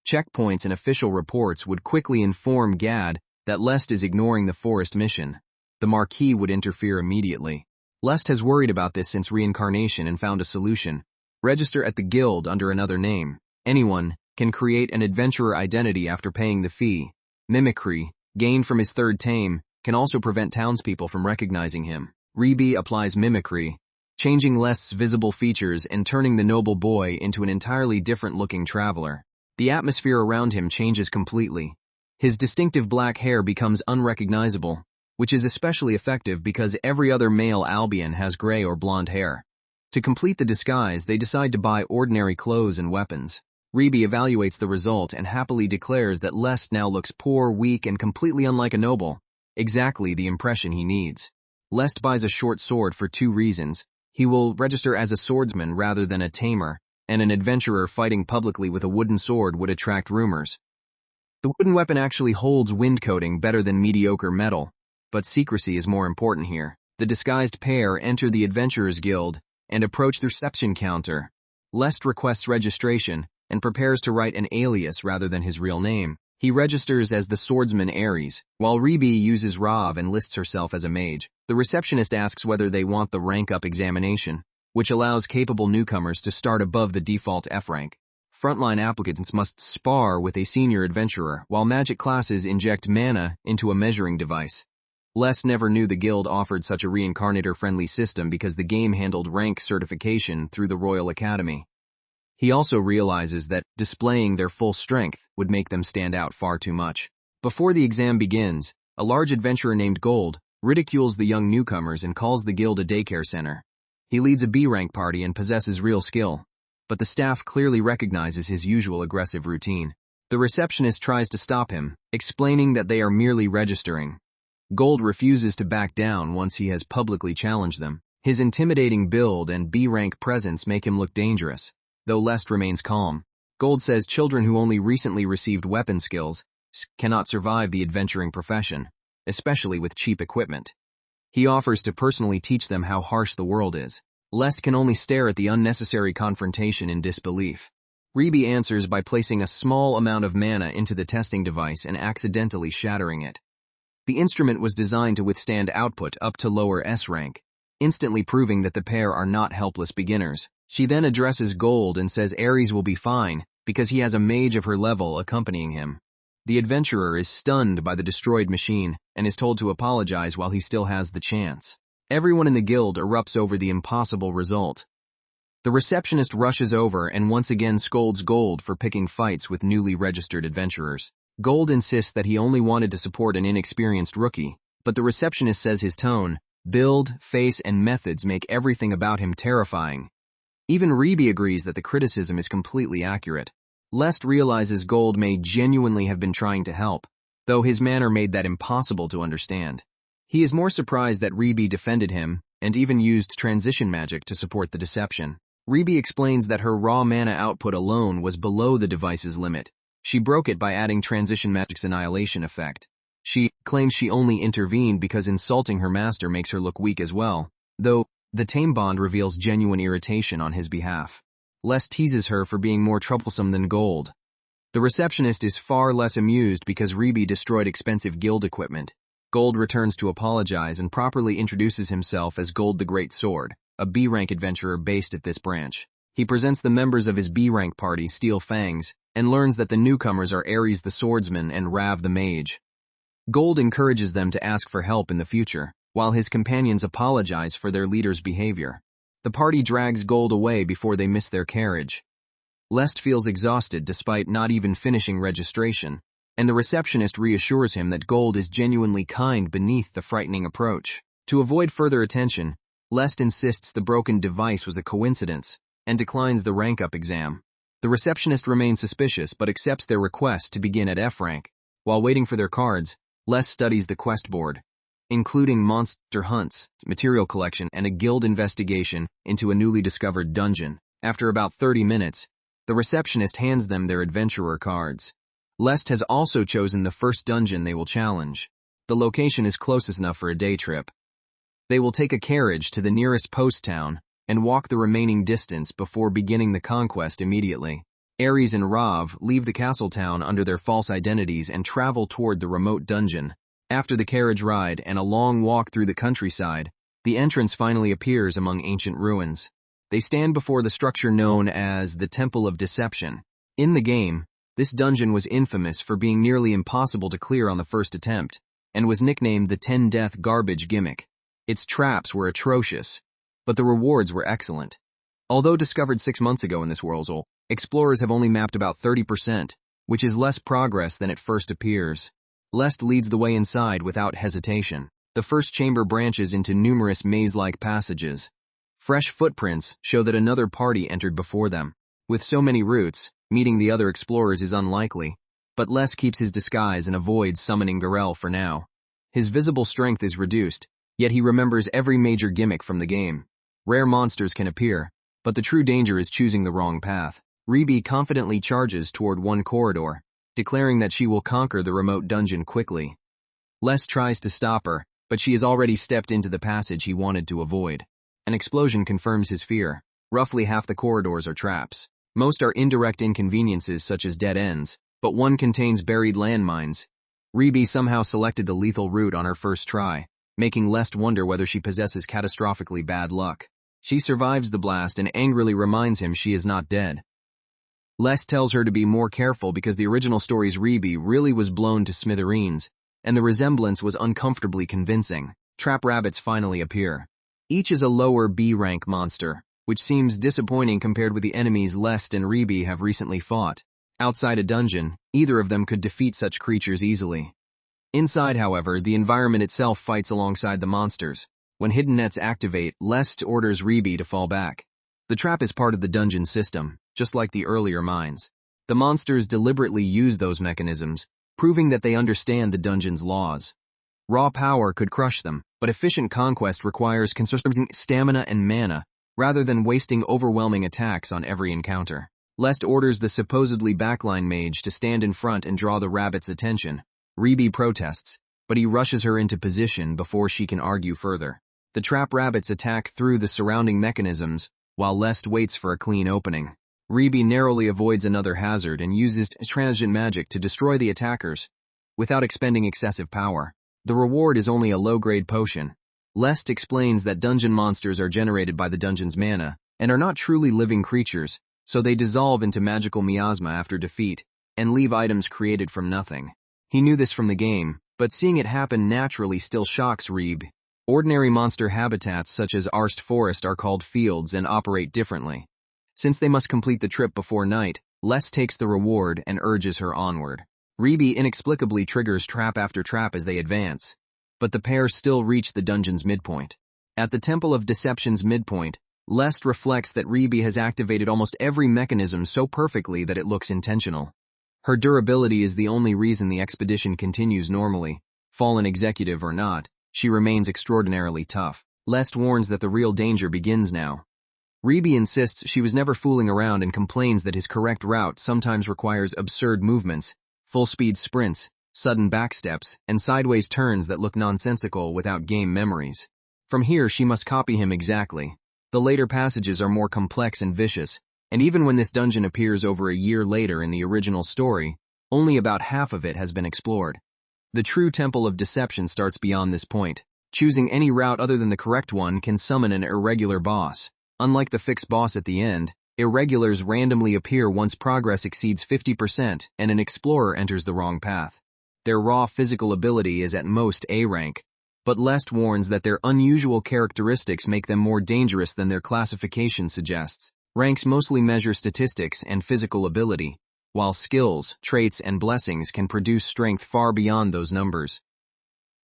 Checkpoints and official reports would quickly inform Gad that Lest is ignoring the forest mission. The Marquis would interfere immediately. Lest has worried about this since reincarnation and found a solution. Register at the guild under another name. Anyone can create an adventurer identity after paying the fee. Mimicry, gained from his third Tame, can also prevent townspeople from recognizing him. Ribi applies mimicry, changing Lest's visible features and turning the noble boy into an entirely different-looking traveler. The atmosphere around him changes completely. His distinctive black hair becomes unrecognizable, which is especially effective because every other male Albion has gray or blonde hair. To complete the disguise, they decide to buy ordinary clothes and weapons. Ribi evaluates the result and happily declares that Lest now looks poor, weak, and completely unlike a noble. Exactly the impression he needs. Lest buys a short sword for 2 reasons. He will register as a swordsman rather than a tamer, and an adventurer fighting publicly with a wooden sword would attract rumors. The wooden weapon actually holds wind coating better than mediocre metal, but secrecy is more important here. The disguised pair enter the Adventurers Guild and approach the reception counter. Lest requests registration and prepares to write an alias rather than his real name. He registers as the swordsman Ares, while Ribi uses Rav and lists herself as a mage. The receptionist asks whether they want the rank-up examination, which allows capable newcomers to start above the default F rank. Frontline applicants must spar with a senior adventurer, while magic classes inject mana into a measuring device. Lest never knew the guild offered such a reincarnator-friendly system because the game handled rank certification through the Royal Academy. He also realizes that displaying their full strength would make them stand out far too much. Before the exam begins, a large adventurer named Gold ridicules the young newcomers and calls the guild a daycare center. He leads a B-rank party and possesses real skill, but the staff clearly recognizes his usual aggressive routine. The receptionist tries to stop him, explaining that they are merely registering. Gold refuses to back down once he has publicly challenged them. His intimidating build and B-rank presence make him look dangerous. Though Lest remains calm, Gold says children who only recently received weapon skills cannot survive the adventuring profession, especially with cheap equipment. He offers to personally teach them how harsh the world is. Lest can only stare at the unnecessary confrontation in disbelief. Ribi answers by placing a small amount of mana into the testing device and accidentally shattering it. The instrument was designed to withstand output up to lower S rank, instantly proving that the pair are not helpless beginners. She then addresses Gold and says Ares will be fine because he has a mage of her level accompanying him. The adventurer is stunned by the destroyed machine and is told to apologize while he still has the chance. Everyone in the guild erupts over the impossible result. The receptionist rushes over and once again scolds Gold for picking fights with newly registered adventurers. Gold insists that he only wanted to support an inexperienced rookie, but the receptionist says his tone, build, face, and methods make everything about him terrifying. Even Reby agrees that the criticism is completely accurate. Lest realizes Gold may genuinely have been trying to help, though his manner made that impossible to understand. He is more surprised that Reby defended him, and even used transition magic to support the deception. Reby explains that her raw mana output alone was below the device's limit. She broke it by adding transition magic's annihilation effect. She claims she only intervened because insulting her master makes her look weak as well, though the Tame bond reveals genuine irritation on his behalf. Les teases her for being more troublesome than Gold. The receptionist is far less amused because Reby destroyed expensive guild equipment. Gold returns to apologize and properly introduces himself as Gold the Great Sword, a B-rank adventurer based at this branch. He presents the members of his B-rank party, Steel Fangs, and learns that the newcomers are Ares the Swordsman and Rav the Mage. Gold encourages them to ask for help in the future, while his companions apologize for their leader's behavior. The party drags Gold away before they miss their carriage. Lest feels exhausted despite not even finishing registration, and the receptionist reassures him that Gold is genuinely kind beneath the frightening approach. To avoid further attention, Lest insists the broken device was a coincidence, and declines the rank-up exam. The receptionist remains suspicious but accepts their request to begin at F rank. While waiting for their cards, Les studies the quest board, including monster hunts, material collection, and a guild investigation into a newly discovered dungeon. After about 30 minutes, the receptionist hands them their adventurer cards. Lest has also chosen the first dungeon they will challenge. The location is close enough for a day trip. They will take a carriage to the nearest post town and walk the remaining distance before beginning the conquest immediately. Ares and Rav leave the castle town under their false identities and travel toward the remote dungeon. After the carriage ride and a long walk through the countryside, the entrance finally appears among ancient ruins. They stand before the structure known as the Temple of Deception. In the game, this dungeon was infamous for being nearly impossible to clear on the first attempt, and was nicknamed the 10-Death Garbage Gimmick. Its traps were atrocious, but the rewards were excellent. Although discovered 6 months ago in this Worlsight, explorers have only mapped about 30%, which is less progress than it first appears. Lest leads the way inside without hesitation. The first chamber branches into numerous maze-like passages. Fresh footprints show that another party entered before them. With so many routes, meeting the other explorers is unlikely, but Les keeps his disguise and avoids summoning Garel for now. His visible strength is reduced, yet he remembers every major gimmick from the game. Rare monsters can appear, but the true danger is choosing the wrong path. Reby confidently charges toward one corridor, declaring that she will conquer the remote dungeon quickly. Les tries to stop her, but she has already stepped into the passage he wanted to avoid. An explosion confirms his fear. Roughly half the corridors are traps. Most are indirect inconveniences such as dead ends, but one contains buried landmines. Reby somehow selected the lethal route on her first try, making Lest wonder whether she possesses catastrophically bad luck. She survives the blast and angrily reminds him she is not dead. Les tells her to be more careful because the original story's Reby really was blown to smithereens, and the resemblance was uncomfortably convincing. Trap rabbits finally appear. Each is a lower B-rank monster, which seems disappointing compared with the enemies Lest and Reby have recently fought. Outside a dungeon, either of them could defeat such creatures easily. Inside, however, the environment itself fights alongside the monsters. When hidden nets activate, Lest orders Reby to fall back. The trap is part of the dungeon system, just like the earlier mines. The monsters deliberately use those mechanisms, proving that they understand the dungeon's laws. Raw power could crush them, but efficient conquest requires conserving stamina and mana, rather than wasting overwhelming attacks on every encounter. Lest orders the supposedly backline mage to stand in front and draw the rabbit's attention. Reby protests, but he rushes her into position before she can argue further. The trap rabbits attack through the surrounding mechanisms, while Lest waits for a clean opening. Reby narrowly avoids another hazard and uses transient magic to destroy the attackers, without expending excessive power. The reward is only a low-grade potion. Lest explains that dungeon monsters are generated by the dungeon's mana, and are not truly living creatures, so they dissolve into magical miasma after defeat, and leave items created from nothing. He knew this from the game, but seeing it happen naturally still shocks Reby. Ordinary monster habitats such as Arst Forest are called fields and operate differently. Since they must complete the trip before night, Lest takes the reward and urges her onward. Reby inexplicably triggers trap after trap as they advance, but the pair still reach the dungeon's midpoint. At the Temple of Deception's midpoint, Lest reflects that Ribi has activated almost every mechanism so perfectly that it looks intentional. Her durability is the only reason the expedition continues normally. Fallen executive or not, she remains extraordinarily tough. Lest warns that the real danger begins now. Ribi insists she was never fooling around and complains that his correct route sometimes requires absurd movements, full-speed sprints, sudden backsteps, and sideways turns that look nonsensical without game memories. From here she must copy him exactly. The later passages are more complex and vicious, and even when this dungeon appears over a year later in the original story, only about half of it has been explored. The true Temple of Deception starts beyond this point. Choosing any route other than the correct one can summon an irregular boss. Unlike the fixed boss at the end, irregulars randomly appear once progress exceeds 50% and an explorer enters the wrong path. Their raw physical ability is at most A rank, but Lest warns that their unusual characteristics make them more dangerous than their classification suggests. Ranks mostly measure statistics and physical ability, while skills, traits, and blessings can produce strength far beyond those numbers.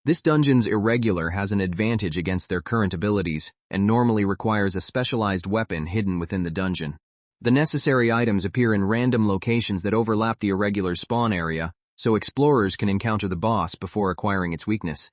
This dungeon's irregular has an advantage against their current abilities, and normally requires a specialized weapon hidden within the dungeon. The necessary items appear in random locations that overlap the irregular spawn area, so explorers can encounter the boss before acquiring its weakness.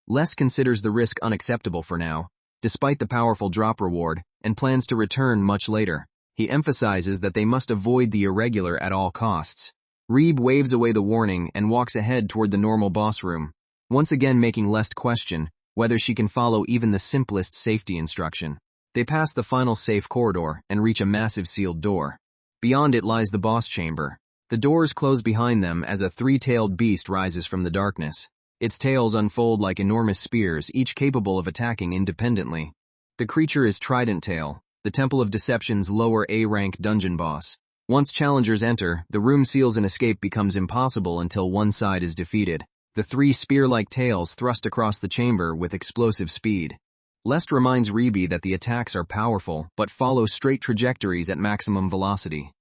Les considers the risk unacceptable for now, despite the powerful drop reward, and plans to return much later. He emphasizes that they must avoid the irregular at all costs. Reeb waves away the warning and walks ahead toward the normal boss room, once again making Lest question whether she can follow even the simplest safety instruction. They pass the final safe corridor and reach a massive sealed door. Beyond it lies the boss chamber. The doors close behind them as a three-tailed beast rises from the darkness. Its tails unfold like enormous spears, each capable of attacking independently. The creature is Trident Tail, the Temple of Deception's lower A-rank dungeon boss. Once challengers enter, the room seals and escape becomes impossible until one side is defeated. The three spear-like tails thrust across the chamber with explosive speed. Lest reminds Ribi that the attacks are powerful, but follow straight trajectories at maximum velocity.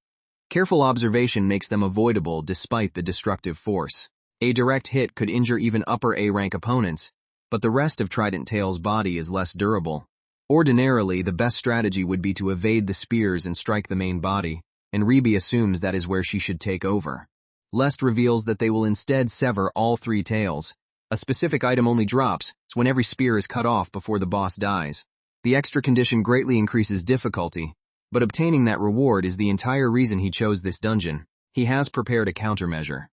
Careful observation makes them avoidable despite the destructive force. A direct hit could injure even upper A-rank opponents, but the rest of Trident Tail's body is less durable. Ordinarily, the best strategy would be to evade the spears and strike the main body, and Ribi assumes that is where she should take over. Lest reveals that they will instead sever all three tails. A specific item only drops when every spear is cut off before the boss dies. The extra condition greatly increases difficulty, but obtaining that reward is the entire reason he chose this dungeon. He has prepared a countermeasure.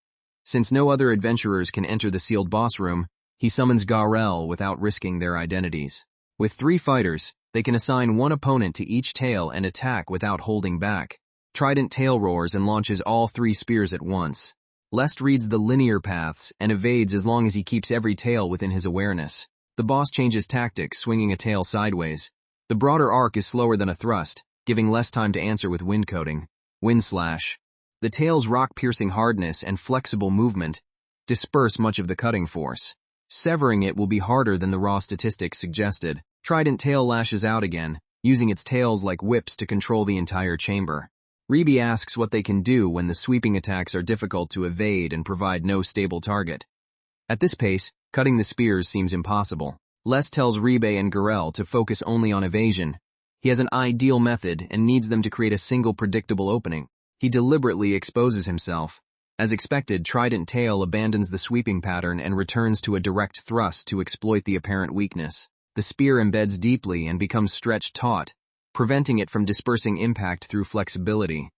Since no other adventurers can enter the sealed boss room, he summons Garel without risking their identities. With 3 fighters, they can assign one opponent to each tail and attack without holding back. Trident Tail roars and launches all 3 spears at once. Lest reads the linear paths and evades as long as he keeps every tail within his awareness. The boss changes tactics, swinging a tail sideways. The broader arc is slower than a thrust, giving less time to answer with wind coating. Wind slash. The tail's rock-piercing hardness and flexible movement disperse much of the cutting force. Severing it will be harder than the raw statistics suggested. Trident Tail lashes out again, using its tails like whips to control the entire chamber. Ribi asks what they can do when the sweeping attacks are difficult to evade and provide no stable target. At this pace, cutting the spears seems impossible. Les tells Ribe and Garel to focus only on evasion. He has an ideal method and needs them to create a single predictable opening. He deliberately exposes himself. As expected, Trident Tail abandons the sweeping pattern and returns to a direct thrust to exploit the apparent weakness. The spear embeds deeply and becomes stretched taut, preventing it from dispersing impact through flexibility.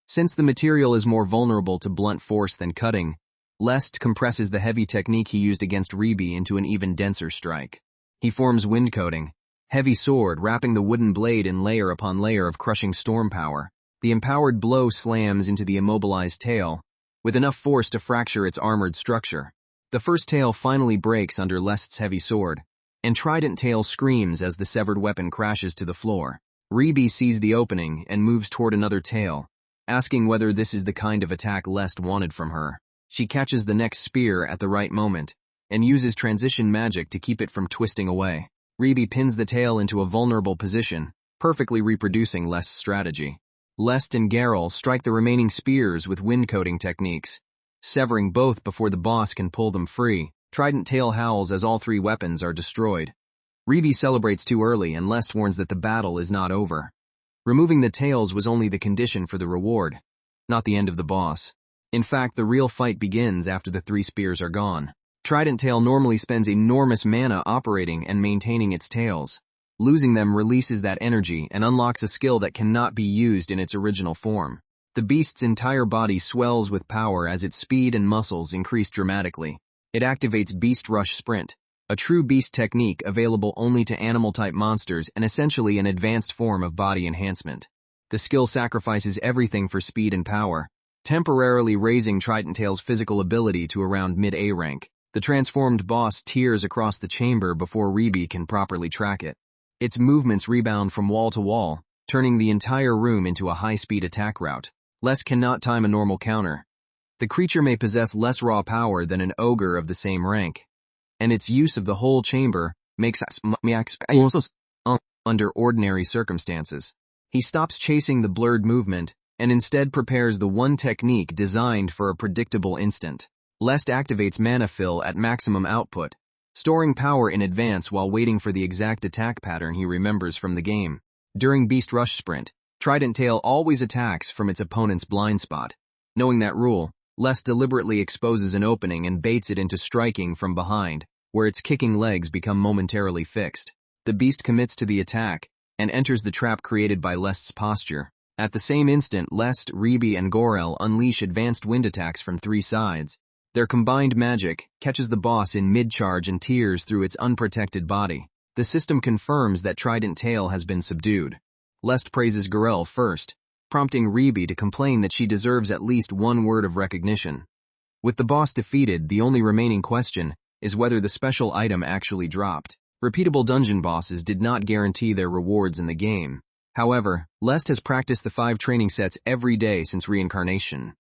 Since the material is more vulnerable to blunt force than cutting, Lest compresses the heavy technique he used against Ribi into an even denser strike. He forms wind coating, heavy sword wrapping the wooden blade in layer upon layer of crushing storm power. The empowered blow slams into the immobilized tail, with enough force to fracture its armored structure. The first tail finally breaks under Lest's heavy sword, and Trident Tail screams as the severed weapon crashes to the floor. Ribi sees the opening and moves toward another tail, asking whether this is the kind of attack Lest wanted from her. She catches the next spear at the right moment, and uses transition magic to keep it from twisting away. Ribi pins the tail into a vulnerable position, perfectly reproducing Lest's strategy. Lest and Garel strike the remaining spears with wind coating techniques, severing both before the boss can pull them free. Trident tail howls as all 3 weapons are destroyed. Reby celebrates too early and Lest warns that the battle is not over. Removing the tails was only the condition for the reward, not the end of the boss. In fact, the real fight begins after the 3 spears are gone. Trident tail normally spends enormous mana operating and maintaining its tails. Losing them releases that energy and unlocks a skill that cannot be used in its original form. The beast's entire body swells with power as its speed and muscles increase dramatically. It activates Beast Rush Sprint, a true beast technique available only to animal-type monsters and essentially an advanced form of body enhancement. The skill sacrifices everything for speed and power, temporarily raising Trident Tail's physical ability to around mid-A rank. The transformed boss tears across the chamber before Reby can properly track it. Its movements rebound from wall to wall, turning the entire room into a high-speed attack route. Lest cannot time a normal counter. The creature may possess less raw power than an ogre of the same rank, and its use of the whole chamber makes under ordinary circumstances. He stops chasing the blurred movement and instead prepares the one technique designed for a predictable instant. Lest activates mana fill at maximum output, storing power in advance while waiting for the exact attack pattern he remembers from the game. During Beast Rush Sprint, Trident Tail always attacks from its opponent's blind spot. Knowing that rule, Lest deliberately exposes an opening and baits it into striking from behind, where its kicking legs become momentarily fixed. The beast commits to the attack and enters the trap created by Lest's posture. At the same instant, Lest, Reby, and Gorel unleash advanced wind attacks from 3 sides. Their combined magic catches the boss in mid-charge and tears through its unprotected body. The system confirms that Trident Tail has been subdued. Lest praises Gorel first, prompting Reby to complain that she deserves at least 1 word of recognition. With the boss defeated, the only remaining question is whether the special item actually dropped. Repeatable dungeon bosses did not guarantee their rewards in the game. However, Lest has practiced the 5 training sets every day since Reincarnation,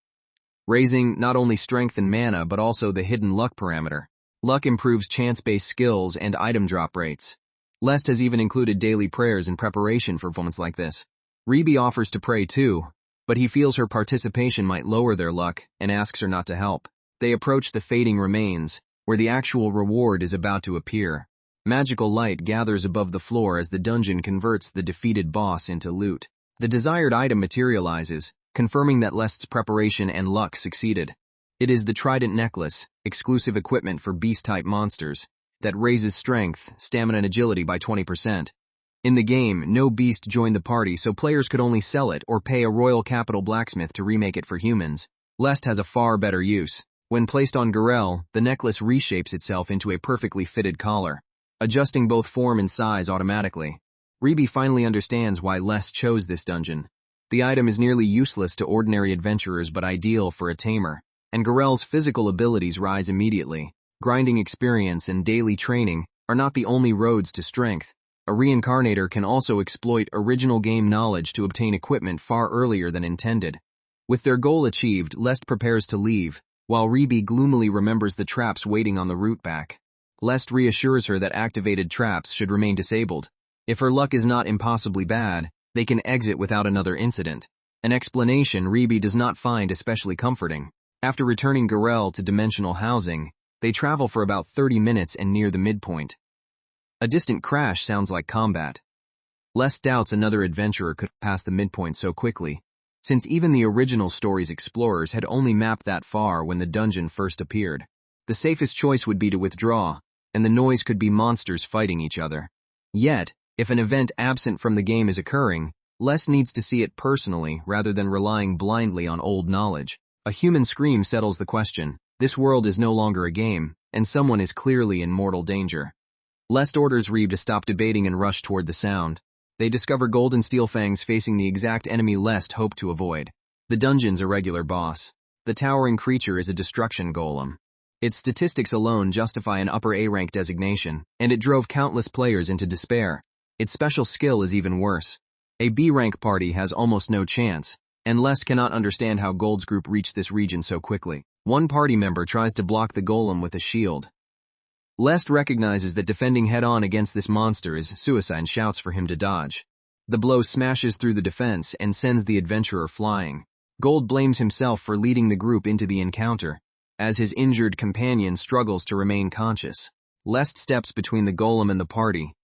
raising not only strength and mana but also the hidden luck parameter. Luck improves chance-based skills and item drop rates. Lest has even included daily prayers in preparation for moments like this. Reby offers to pray too, but he feels her participation might lower their luck and asks her not to help. They approach the fading remains, where the actual reward is about to appear. Magical light gathers above the floor as the dungeon converts the defeated boss into loot. The desired item materializes, confirming that Lest's preparation and luck succeeded. It is the Trident Necklace, exclusive equipment for beast-type monsters, that raises strength, stamina, and agility by 20%. In the game, no beast joined the party, so players could only sell it or pay a royal capital blacksmith to remake it for humans. Lest has a far better use. When placed on Gorel, the necklace reshapes itself into a perfectly fitted collar, adjusting both form and size automatically. Reby finally understands why Lest chose this dungeon. The item is nearly useless to ordinary adventurers but ideal for a tamer, and Gorel's physical abilities rise immediately. Grinding experience and daily training are not the only roads to strength. A reincarnator can also exploit original game knowledge to obtain equipment far earlier than intended. With their goal achieved, Lest prepares to leave, while Reby gloomily remembers the traps waiting on the route back. Lest reassures her that activated traps should remain disabled. If her luck is not impossibly bad, they can exit without another incident. An explanation Reby does not find especially comforting. After returning Gorel to dimensional housing, they travel for about 30 minutes and near the midpoint. A distant crash sounds like combat. Lest doubts another adventurer could pass the midpoint so quickly, since even the original story's explorers had only mapped that far when the dungeon first appeared. The safest choice would be to withdraw, and the noise could be monsters fighting each other. Yet, if an event absent from the game is occurring, Lest needs to see it personally rather than relying blindly on old knowledge. A human scream settles the question. This world is no longer a game, and someone is clearly in mortal danger. Lest orders Reby to stop debating and rush toward the sound. They discover Golden Steelfangs facing the exact enemy Lest hoped to avoid. The dungeon's a regular boss. The towering creature is a destruction golem. Its statistics alone justify an upper A-rank designation, and it drove countless players into despair. Its special skill is even worse. A B-rank party has almost no chance, and Lest cannot understand how Gold's group reached this region so quickly. One party member tries to block the golem with a shield. Lest recognizes that defending head-on against this monster is suicide and shouts for him to dodge. The blow smashes through the defense and sends the adventurer flying. Gold blames himself for leading the group into the encounter, as his injured companion struggles to remain conscious. Lest steps between the golem and the party.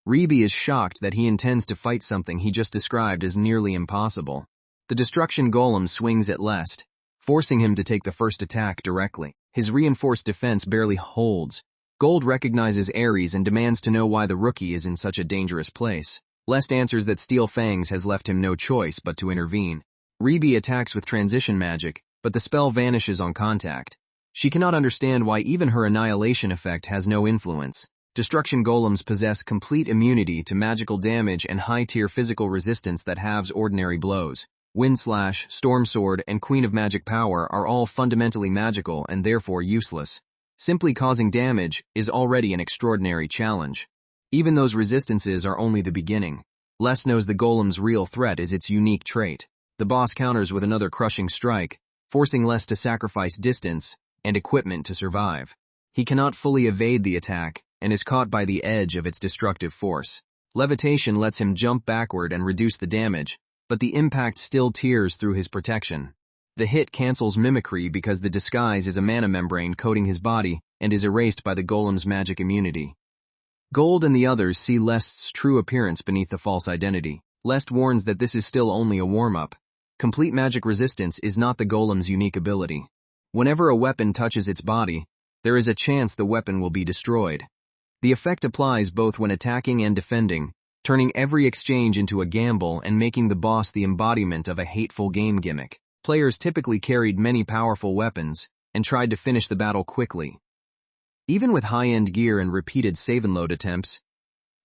Ribi is shocked that he intends to fight something he just described as nearly impossible. The destruction golem swings at Lest, forcing him to take the first attack directly. His reinforced defense barely holds. Gold recognizes Ares and demands to know why the rookie is in such a dangerous place. Lest answers that Steel Fangs has left him no choice but to intervene. Ribi attacks with transition magic, but the spell vanishes on contact. She cannot understand why even her annihilation effect has no influence. Destruction golems possess complete immunity to magical damage and high-tier physical resistance that halves ordinary blows. Windslash, Storm Sword, and Queen of Magic Power are all fundamentally magical and therefore useless. Simply causing damage is already an extraordinary challenge. Even those resistances are only the beginning. Lest knows the golem's real threat is its unique trait. The boss counters with another crushing strike, forcing Lest to sacrifice distance and equipment to survive. He cannot fully evade the attack and is caught by the edge of its destructive force. Levitation lets him jump backward and reduce the damage, but the impact still tears through his protection. The hit cancels mimicry because the disguise is a mana membrane coating his body and is erased by the golem's magic immunity. Gold and the others see Lest's true appearance beneath the false identity. Lest warns that this is still only a warm-up. Complete magic resistance is not the golem's unique ability. Whenever a weapon touches its body, there is a chance the weapon will be destroyed. The effect applies both when attacking and defending, turning every exchange into a gamble and making the boss the embodiment of a hateful game gimmick. Players typically carried many powerful weapons and tried to finish the battle quickly. Even with high-end gear and repeated save-and-load attempts,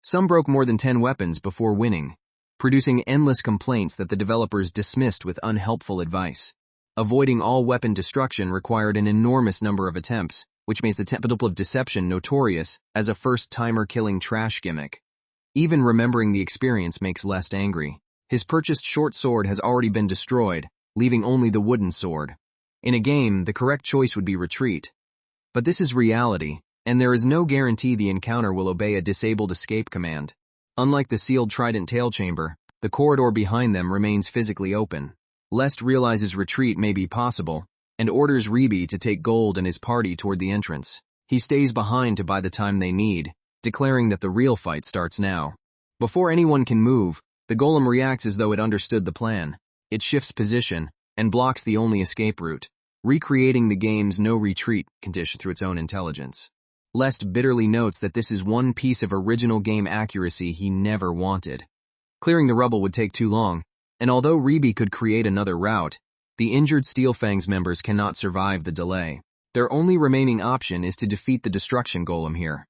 some broke more than 10 weapons before winning, producing endless complaints that the developers dismissed with unhelpful advice. Avoiding all weapon destruction required an enormous number of attempts, which makes the Temple of Deception notorious as a first-timer killing trash gimmick. Even remembering the experience makes Lest angry. His purchased short sword has already been destroyed, leaving only the wooden sword. In a game, the correct choice would be retreat. But this is reality, and there is no guarantee the encounter will obey a disabled escape command. Unlike the sealed Trident tail chamber, the corridor behind them remains physically open. Lest realizes retreat may be possible, and orders Ribi to take Gold and his party toward the entrance. He stays behind to buy the time they need, declaring that the real fight starts now. Before anyone can move, the golem reacts as though it understood the plan. It shifts position and blocks the only escape route, recreating the game's no-retreat condition through its own intelligence. Lest bitterly notes that this is one piece of original game accuracy he never wanted. Clearing the rubble would take too long, and although Ribi could create another route, the injured Steelfangs members cannot survive the delay. Their only remaining option is to defeat the destruction golem here.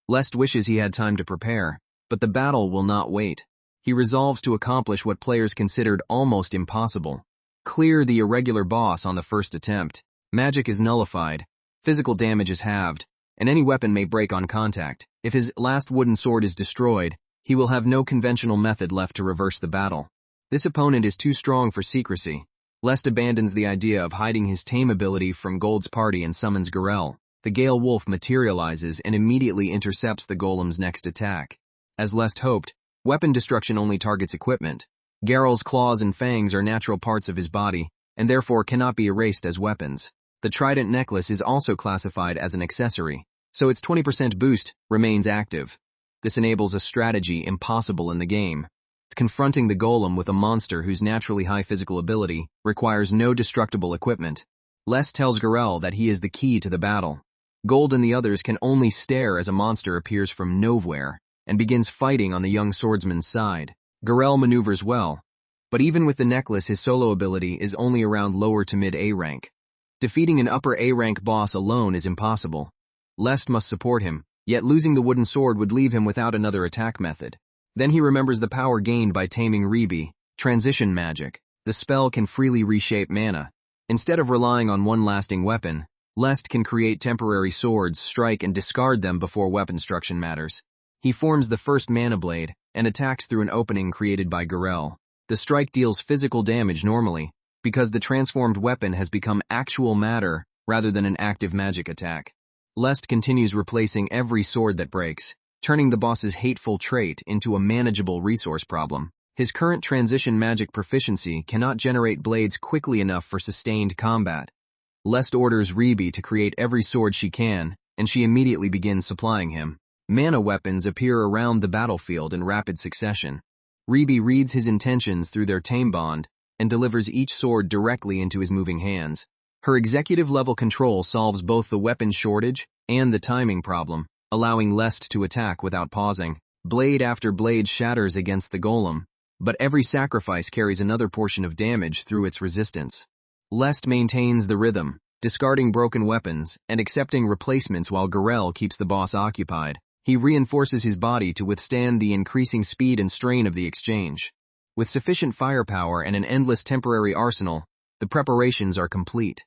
Lest wishes he had time to prepare, but the battle will not wait. He resolves to accomplish what players considered almost impossible. Clear the irregular boss on the first attempt. Magic is nullified, physical damage is halved, and any weapon may break on contact. If his last wooden sword is destroyed, he will have no conventional method left to reverse the battle. This opponent is too strong for secrecy. Lest abandons the idea of hiding his Tame ability from Gold's party and summons Garel. The Gale Wolf materializes and immediately intercepts the golem's next attack. As Lest hoped, weapon destruction only targets equipment. Garel's claws and fangs are natural parts of his body, and therefore cannot be erased as weapons. The Trident necklace is also classified as an accessory, so its 20% boost remains active. This enables a strategy impossible in the game. Confronting the golem with a monster whose naturally high physical ability requires no destructible equipment. Lest tells Garel that he is the key to the battle. Gold and the others can only stare as a monster appears from nowhere and begins fighting on the young swordsman's side. Garel maneuvers well, but even with the necklace his solo ability is only around lower to mid A rank. Defeating an upper A rank boss alone is impossible. Lest must support him, yet losing the wooden sword would leave him without another attack method. Then he remembers the power gained by taming Ribi, transition magic. The spell can freely reshape mana. Instead of relying on one lasting weapon, Lest can create temporary swords, strike and discard them before weapon destruction matters. He forms the first mana blade and attacks through an opening created by Garel. The strike deals physical damage normally, because the transformed weapon has become actual matter rather than an active magic attack. Lest continues replacing every sword that breaks, turning the boss's hateful trait into a manageable resource problem. His current transition magic proficiency cannot generate blades quickly enough for sustained combat. Lest orders Ribi to create every sword she can, and she immediately begins supplying him. Mana weapons appear around the battlefield in rapid succession. Ribi reads his intentions through their Tame bond, and delivers each sword directly into his moving hands. Her executive-level control solves both the weapon shortage and the timing problem, allowing Lest to attack without pausing. Blade after blade shatters against the golem, but every sacrifice carries another portion of damage through its resistance. Lest maintains the rhythm, discarding broken weapons and accepting replacements while Garel keeps the boss occupied. He reinforces his body to withstand the increasing speed and strain of the exchange. With sufficient firepower and an endless temporary arsenal, the preparations are complete.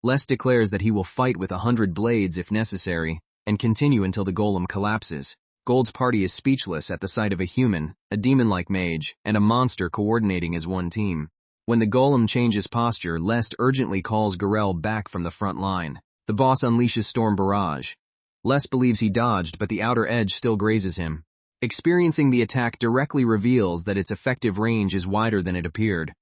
Lest declares that he will fight with 100 blades if necessary, and continue until the golem collapses. Gold's party is speechless at the sight of a human, a demon-like mage, and a monster coordinating as one team. When the golem changes posture, Lest urgently calls Garel back from the front line. The boss unleashes Storm Barrage. Lest believes he dodged, but the outer edge still grazes him. Experiencing the attack directly reveals that its effective range is wider than it appeared.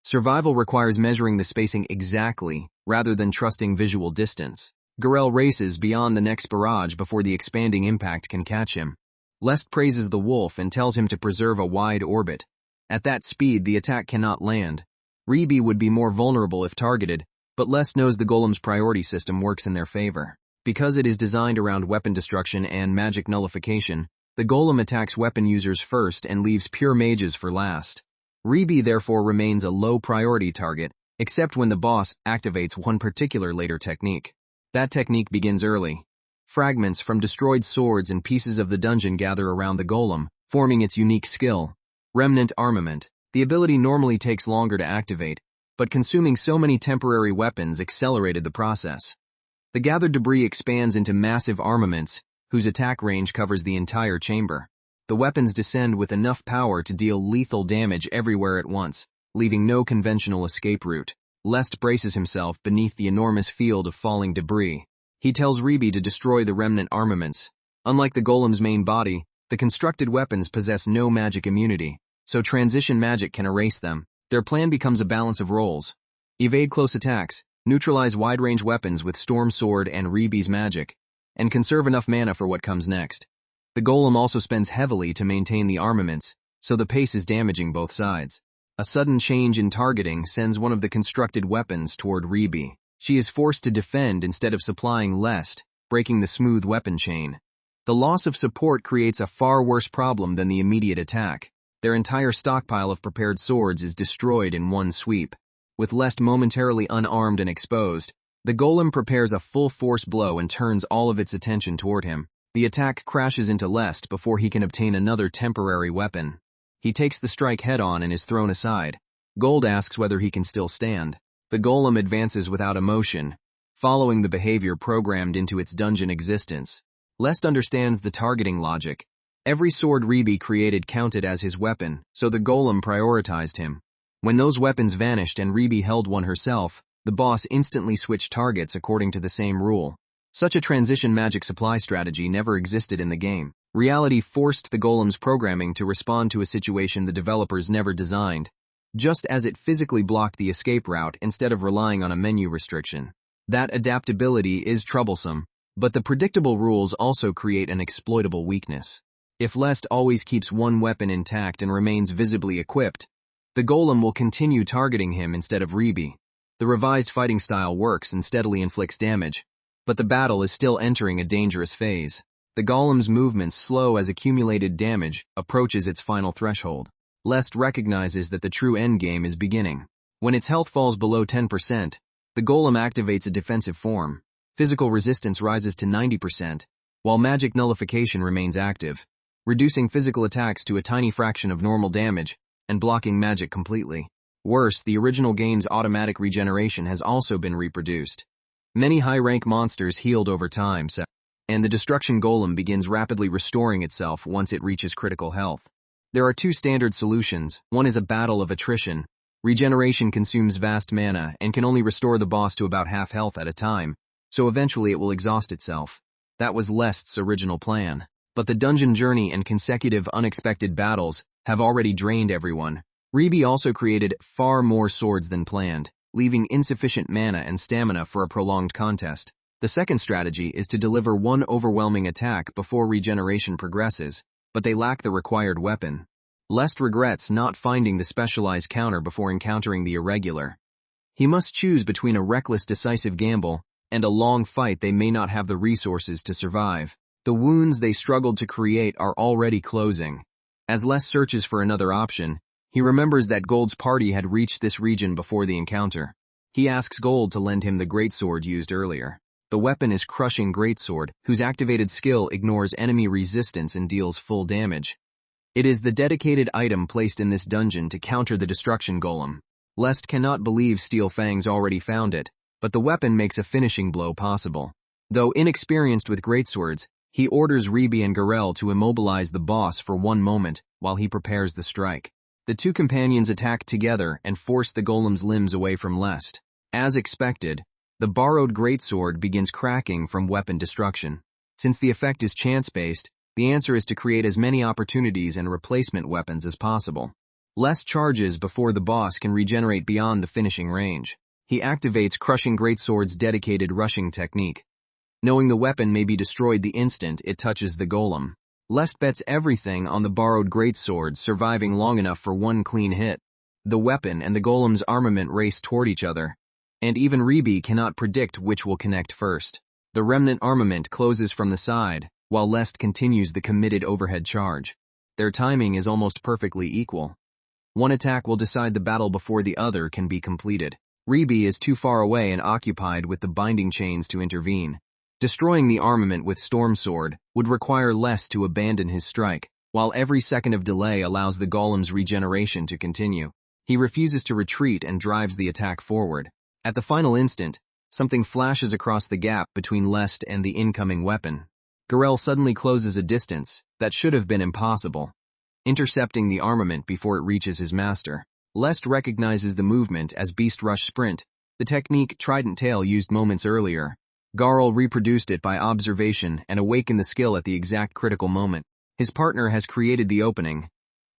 Survival requires measuring the spacing exactly, rather than trusting visual distance. Garel races beyond the next barrage before the expanding impact can catch him. Lest praises the wolf and tells him to preserve a wide orbit. At that speed, the attack cannot land. Ribi would be more vulnerable if targeted, but Lest knows the golem's priority system works in their favor. Because it is designed around weapon destruction and magic nullification, the golem attacks weapon users first and leaves pure mages for last. Ribi therefore remains a low-priority target, except when the boss activates one particular later technique. That technique begins early. Fragments from destroyed swords and pieces of the dungeon gather around the golem, forming its unique skill. Remnant Armament. The ability normally takes longer to activate, but consuming so many temporary weapons accelerated the process. The gathered debris expands into massive armaments, whose attack range covers the entire chamber. The weapons descend with enough power to deal lethal damage everywhere at once, leaving no conventional escape route. Lest braces himself beneath the enormous field of falling debris. He tells Ribi to destroy the remnant armaments. Unlike the golem's main body, the constructed weapons possess no magic immunity, so transition magic can erase them. Their plan becomes a balance of roles. Evade close attacks, neutralize wide-range weapons with Storm Sword and Ribi's magic, and conserve enough mana for what comes next. The golem also spends heavily to maintain the armaments, so the pace is damaging both sides. A sudden change in targeting sends one of the constructed weapons toward Ribi. She is forced to defend instead of supplying Lest, breaking the smooth weapon chain. The loss of support creates a far worse problem than the immediate attack. Their entire stockpile of prepared swords is destroyed in one sweep. With Lest momentarily unarmed and exposed, the golem prepares a full-force blow and turns all of its attention toward him. The attack crashes into Lest before he can obtain another temporary weapon. He takes the strike head-on and is thrown aside. Gold asks whether he can still stand. The golem advances without emotion, following the behavior programmed into its dungeon existence. Lest understands the targeting logic. Every sword Ribi created counted as his weapon, so the golem prioritized him. When those weapons vanished and Ribi held one herself, the boss instantly switched targets according to the same rule. Such a transition magic supply strategy never existed in the game. Reality forced the golem's programming to respond to a situation the developers never designed, just as it physically blocked the escape route instead of relying on a menu restriction. That adaptability is troublesome, but the predictable rules also create an exploitable weakness. If Lest always keeps one weapon intact and remains visibly equipped, the golem will continue targeting him instead of Ribi. The revised fighting style works and steadily inflicts damage, but the battle is still entering a dangerous phase. The golem's movements slow as accumulated damage approaches its final threshold. Lest recognizes that the true endgame is beginning. When its health falls below 10%, the golem activates a defensive form. Physical resistance rises to 90%, while magic nullification remains active, reducing physical attacks to a tiny fraction of normal damage and blocking magic completely. Worse, the original game's automatic regeneration has also been reproduced. Many high-rank monsters healed over time, and the destruction golem begins rapidly restoring itself once it reaches critical health. There are two standard solutions. One is a battle of attrition. Regeneration consumes vast mana and can only restore the boss to about half health at a time, so eventually it will exhaust itself. That was Lest's original plan. But the dungeon journey and consecutive unexpected battles have already drained everyone. Ribi also created far more swords than planned. leaving insufficient mana and stamina for a prolonged contest. The second strategy is to deliver one overwhelming attack before regeneration progresses, but they lack the required weapon. Lest regrets not finding the specialized counter before encountering the irregular. He must choose between a reckless decisive gamble and a long fight they may not have the resources to survive. The wounds they struggled to create are already closing. As Lest searches for another option, he remembers that Gold's party had reached this region before the encounter. He asks Gold to lend him the greatsword used earlier. The weapon is Crushing Greatsword, whose activated skill ignores enemy resistance and deals full damage. It is the dedicated item placed in this dungeon to counter the destruction golem. Lest cannot believe Steel Fangs already found it, but the weapon makes a finishing blow possible. Though inexperienced with greatswords, he orders Ribi and Garel to immobilize the boss for one moment while he prepares the strike. The two companions attack together and force the golem's limbs away from Lest. As expected, the borrowed greatsword begins cracking from weapon destruction. Since the effect is chance-based, the answer is to create as many opportunities and replacement weapons as possible. Lest charges before the boss can regenerate beyond the finishing range. He activates Crushing Greatsword's dedicated rushing technique. Knowing the weapon may be destroyed the instant it touches the golem, Lest bets everything on the borrowed greatsword surviving long enough for one clean hit. The weapon and the golem's armament race toward each other, and even Ribi cannot predict which will connect first. The remnant armament closes from the side, while Lest continues the committed overhead charge. Their timing is almost perfectly equal. One attack will decide the battle before the other can be completed. Ribi is too far away and occupied with the binding chains to intervene. Destroying the armament with Storm Sword would require Lest to abandon his strike, while every second of delay allows the golem's regeneration to continue. He refuses to retreat and drives the attack forward. At the final instant, something flashes across the gap between Lest and the incoming weapon. Garel suddenly closes a distance that should have been impossible, intercepting the armament before it reaches his master. Lest recognizes the movement as Beast Rush Sprint, the technique Trident Tail used moments earlier. Garel reproduced it by observation and awakened the skill at the exact critical moment. His partner has created the opening.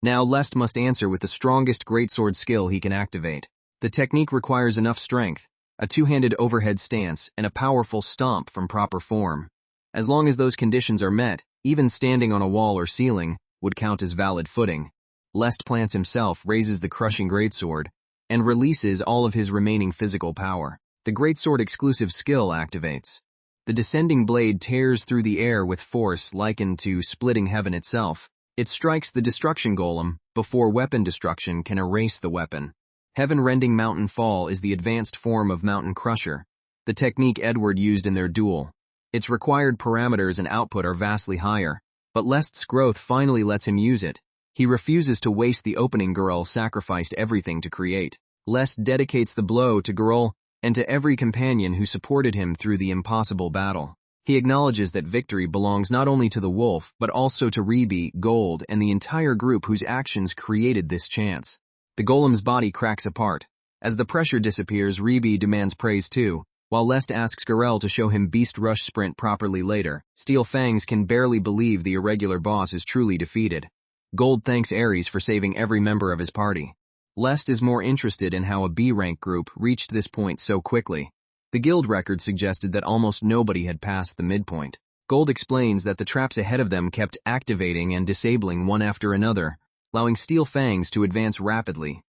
Now Lest must answer with the strongest greatsword skill he can activate. The technique requires enough strength, a two-handed overhead stance, and a powerful stomp from proper form. As long as those conditions are met, even standing on a wall or ceiling would count as valid footing. Lest plants himself, raises the Crushing Greatsword, and releases all of his remaining physical power. The Greatsword exclusive skill activates. The descending blade tears through the air with force likened to splitting heaven itself. It strikes the destruction golem before weapon destruction can erase the weapon. Heaven-rending Mountain Fall is the advanced form of Mountain Crusher, the technique Edward used in their duel. Its required parameters and output are vastly higher, but Lest's growth finally lets him use it. He refuses to waste the opening Garel sacrificed everything to create. Lest dedicates the blow to Garel and to every companion who supported him through the impossible battle. He acknowledges that victory belongs not only to the wolf, but also to Ribi, Gold, and the entire group whose actions created this chance. The golem's body cracks apart. As the pressure disappears, Ribi demands praise too, while Lest asks Garel to show him Beast Rush Sprint properly later. Steel Fangs can barely believe the irregular boss is truly defeated. Gold thanks Ares for saving every member of his party. Lest is more interested in how a B-rank group reached this point so quickly. The guild record suggested that almost nobody had passed the midpoint. Gold explains that the traps ahead of them kept activating and disabling one after another, allowing Steel Fangs to advance rapidly.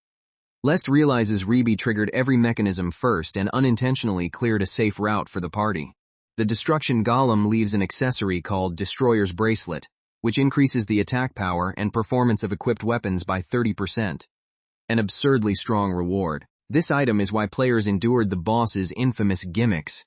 Lest realizes Ribi triggered every mechanism first and unintentionally cleared a safe route for the party. The destruction golem leaves an accessory called Destroyer's Bracelet, which increases the attack power and performance of equipped weapons by 30%. An absurdly strong reward. This item is why players endured the boss's infamous gimmicks.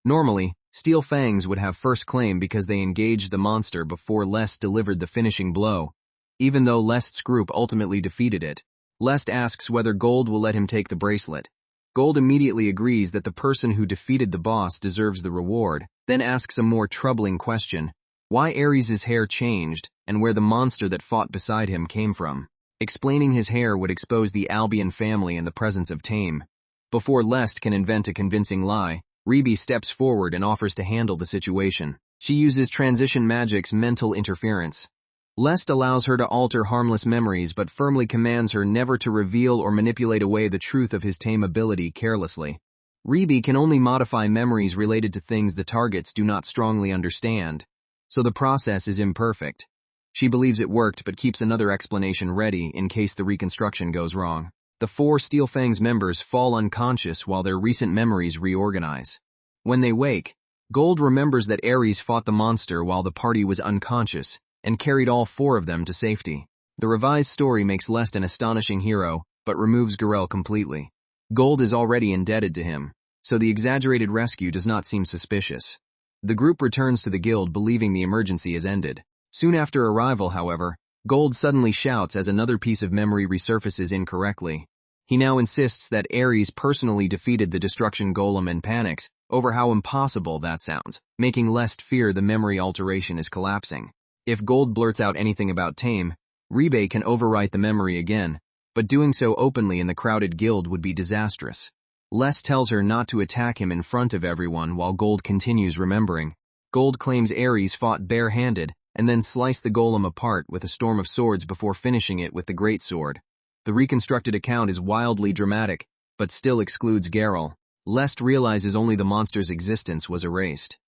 Normally, Steel Fangs would have first claim because they engaged the monster before Lest delivered the finishing blow, even though Lest's group ultimately defeated it. Lest asks whether Gold will let him take the bracelet. Gold immediately agrees that the person who defeated the boss deserves the reward, then asks a more troubling question: why Ares' hair changed and where the monster that fought beside him came from. Explaining his hair would expose the Albion family in the presence of Tame. Before Lest can invent a convincing lie, Ribi steps forward and offers to handle the situation. She uses Transition Magic's mental interference. Lest allows her to alter harmless memories but firmly commands her never to reveal or manipulate away the truth of his Tame ability carelessly. Ribi can only modify memories related to things the targets do not strongly understand, so the process is imperfect. She believes it worked but keeps another explanation ready in case the reconstruction goes wrong. The 4 Steel Fang's members fall unconscious while their recent memories reorganize. When they wake, Gold remembers that Ares fought the monster while the party was unconscious and carried all 4 of them to safety. The revised story makes Lest an astonishing hero, but removes Garel completely. Gold is already indebted to him, so the exaggerated rescue does not seem suspicious. The group returns to the guild believing the emergency has ended. Soon after arrival, however, Gold suddenly shouts as another piece of memory resurfaces incorrectly. He now insists that Ares personally defeated the destruction golem and panics over how impossible that sounds, making Lest fear the memory alteration is collapsing. If Gold blurts out anything about Tame, Ribe can overwrite the memory again, but doing so openly in the crowded guild would be disastrous. Lest tells her not to attack him in front of everyone while Gold continues remembering. Gold claims Ares fought barehanded and then sliced the golem apart with a storm of swords before finishing it with the great sword. The reconstructed account is wildly dramatic, but still excludes Garel. Lest realizes only the monster's existence was erased.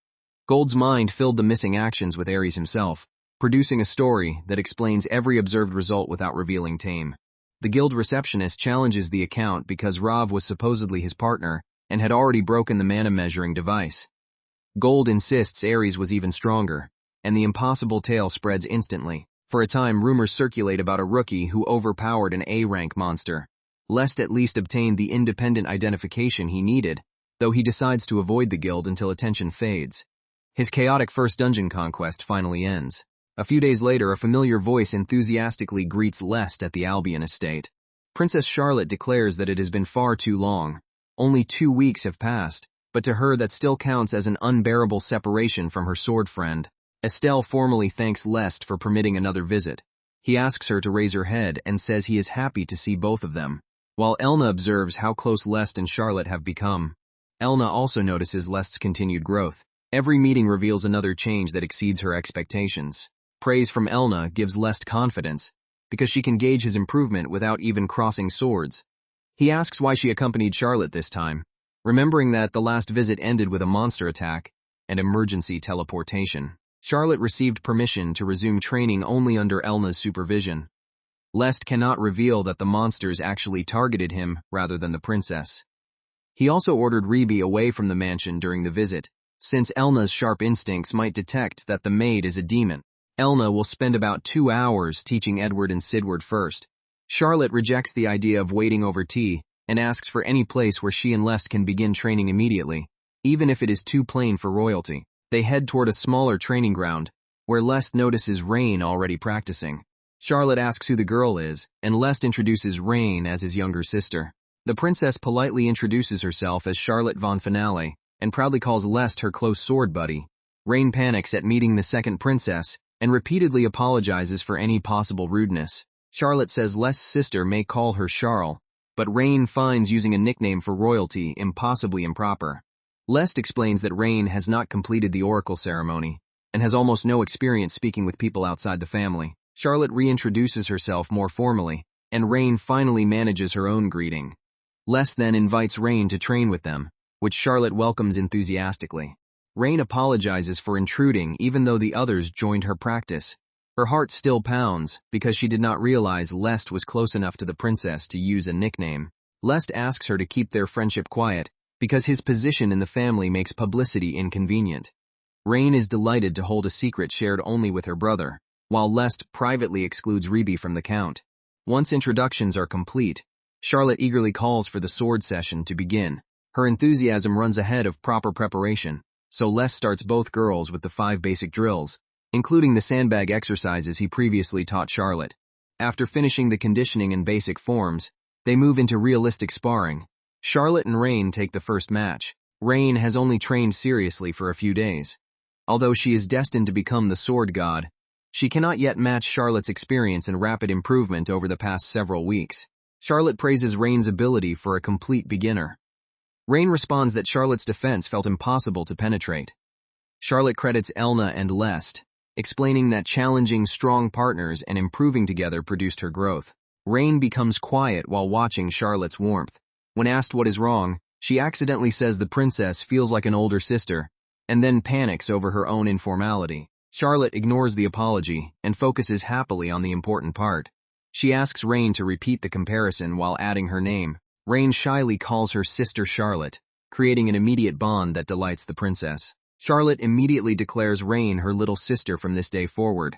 Gold's mind filled the missing actions with Ares himself, producing a story that explains every observed result without revealing Tame. The guild receptionist challenges the account because Rav was supposedly his partner and had already broken the mana measuring device. Gold insists Ares was even stronger, and the impossible tale spreads instantly. For a time, rumors circulate about a rookie who overpowered an A-rank monster. Lest at least obtained the independent identification he needed, though he decides to avoid the guild until attention fades. His chaotic first dungeon conquest finally ends. A few days later, a familiar voice enthusiastically greets Lest at the Albion estate. Princess Charlotte declares that it has been far too long. Only 2 weeks have passed, but to her that still counts as an unbearable separation from her sword friend. Estelle formally thanks Lest for permitting another visit. He asks her to raise her head and says he is happy to see both of them. While Elna observes how close Lest and Charlotte have become, Elna also notices Lest's continued growth. Every meeting reveals another change that exceeds her expectations. Praise from Elna gives Lest confidence, because she can gauge his improvement without even crossing swords. He asks why she accompanied Charlotte this time, remembering that the last visit ended with a monster attack and emergency teleportation. Charlotte received permission to resume training only under Elna's supervision. Lest cannot reveal that the monsters actually targeted him rather than the princess. He also ordered Ribi away from the mansion during the visit, since Elna's sharp instincts might detect that the maid is a demon. Elna will spend about 2 hours teaching Edward and Sidward first. Charlotte rejects the idea of waiting over tea and asks for any place where she and Lest can begin training immediately, even if it is too plain for royalty. They head toward a smaller training ground, where Lest notices Rain already practicing. Charlotte asks who the girl is, and Lest introduces Rain as his younger sister. The princess politely introduces herself as Charlotte von Finale, and proudly calls Lest her close sword buddy. Rain panics at meeting the second princess, and repeatedly apologizes for any possible rudeness. Charlotte says Lest's sister may call her Charles, but Rain finds using a nickname for royalty impossibly improper. Lest explains that Rain has not completed the oracle ceremony, and has almost no experience speaking with people outside the family. Charlotte reintroduces herself more formally, and Rain finally manages her own greeting. Lest then invites Rain to train with them, which Charlotte welcomes enthusiastically. Rain apologizes for intruding even though the others joined her practice. Her heart still pounds because she did not realize Lest was close enough to the princess to use a nickname. Lest asks her to keep their friendship quiet because his position in the family makes publicity inconvenient. Rain is delighted to hold a secret shared only with her brother, while Lest privately excludes Ribi from the count. Once introductions are complete, Charlotte eagerly calls for the sword session to begin. Her enthusiasm runs ahead of proper preparation, so Lest starts both girls with the 5 basic drills, including the sandbag exercises he previously taught Charlotte. After finishing the conditioning and basic forms, they move into realistic sparring. Charlotte and Rain take the first match. Rain has only trained seriously for a few days. Although she is destined to become the sword god, she cannot yet match Charlotte's experience and rapid improvement over the past several weeks. Charlotte praises Rain's ability for a complete beginner. Rain responds that Charlotte's defense felt impossible to penetrate. Charlotte credits Elna and Lest, explaining that challenging strong partners and improving together produced her growth. Rain becomes quiet while watching Charlotte's warmth. When asked what is wrong, she accidentally says the princess feels like an older sister, and then panics over her own informality. Charlotte ignores the apology and focuses happily on the important part. She asks Rain to repeat the comparison while adding her name. Rain shyly calls her Sister Charlotte, creating an immediate bond that delights the princess. Charlotte immediately declares Rain her little sister from this day forward.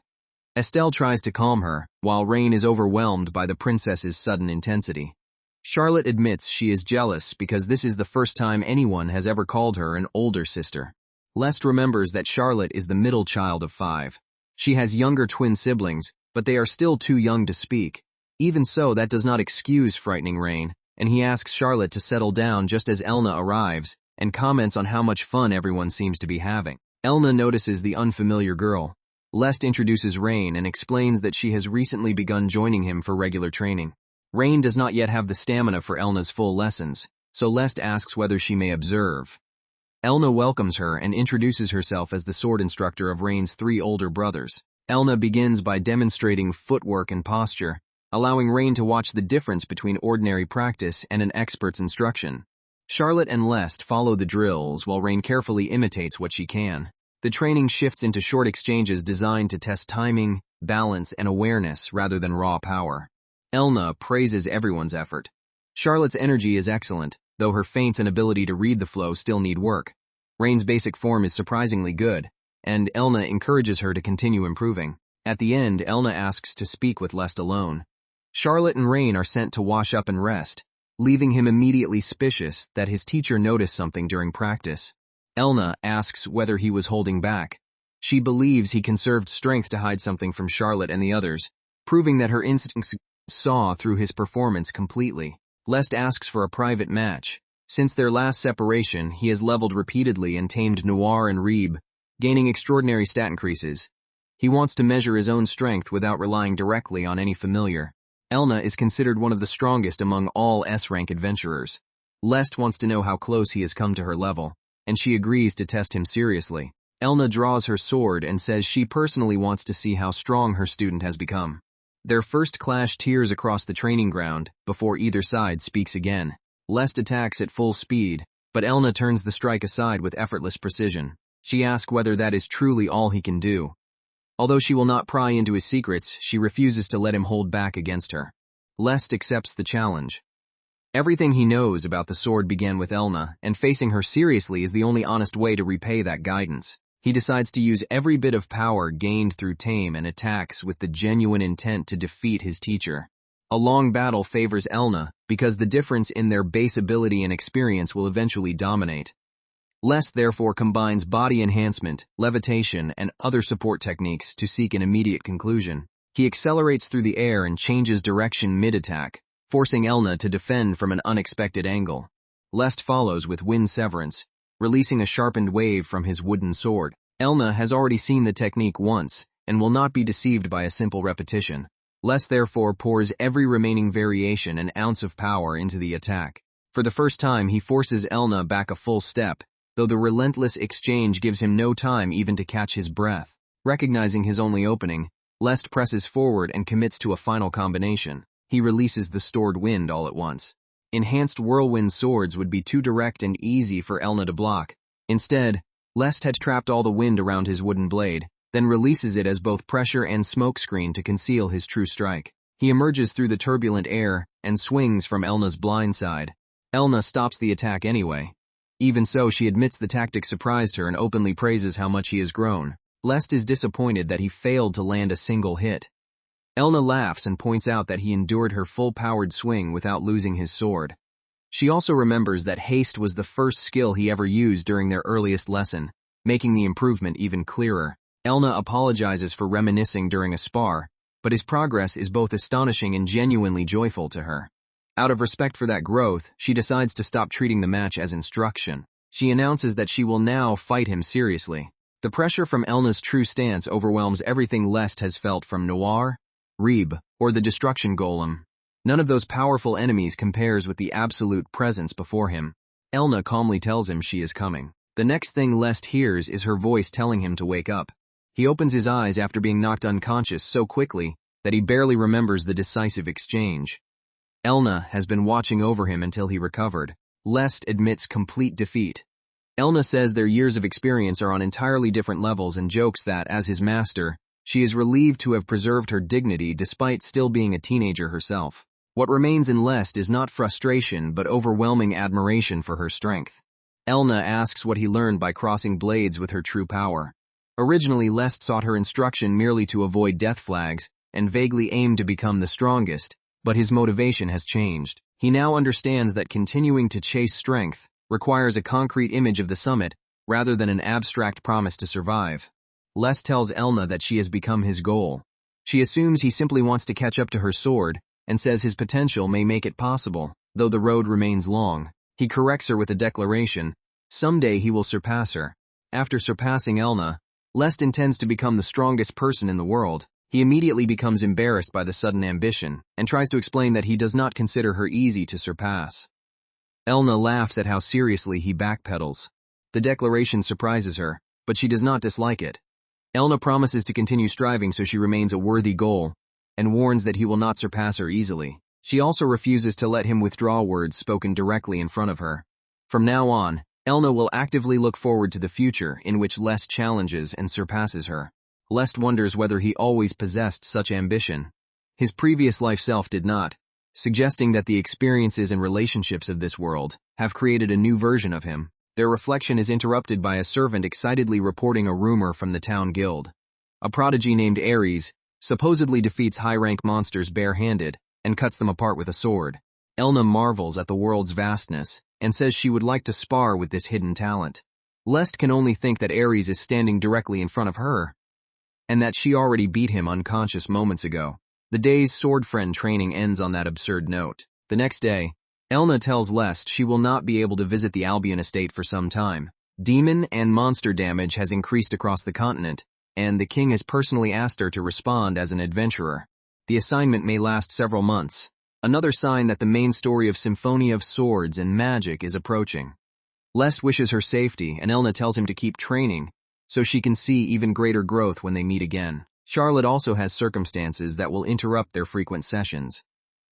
Estelle tries to calm her, while Rain is overwhelmed by the princess's sudden intensity. Charlotte admits she is jealous because this is the first time anyone has ever called her an older sister. Lest remembers that Charlotte is the middle child of 5. She has younger twin siblings, but they are still too young to speak. Even so, that does not excuse frightening Rain, and he asks Charlotte to settle down just as Elna arrives, and comments on how much fun everyone seems to be having. Elna notices the unfamiliar girl. Lest introduces Rain and explains that she has recently begun joining him for regular training. Rain does not yet have the stamina for Elna's full lessons, so Lest asks whether she may observe. Elna welcomes her and introduces herself as the sword instructor of Rain's 3 older brothers. Elna begins by demonstrating footwork and posture, allowing Rain to watch the difference between ordinary practice and an expert's instruction. Charlotte and Lest follow the drills while Rain carefully imitates what she can. The training shifts into short exchanges designed to test timing, balance, and awareness rather than raw power. Elna praises everyone's effort. Charlotte's energy is excellent, though her feints and ability to read the flow still need work. Rain's basic form is surprisingly good, and Elna encourages her to continue improving. At the end, Elna asks to speak with Lest alone. Charlotte and Rain are sent to wash up and rest, leaving him immediately suspicious that his teacher noticed something during practice. Elna asks whether he was holding back. She believes he conserved strength to hide something from Charlotte and the others, proving that her instincts saw through his performance completely. Lest asks for a private match. Since their last separation, he has leveled repeatedly and tamed Noir and Reeb, gaining extraordinary stat increases. He wants to measure his own strength without relying directly on any familiar. Elna is considered one of the strongest among all S-rank adventurers. Lest wants to know how close he has come to her level, and she agrees to test him seriously. Elna draws her sword and says she personally wants to see how strong her student has become. Their first clash tears across the training ground before either side speaks again. Lest attacks at full speed, but Elna turns the strike aside with effortless precision. She asks whether that is truly all he can do. Although she will not pry into his secrets, she refuses to let him hold back against her. Lest accepts the challenge. Everything he knows about the sword began with Elna, and facing her seriously is the only honest way to repay that guidance. He decides to use every bit of power gained through Tame and attacks with the genuine intent to defeat his teacher. A long battle favors Elna because the difference in their base ability and experience will eventually dominate. Lest therefore combines body enhancement, levitation, and other support techniques to seek an immediate conclusion. He accelerates through the air and changes direction mid-attack, forcing Elna to defend from an unexpected angle. Lest follows with wind severance, releasing a sharpened wave from his wooden sword. Elna has already seen the technique once, and will not be deceived by a simple repetition. Lest therefore pours every remaining variation and ounce of power into the attack. For the first time he forces Elna back a full step, though the relentless exchange gives him no time even to catch his breath. Recognizing his only opening, Lest presses forward and commits to a final combination. He releases the stored wind all at once. Enhanced whirlwind swords would be too direct and easy for Elna to block. Instead, Lest had trapped all the wind around his wooden blade, then releases it as both pressure and smokescreen to conceal his true strike. He emerges through the turbulent air and swings from Elna's blind side. Elna stops the attack anyway. Even so, she admits the tactic surprised her and openly praises how much he has grown. Lest is disappointed that he failed to land a single hit. Elna laughs and points out that he endured her full-powered swing without losing his sword. She also remembers that haste was the first skill he ever used during their earliest lesson, making the improvement even clearer. Elna apologizes for reminiscing during a spar, but his progress is both astonishing and genuinely joyful to her. Out of respect for that growth, she decides to stop treating the match as instruction. She announces that she will now fight him seriously. The pressure from Elna's true stance overwhelms everything Lest has felt from Noir, Reeb, or the Destruction Golem. None of those powerful enemies compares with the absolute presence before him. Elna calmly tells him she is coming. The next thing Lest hears is her voice telling him to wake up. He opens his eyes after being knocked unconscious so quickly that he barely remembers the decisive exchange. Elna has been watching over him until he recovered. Lest admits complete defeat. Elna says their years of experience are on entirely different levels and jokes that, as his master, she is relieved to have preserved her dignity despite still being a teenager herself. What remains in Lest is not frustration but overwhelming admiration for her strength. Elna asks what he learned by crossing blades with her true power. Originally, Lest sought her instruction merely to avoid death flags and vaguely aimed to become the strongest, but his motivation has changed. He now understands that continuing to chase strength requires a concrete image of the summit rather than an abstract promise to survive. Lest tells Elna that she has become his goal. She assumes he simply wants to catch up to her sword and says his potential may make it possible, though the road remains long. He corrects her with a declaration: someday he will surpass her. After surpassing Elna, Lest intends to become the strongest person in the world. He immediately becomes embarrassed by the sudden ambition and tries to explain that he does not consider her easy to surpass. Elna laughs at how seriously he backpedals. The declaration surprises her, but she does not dislike it. Elna promises to continue striving so she remains a worthy goal and warns that he will not surpass her easily. She also refuses to let him withdraw words spoken directly in front of her. From now on, Elna will actively look forward to the future in which Lest challenges and surpasses her. Lest wonders whether he always possessed such ambition. His previous life self did not, suggesting that the experiences and relationships of this world have created a new version of him. Their reflection is interrupted by a servant excitedly reporting a rumor from the town guild. A prodigy named Ares supposedly defeats high-rank monsters bare-handed and cuts them apart with a sword. Elna marvels at the world's vastness and says she would like to spar with this hidden talent. Lest can only think that Ares is standing directly in front of her, and that she already beat him unconscious moments ago. The day's sword friend training ends on that absurd note. The next day, Elna tells Lest she will not be able to visit the Albion estate for some time. Demon and monster damage has increased across the continent, and the king has personally asked her to respond as an adventurer. The assignment may last several months, another sign that the main story of Symphony of Swords and Magic is approaching. Lest wishes her safety, and Elna tells him to keep training, so she can see even greater growth when they meet again. Charlotte also has circumstances that will interrupt their frequent sessions.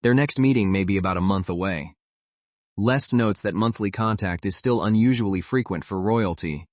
Their next meeting may be about a month away. Lest notes that monthly contact is still unusually frequent for royalty,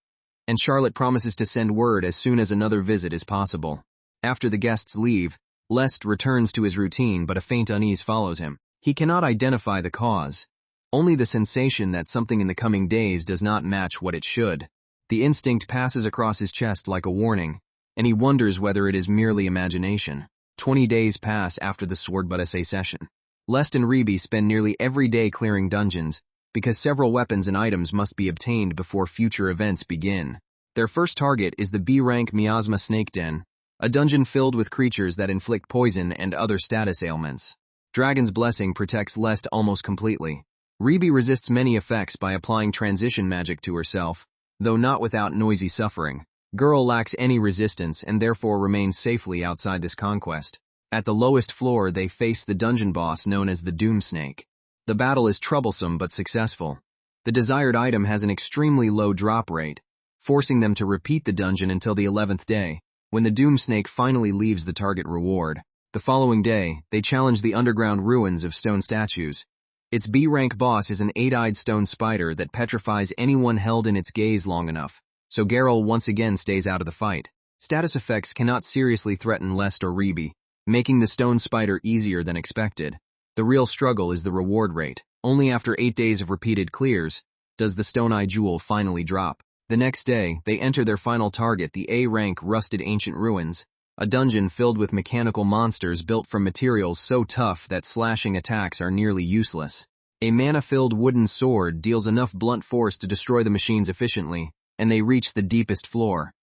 and Charlotte promises to send word as soon as another visit is possible. After the guests leave, Lest returns to his routine, but a faint unease follows him. He cannot identify the cause, only the sensation that something in the coming days does not match what it should. The instinct passes across his chest like a warning, and he wonders whether it is merely imagination. 20 days pass after the Sword Essay session. Lest and Reby spend nearly every day clearing dungeons, because several weapons and items must be obtained before future events begin. Their first target is the B-rank Miasma Snake Den, a dungeon filled with creatures that inflict poison and other status ailments. Dragon's Blessing protects Lest almost completely. Reby resists many effects by applying transition magic to herself, though not without noisy suffering. Girl lacks any resistance and therefore remains safely outside this conquest. At the lowest floor, they face the dungeon boss known as the Doom Snake. The battle is troublesome but successful. The desired item has an extremely low drop rate, forcing them to repeat the dungeon until the 11th day, when the Doom Snake finally leaves the target reward. The following day, they challenge the underground ruins of stone statues. Its B-rank boss is an 8-eyed stone spider that petrifies anyone held in its gaze long enough, so Geralt once again stays out of the fight. Status effects cannot seriously threaten Lest or Reby, making the stone spider easier than expected. The real struggle is the reward rate. Only after 8 days of repeated clears does the Stone Eye Jewel finally drop. The next day, they enter their final target, the A-rank Rusted Ancient Ruins, a dungeon filled with mechanical monsters built from materials so tough that slashing attacks are nearly useless. A mana-filled wooden sword deals enough blunt force to destroy the machines efficiently, and they reach the deepest floor.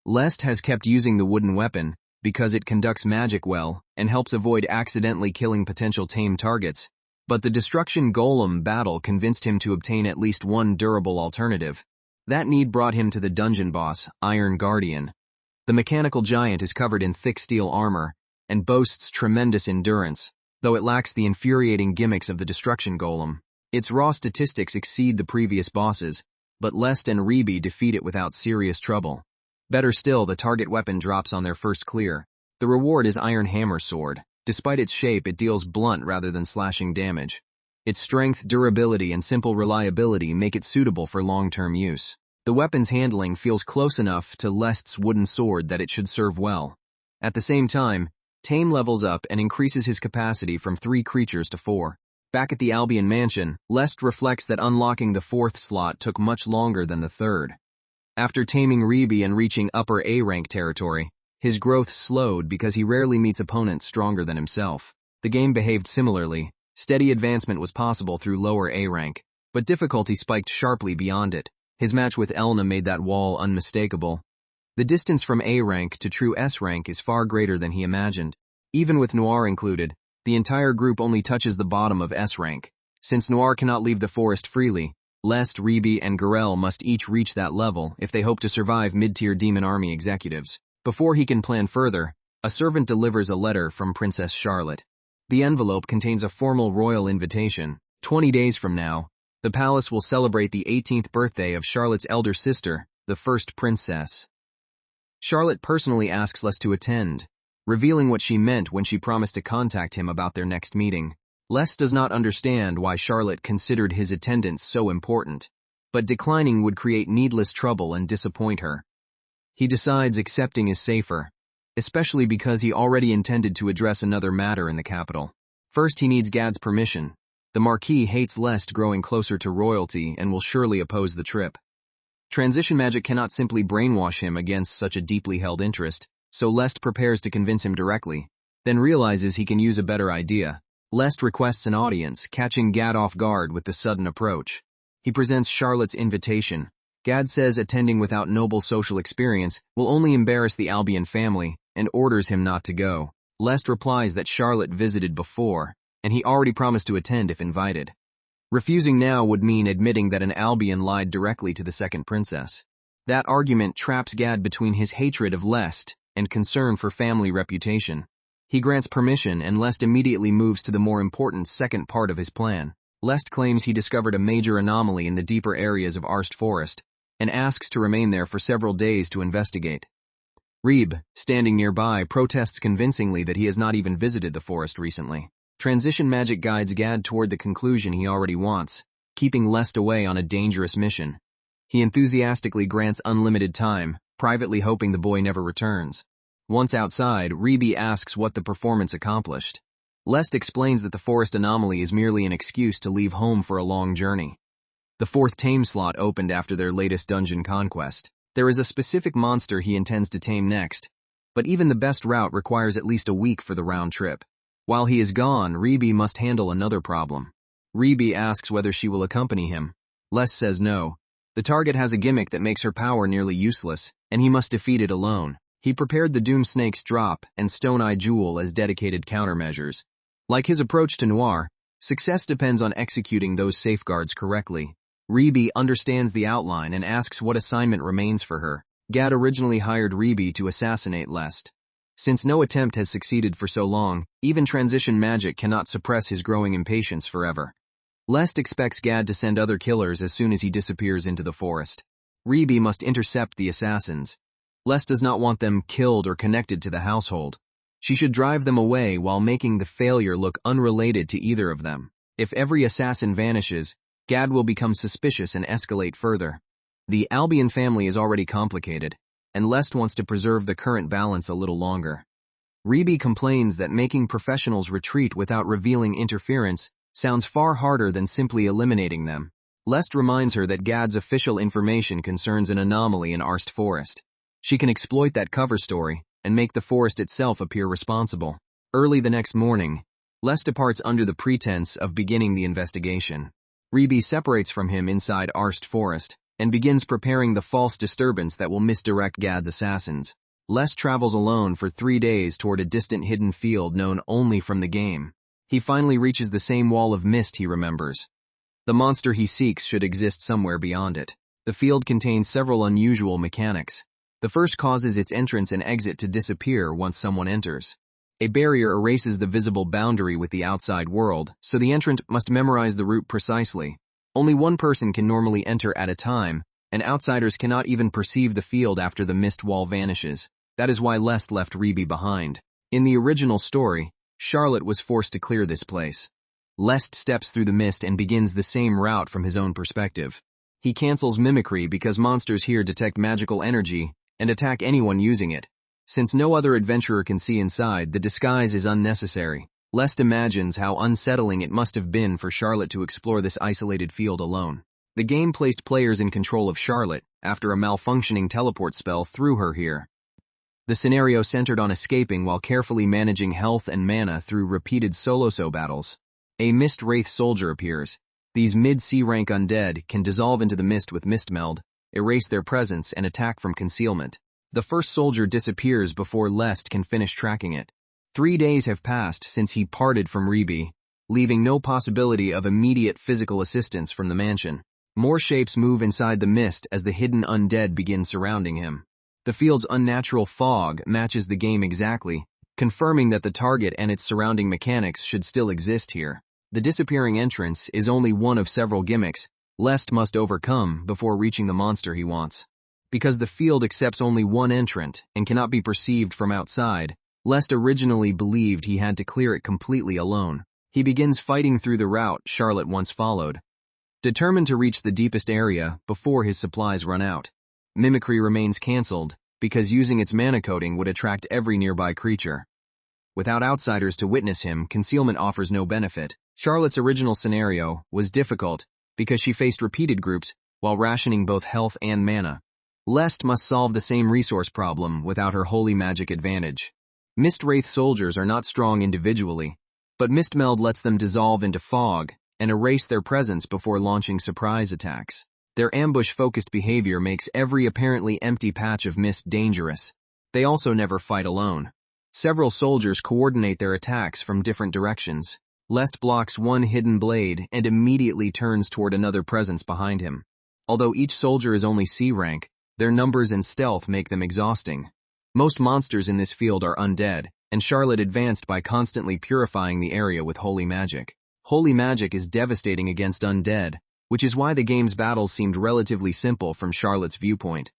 Lest has kept using the wooden weapon because it conducts magic well and helps avoid accidentally killing potential tame targets, but the Destruction Golem battle convinced him to obtain at least one durable alternative. That need brought him to the dungeon boss, Iron Guardian. The mechanical giant is covered in thick steel armor and boasts tremendous endurance, though it lacks the infuriating gimmicks of the Destruction Golem. Its raw statistics exceed the previous bosses, but Lest and Reby defeat it without serious trouble. Better still, the target weapon drops on their first clear. The reward is Iron Hammer Sword. Despite its shape, it deals blunt rather than slashing damage. Its strength, durability, and simple reliability make it suitable for long-term use. The weapon's handling feels close enough to Lest's wooden sword that it should serve well. At the same time, Tame levels up and increases his capacity from 3 creatures to 4. Back at the Albion mansion, Lest reflects that unlocking the 4th slot took much longer than the 3rd. After taming Ribi and reaching upper A-rank territory, his growth slowed because he rarely meets opponents stronger than himself. The game behaved similarly. Steady advancement was possible through lower A-rank, but difficulty spiked sharply beyond it. His match with Elna made that wall unmistakable. The distance from A-rank to true S-rank is far greater than he imagined. Even with Noir included, the entire group only touches the bottom of S-rank. Since Noir cannot leave the forest freely, Lest, Ribi, and Garel must each reach that level if they hope to survive mid-tier Demon Army executives. Before he can plan further, a servant delivers a letter from Princess Charlotte. The envelope contains a formal royal invitation. 20 days from now, the palace will celebrate the 18th birthday of Charlotte's elder sister, the first princess. Charlotte personally asks Les to attend, revealing what she meant when she promised to contact him about their next meeting. Les does not understand why Charlotte considered his attendance so important, but declining would create needless trouble and disappoint her. He decides accepting is safer, especially because he already intended to address another matter in the capital. First, he needs Gad's permission. The Marquis hates Lest growing closer to royalty and will surely oppose the trip. Transition magic cannot simply brainwash him against such a deeply held interest, so Lest prepares to convince him directly, then realizes he can use a better idea. Lest requests an audience, catching Gad off guard with the sudden approach. He presents Charlotte's invitation. Gad says attending without noble social experience will only embarrass the Albion family and orders him not to go. Lest replies that Charlotte visited before, and he already promised to attend if invited. Refusing now would mean admitting that an Albion lied directly to the second princess. That argument traps Gad between his hatred of Lest and concern for family reputation. He grants permission and Lest immediately moves to the more important second part of his plan. Lest claims he discovered a major anomaly in the deeper areas of Arst Forest and asks to remain there for several days to investigate. Reeb, standing nearby, protests convincingly that he has not even visited the forest recently. Transition magic guides Gad toward the conclusion he already wants, keeping Lest away on a dangerous mission. He enthusiastically grants unlimited time, privately hoping the boy never returns. Once outside, Ribi asks what the performance accomplished. Lest explains that the forest anomaly is merely an excuse to leave home for a long journey. The 4th tame slot opened after their latest dungeon conquest. There is a specific monster he intends to tame next, but even the best route requires at least a week for the round trip. While he is gone, Ribi must handle another problem. Ribi asks whether she will accompany him. Lest says no. The target has a gimmick that makes her power nearly useless, and he must defeat it alone. He prepared the Doom Snake's drop and Stone Eye Jewel as dedicated countermeasures. Like his approach to Noir, success depends on executing those safeguards correctly. Ribi understands the outline and asks what assignment remains for her. Gad originally hired Ribi to assassinate Lest. Since no attempt has succeeded for so long, even transition magic cannot suppress his growing impatience forever. Lest expects Gad to send other killers as soon as he disappears into the forest. Ribi must intercept the assassins. Lest does not want them killed or connected to the household. She should drive them away while making the failure look unrelated to either of them. If every assassin vanishes, Gad will become suspicious and escalate further. The Albion family is already complicated, and Lest wants to preserve the current balance a little longer. Ribi complains that making professionals retreat without revealing interference sounds far harder than simply eliminating them. Lest reminds her that Gad's official information concerns an anomaly in Arst Forest. She can exploit that cover story and make the forest itself appear responsible. Early the next morning, Lest departs under the pretense of beginning the investigation. Ribi separates from him inside Arst Forest and begins preparing the false disturbance that will misdirect Gad's assassins. Lest travels alone for 3 days toward a distant hidden field known only from the game. He finally reaches the same wall of mist he remembers. The monster he seeks should exist somewhere beyond it. The field contains several unusual mechanics. The first causes its entrance and exit to disappear once someone enters. A barrier erases the visible boundary with the outside world, so the entrant must memorize the route precisely. Only one person can normally enter at a time, and outsiders cannot even perceive the field after the mist wall vanishes. That is why Lest left Reby behind. In the original story, Charlotte was forced to clear this place. Lest steps through the mist and begins the same route from his own perspective. He cancels mimicry because monsters here detect magical energy and attack anyone using it. Since no other adventurer can see inside, the disguise is unnecessary. Lest imagines how unsettling it must have been for Charlotte to explore this isolated field alone. The game placed players in control of Charlotte after a malfunctioning teleport spell threw her here. The scenario centered on escaping while carefully managing health and mana through repeated solo battles. A Mist Wraith soldier appears. These mid-C rank undead can dissolve into the mist with Mist Meld, erase their presence, and attack from concealment. The first soldier disappears before Lest can finish tracking it. 3 days have passed since he parted from Reby, leaving no possibility of immediate physical assistance from the mansion. More shapes move inside the mist as the hidden undead begin surrounding him. The field's unnatural fog matches the game exactly, confirming that the target and its surrounding mechanics should still exist here. The disappearing entrance is only one of several gimmicks Lest must overcome before reaching the monster he wants. Because the field accepts only one entrant and cannot be perceived from outside, Lest originally believed he had to clear it completely alone. He begins fighting through the route Charlotte once followed, determined to reach the deepest area before his supplies run out. Mimicry remains cancelled because using its mana coating would attract every nearby creature. Without outsiders to witness him, concealment offers no benefit. Charlotte's original scenario was difficult because she faced repeated groups while rationing both health and mana. Lest must solve the same resource problem without her holy magic advantage. Mist Wraith soldiers are not strong individually, but Mist Meld lets them dissolve into fog and erase their presence before launching surprise attacks. Their ambush-focused behavior makes every apparently empty patch of mist dangerous. They also never fight alone. Several soldiers coordinate their attacks from different directions. Lest blocks one hidden blade and immediately turns toward another presence behind him. Although each soldier is only C rank, their numbers and stealth make them exhausting. Most monsters in this field are undead, and Charlotte advanced by constantly purifying the area with holy magic. Holy magic is devastating against undead, which is why the game's battles seemed relatively simple from Charlotte's viewpoint.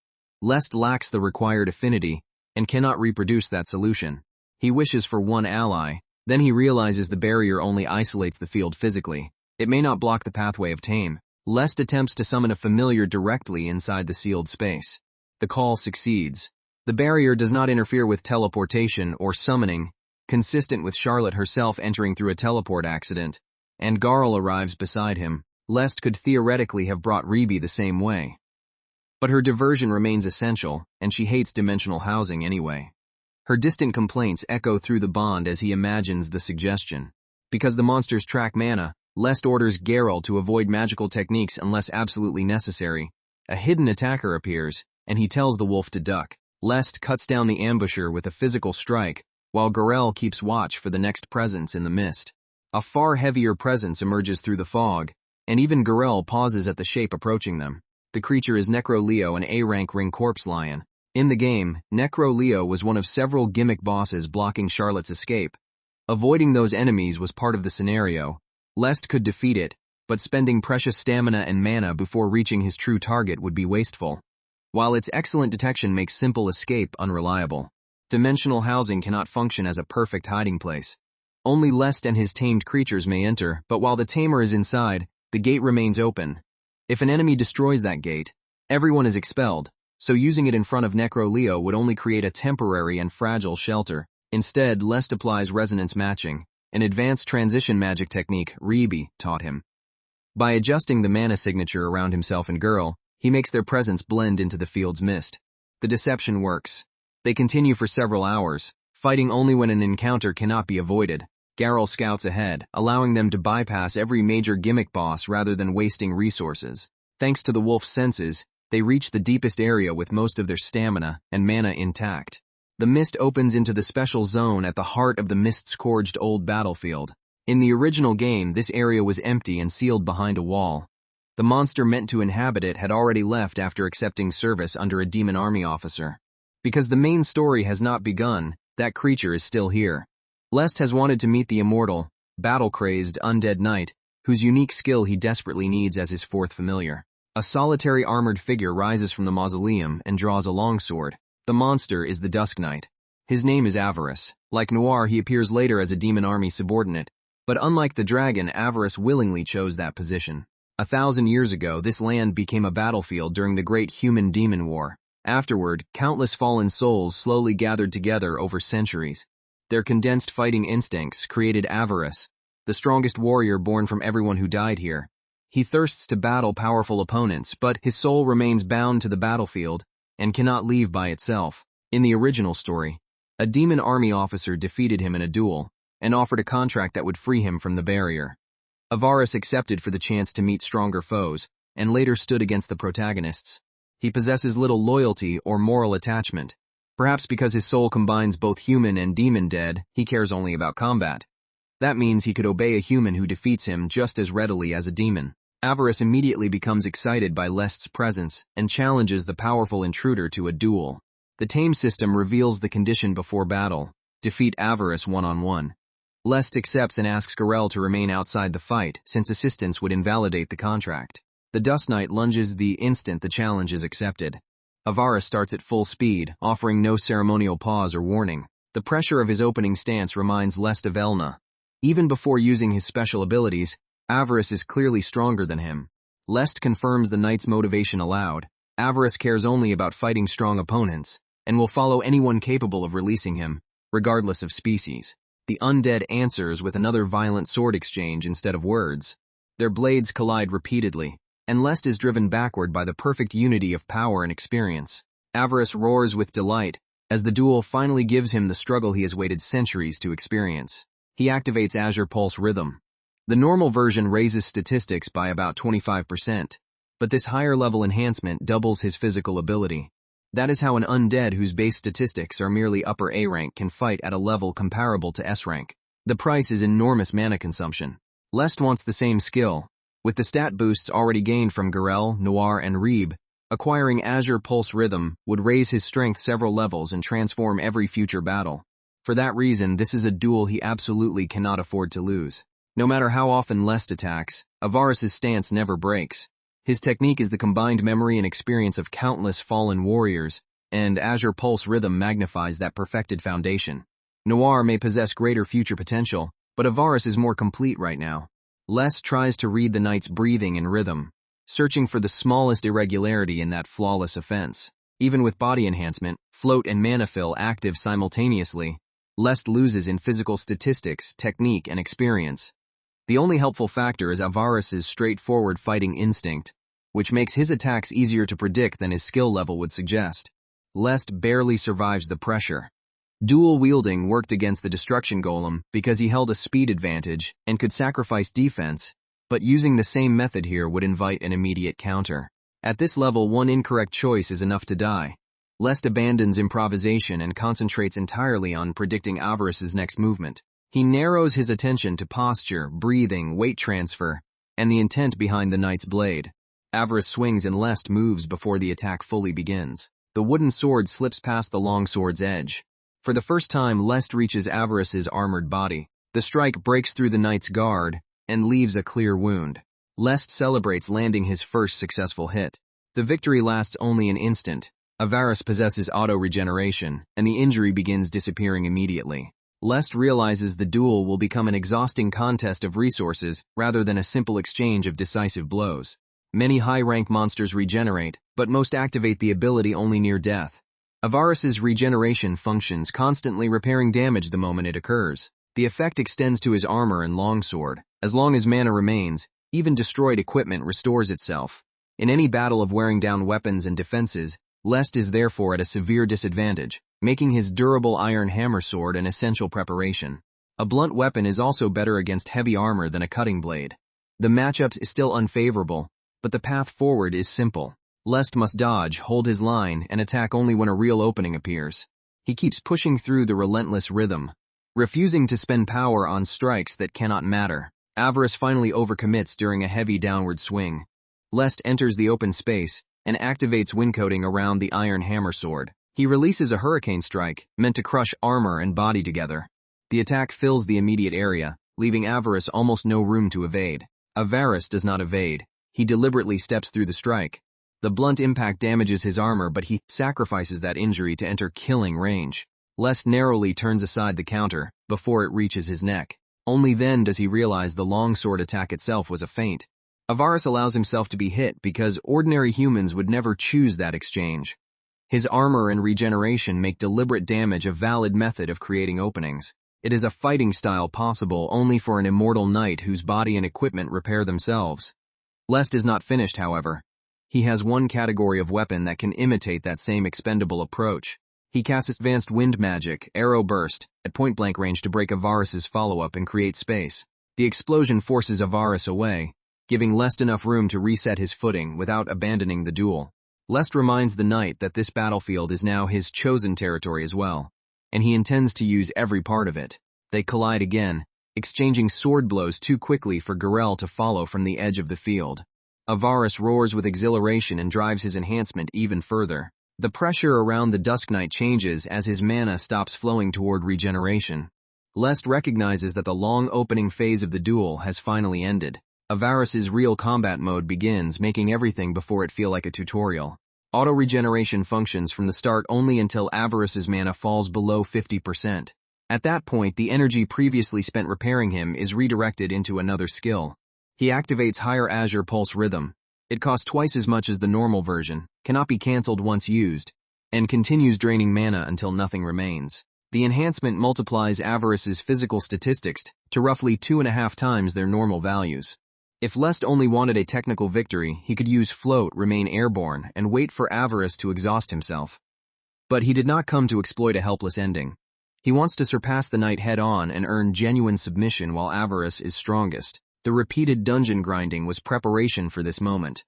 Lest lacks the required affinity and cannot reproduce that solution. He wishes for one ally, then he realizes the barrier only isolates the field physically. It may not block the pathway of Tame. Lest attempts to summon a familiar directly inside the sealed space. The call succeeds. The barrier does not interfere with teleportation or summoning, consistent with Charlotte herself entering through a teleport accident, and Garl arrives beside him. Lest could theoretically have brought Reby the same way. But her diversion remains essential, and she hates dimensional housing anyway. Her distant complaints echo through the bond as he imagines the suggestion. Because the monsters track mana, Lest orders Garl to avoid magical techniques unless absolutely necessary. A hidden attacker appears, and he tells the wolf to duck. Lest cuts down the ambusher with a physical strike, while Garl keeps watch for the next presence in the mist. A far heavier presence emerges through the fog, and even Garl pauses at the shape approaching them. The creature is Necro Leo, an A-rank ring corpse lion. In the game, Necro Leo was one of several gimmick bosses blocking Charlotte's escape. Avoiding those enemies was part of the scenario. Lest could defeat it, but spending precious stamina and mana before reaching his true target would be wasteful. While its excellent detection makes simple escape unreliable, dimensional housing cannot function as a perfect hiding place. Only Lest and his tamed creatures may enter, but while the tamer is inside, the gate remains open. If an enemy destroys that gate, everyone is expelled, so using it in front of Necro Leo would only create a temporary and fragile shelter. Instead, Lest applies resonance matching, an advanced transition magic technique Reby taught him. By adjusting the mana signature around himself and Garl, he makes their presence blend into the field's mist. The deception works. They continue for several hours, fighting only when an encounter cannot be avoided. Garl scouts ahead, allowing them to bypass every major gimmick boss rather than wasting resources. Thanks to the wolf's senses, they reach the deepest area with most of their stamina and mana intact. The mist opens into the special zone at the heart of the mist-scourged old battlefield. In the original game, this area was empty and sealed behind a wall. The monster meant to inhabit it had already left after accepting service under a demon army officer. Because the main story has not begun, that creature is still here. Lest has wanted to meet the immortal, battle-crazed undead knight, whose unique skill he desperately needs as his fourth familiar. A solitary armored figure rises from the mausoleum and draws a longsword. The monster is the Dusk Knight. His name is Avarice. Like Noir, he appears later as a demon army subordinate, but unlike the dragon, Avarice willingly chose that position. 1,000 years ago, this land became a battlefield during the Great Human-Demon War. Afterward, countless fallen souls slowly gathered together over centuries. Their condensed fighting instincts created Avarice, the strongest warrior born from everyone who died here. He thirsts to battle powerful opponents, but his soul remains bound to the battlefield and cannot leave by itself. In the original story, a demon army officer defeated him in a duel and offered a contract that would free him from the barrier. Avarice accepted for the chance to meet stronger foes and later stood against the protagonists. He possesses little loyalty or moral attachment. Perhaps because his soul combines both human and demon dead, he cares only about combat. That means he could obey a human who defeats him just as readily as a demon. Avarice immediately becomes excited by Lest's presence and challenges the powerful intruder to a duel. The Tame system reveals the condition before battle: defeat Avarice one-on-one. Lest accepts and asks Garel to remain outside the fight, since assistance would invalidate the contract. The Dusk Knight lunges the instant the challenge is accepted. Avarice starts at full speed, offering no ceremonial pause or warning. The pressure of his opening stance reminds Lest of Elna. Even before using his special abilities, Avarice is clearly stronger than him. Lest confirms the knight's motivation aloud. Avarice cares only about fighting strong opponents, and will follow anyone capable of releasing him, regardless of species. The undead answers with another violent sword exchange instead of words. Their blades collide repeatedly, and Lest is driven backward by the perfect unity of power and experience. Avarice roars with delight, as the duel finally gives him the struggle he has waited centuries to experience. He activates Azure Pulse Rhythm. The normal version raises statistics by about 25%, but this higher-level enhancement doubles his physical ability. That is how an undead whose base statistics are merely upper A rank can fight at a level comparable to S rank. The price is enormous mana consumption. Lest wants the same skill. With the stat boosts already gained from Garel, Noir, and Reeb, acquiring Azure Pulse Rhythm would raise his strength several levels and transform every future battle. For that reason, this is a duel he absolutely cannot afford to lose. No matter how often Lest attacks, Avarice's stance never breaks. His technique is the combined memory and experience of countless fallen warriors, and Azure Pulse Rhythm magnifies that perfected foundation. Noir may possess greater future potential, but Avarice is more complete right now. Lest tries to read the knight's breathing and rhythm, searching for the smallest irregularity in that flawless offense. Even with body enhancement, float and mana fill active simultaneously, Lest loses in physical statistics, technique, and experience. The only helpful factor is Avarice's straightforward fighting instinct, which makes his attacks easier to predict than his skill level would suggest. Lest barely survives the pressure. Dual wielding worked against the Destruction Golem because he held a speed advantage and could sacrifice defense, but using the same method here would invite an immediate counter. At this level, one incorrect choice is enough to die. Lest abandons improvisation and concentrates entirely on predicting Avarice's next movement. He narrows his attention to posture, breathing, weight transfer, and the intent behind the knight's blade. Avarice swings and Lest moves before the attack fully begins. The wooden sword slips past the longsword's edge. For the first time, Lest reaches Avarice's armored body. The strike breaks through the knight's guard and leaves a clear wound. Lest celebrates landing his first successful hit. The victory lasts only an instant. Avarice possesses auto-regeneration, and the injury begins disappearing immediately. Lest realizes the duel will become an exhausting contest of resources rather than a simple exchange of decisive blows. Many high-rank monsters regenerate, but most activate the ability only near death. Avarice's regeneration functions constantly repairing damage the moment it occurs. The effect extends to his armor and longsword. As long as mana remains, even destroyed equipment restores itself. In any battle of wearing down weapons and defenses, Lest is therefore at a severe disadvantage, making his durable iron hammer sword an essential preparation. A blunt weapon is also better against heavy armor than a cutting blade. The matchup is still unfavorable, but the path forward is simple. Lest must dodge, hold his line, and attack only when a real opening appears. He keeps pushing through the relentless rhythm, refusing to spend power on strikes that cannot matter. Avarice finally overcommits during a heavy downward swing. Lest enters the open space and activates wind coating around the iron hammer sword. He releases a hurricane strike, meant to crush armor and body together. The attack fills the immediate area, leaving Avarice almost no room to evade. Avarice does not evade. He deliberately steps through the strike. The blunt impact damages his armor, but he sacrifices that injury to enter killing range. Lest narrowly turns aside the counter before it reaches his neck. Only then does he realize the longsword attack itself was a feint. Avaris allows himself to be hit because ordinary humans would never choose that exchange. His armor and regeneration make deliberate damage a valid method of creating openings. It is a fighting style possible only for an immortal knight whose body and equipment repair themselves. Lest is not finished, however. He has one category of weapon that can imitate that same expendable approach. He casts advanced wind magic, Arrow Burst, at point-blank range to break Avaris's follow-up and create space. The explosion forces Avaris away, giving Lest enough room to reset his footing without abandoning the duel. Lest reminds the knight that this battlefield is now his chosen territory as well, and he intends to use every part of it. They collide again, exchanging sword blows too quickly for Garel to follow from the edge of the field. Avaris roars with exhilaration and drives his enhancement even further. The pressure around the Dusk Knight changes as his mana stops flowing toward regeneration. Lest recognizes that the long opening phase of the duel has finally ended. Avaris's real combat mode begins, making everything before it feel like a tutorial. Auto-regeneration functions from the start only until Avaris's mana falls below 50%. At that point, the energy previously spent repairing him is redirected into another skill. He activates Higher Azure Pulse Rhythm. It costs twice as much as the normal version, cannot be cancelled once used, and continues draining mana until nothing remains. The enhancement multiplies Avaris's physical statistics to roughly 2.5 times their normal values. If Lest only wanted a technical victory, he could use Float, remain airborne, and wait for Avaris to exhaust himself. But he did not come to exploit a helpless ending. He wants to surpass the knight head-on and earn genuine submission while Avaris is strongest. The repeated dungeon grinding was preparation for this moment.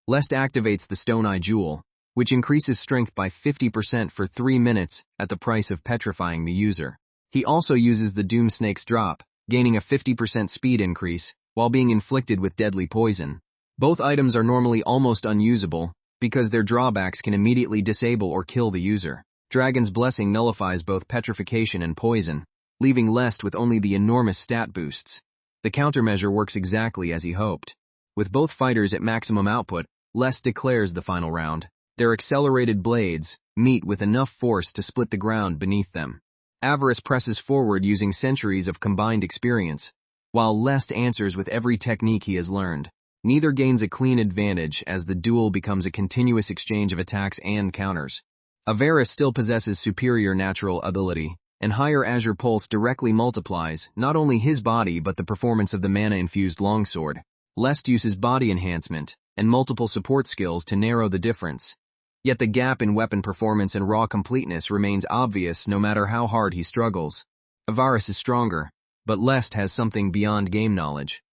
Lest activates the Stone Eye Jewel, which increases strength by 50% for 3 minutes at the price of petrifying the user. He also uses the Doom Snake's Drop, gaining a 50% speed increase, while being inflicted with deadly poison. Both items are normally almost unusable, because their drawbacks can immediately disable or kill the user. Dragon's Blessing nullifies both petrification and poison, leaving Lest with only the enormous stat boosts. The countermeasure works exactly as he hoped. With both fighters at maximum output, Lest declares the final round. Their accelerated blades meet with enough force to split the ground beneath them. Avaris presses forward using centuries of combined experience, while Lest answers with every technique he has learned. Neither gains a clean advantage as the duel becomes a continuous exchange of attacks and counters. Avaris still possesses superior natural ability, and Higher Azure Pulse directly multiplies not only his body but the performance of the mana-infused longsword. Lest uses body enhancement and multiple support skills to narrow the difference. Yet the gap in weapon performance and raw completeness remains obvious no matter how hard he struggles. Avaris is stronger, but Lest has something beyond game knowledge.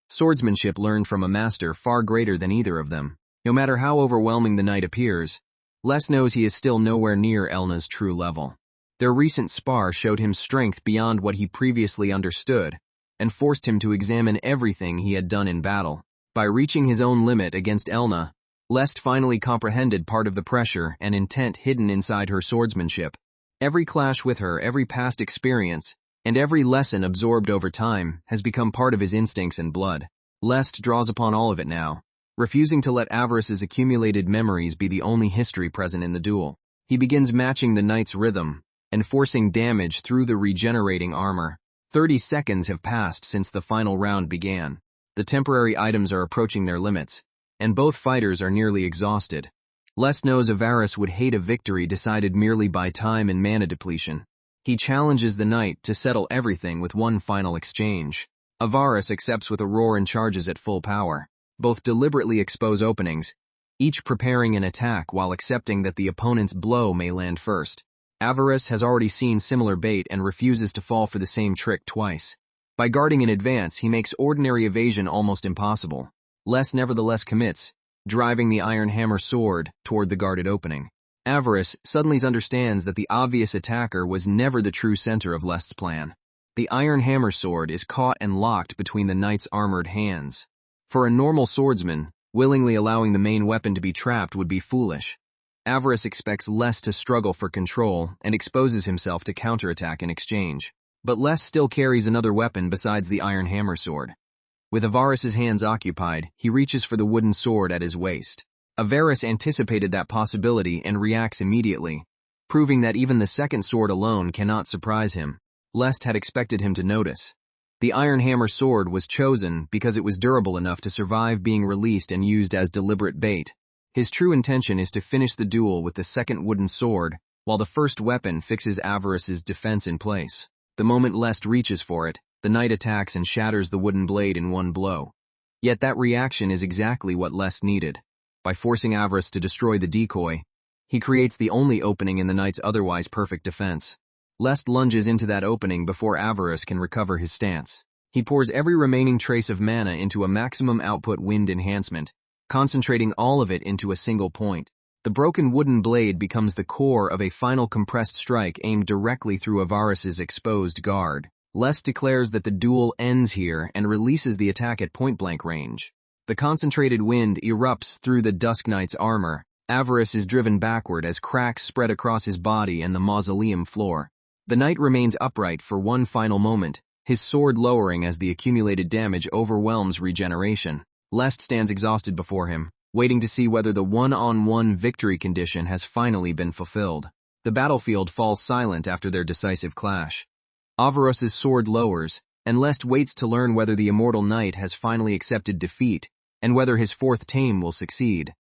Swordsmanship learned from a master far greater than either of them. No matter how overwhelming the knight appears, Lest knows he is still nowhere near Elna's true level. Their recent spar showed him strength beyond what he previously understood, and forced him to examine everything he had done in battle. By reaching his own limit against Elna, Lest finally comprehended part of the pressure and intent hidden inside her swordsmanship. Every clash with her, every past experience, and every lesson absorbed over time has become part of his instincts and blood. Lest draws upon all of it now, refusing to let Avaris's accumulated memories be the only history present in the duel. He begins matching the knight's rhythm and forcing damage through the regenerating armor. 30 seconds have passed since the final round began. The temporary items are approaching their limits, and both fighters are nearly exhausted. Lest knows Avaris would hate a victory decided merely by time and mana depletion. He challenges the knight to settle everything with one final exchange. Avaris accepts with a roar and charges at full power. Both deliberately expose openings, each preparing an attack while accepting that the opponent's blow may land first. Avaris has already seen similar bait and refuses to fall for the same trick twice. By guarding in advance, he makes ordinary evasion almost impossible. Lest nevertheless commits, driving the Iron Hammer sword toward the guarded opening. Avaris suddenly understands that the obvious attacker was never the true center of Lest's plan. The Iron Hammer sword is caught and locked between the knight's armored hands. For a normal swordsman, willingly allowing the main weapon to be trapped would be foolish. Avaris expects Lest to struggle for control and exposes himself to counterattack in exchange. But Lest still carries another weapon besides the Iron Hammer sword. With Avarice's hands occupied, he reaches for the wooden sword at his waist. Avarice anticipated that possibility and reacts immediately, proving that even the second sword alone cannot surprise him. Lest had expected him to notice. The Iron Hammer sword was chosen because it was durable enough to survive being released and used as deliberate bait. His true intention is to finish the duel with the second wooden sword, while the first weapon fixes Avarice's defense in place. The moment Lest reaches for it, the knight attacks and shatters the wooden blade in one blow. Yet that reaction is exactly what Lest needed. By forcing Avarice to destroy the decoy, he creates the only opening in the knight's otherwise perfect defense. Lest lunges into that opening before Avarice can recover his stance. He pours every remaining trace of mana into a maximum output wind enhancement, concentrating all of it into a single point. The broken wooden blade becomes the core of a final compressed strike aimed directly through Avarice's exposed guard. Lest declares that the duel ends here and releases the attack at point-blank range. The concentrated wind erupts through the Dusk Knight's armor. Avarice is driven backward as cracks spread across his body and the mausoleum floor. The knight remains upright for one final moment, his sword lowering as the accumulated damage overwhelms regeneration. Lest stands exhausted before him, waiting to see whether the one-on-one victory condition has finally been fulfilled. The battlefield falls silent after their decisive clash. Avarice's sword lowers, and Lest waits to learn whether the immortal knight has finally accepted defeat, and whether his fourth Tame will succeed.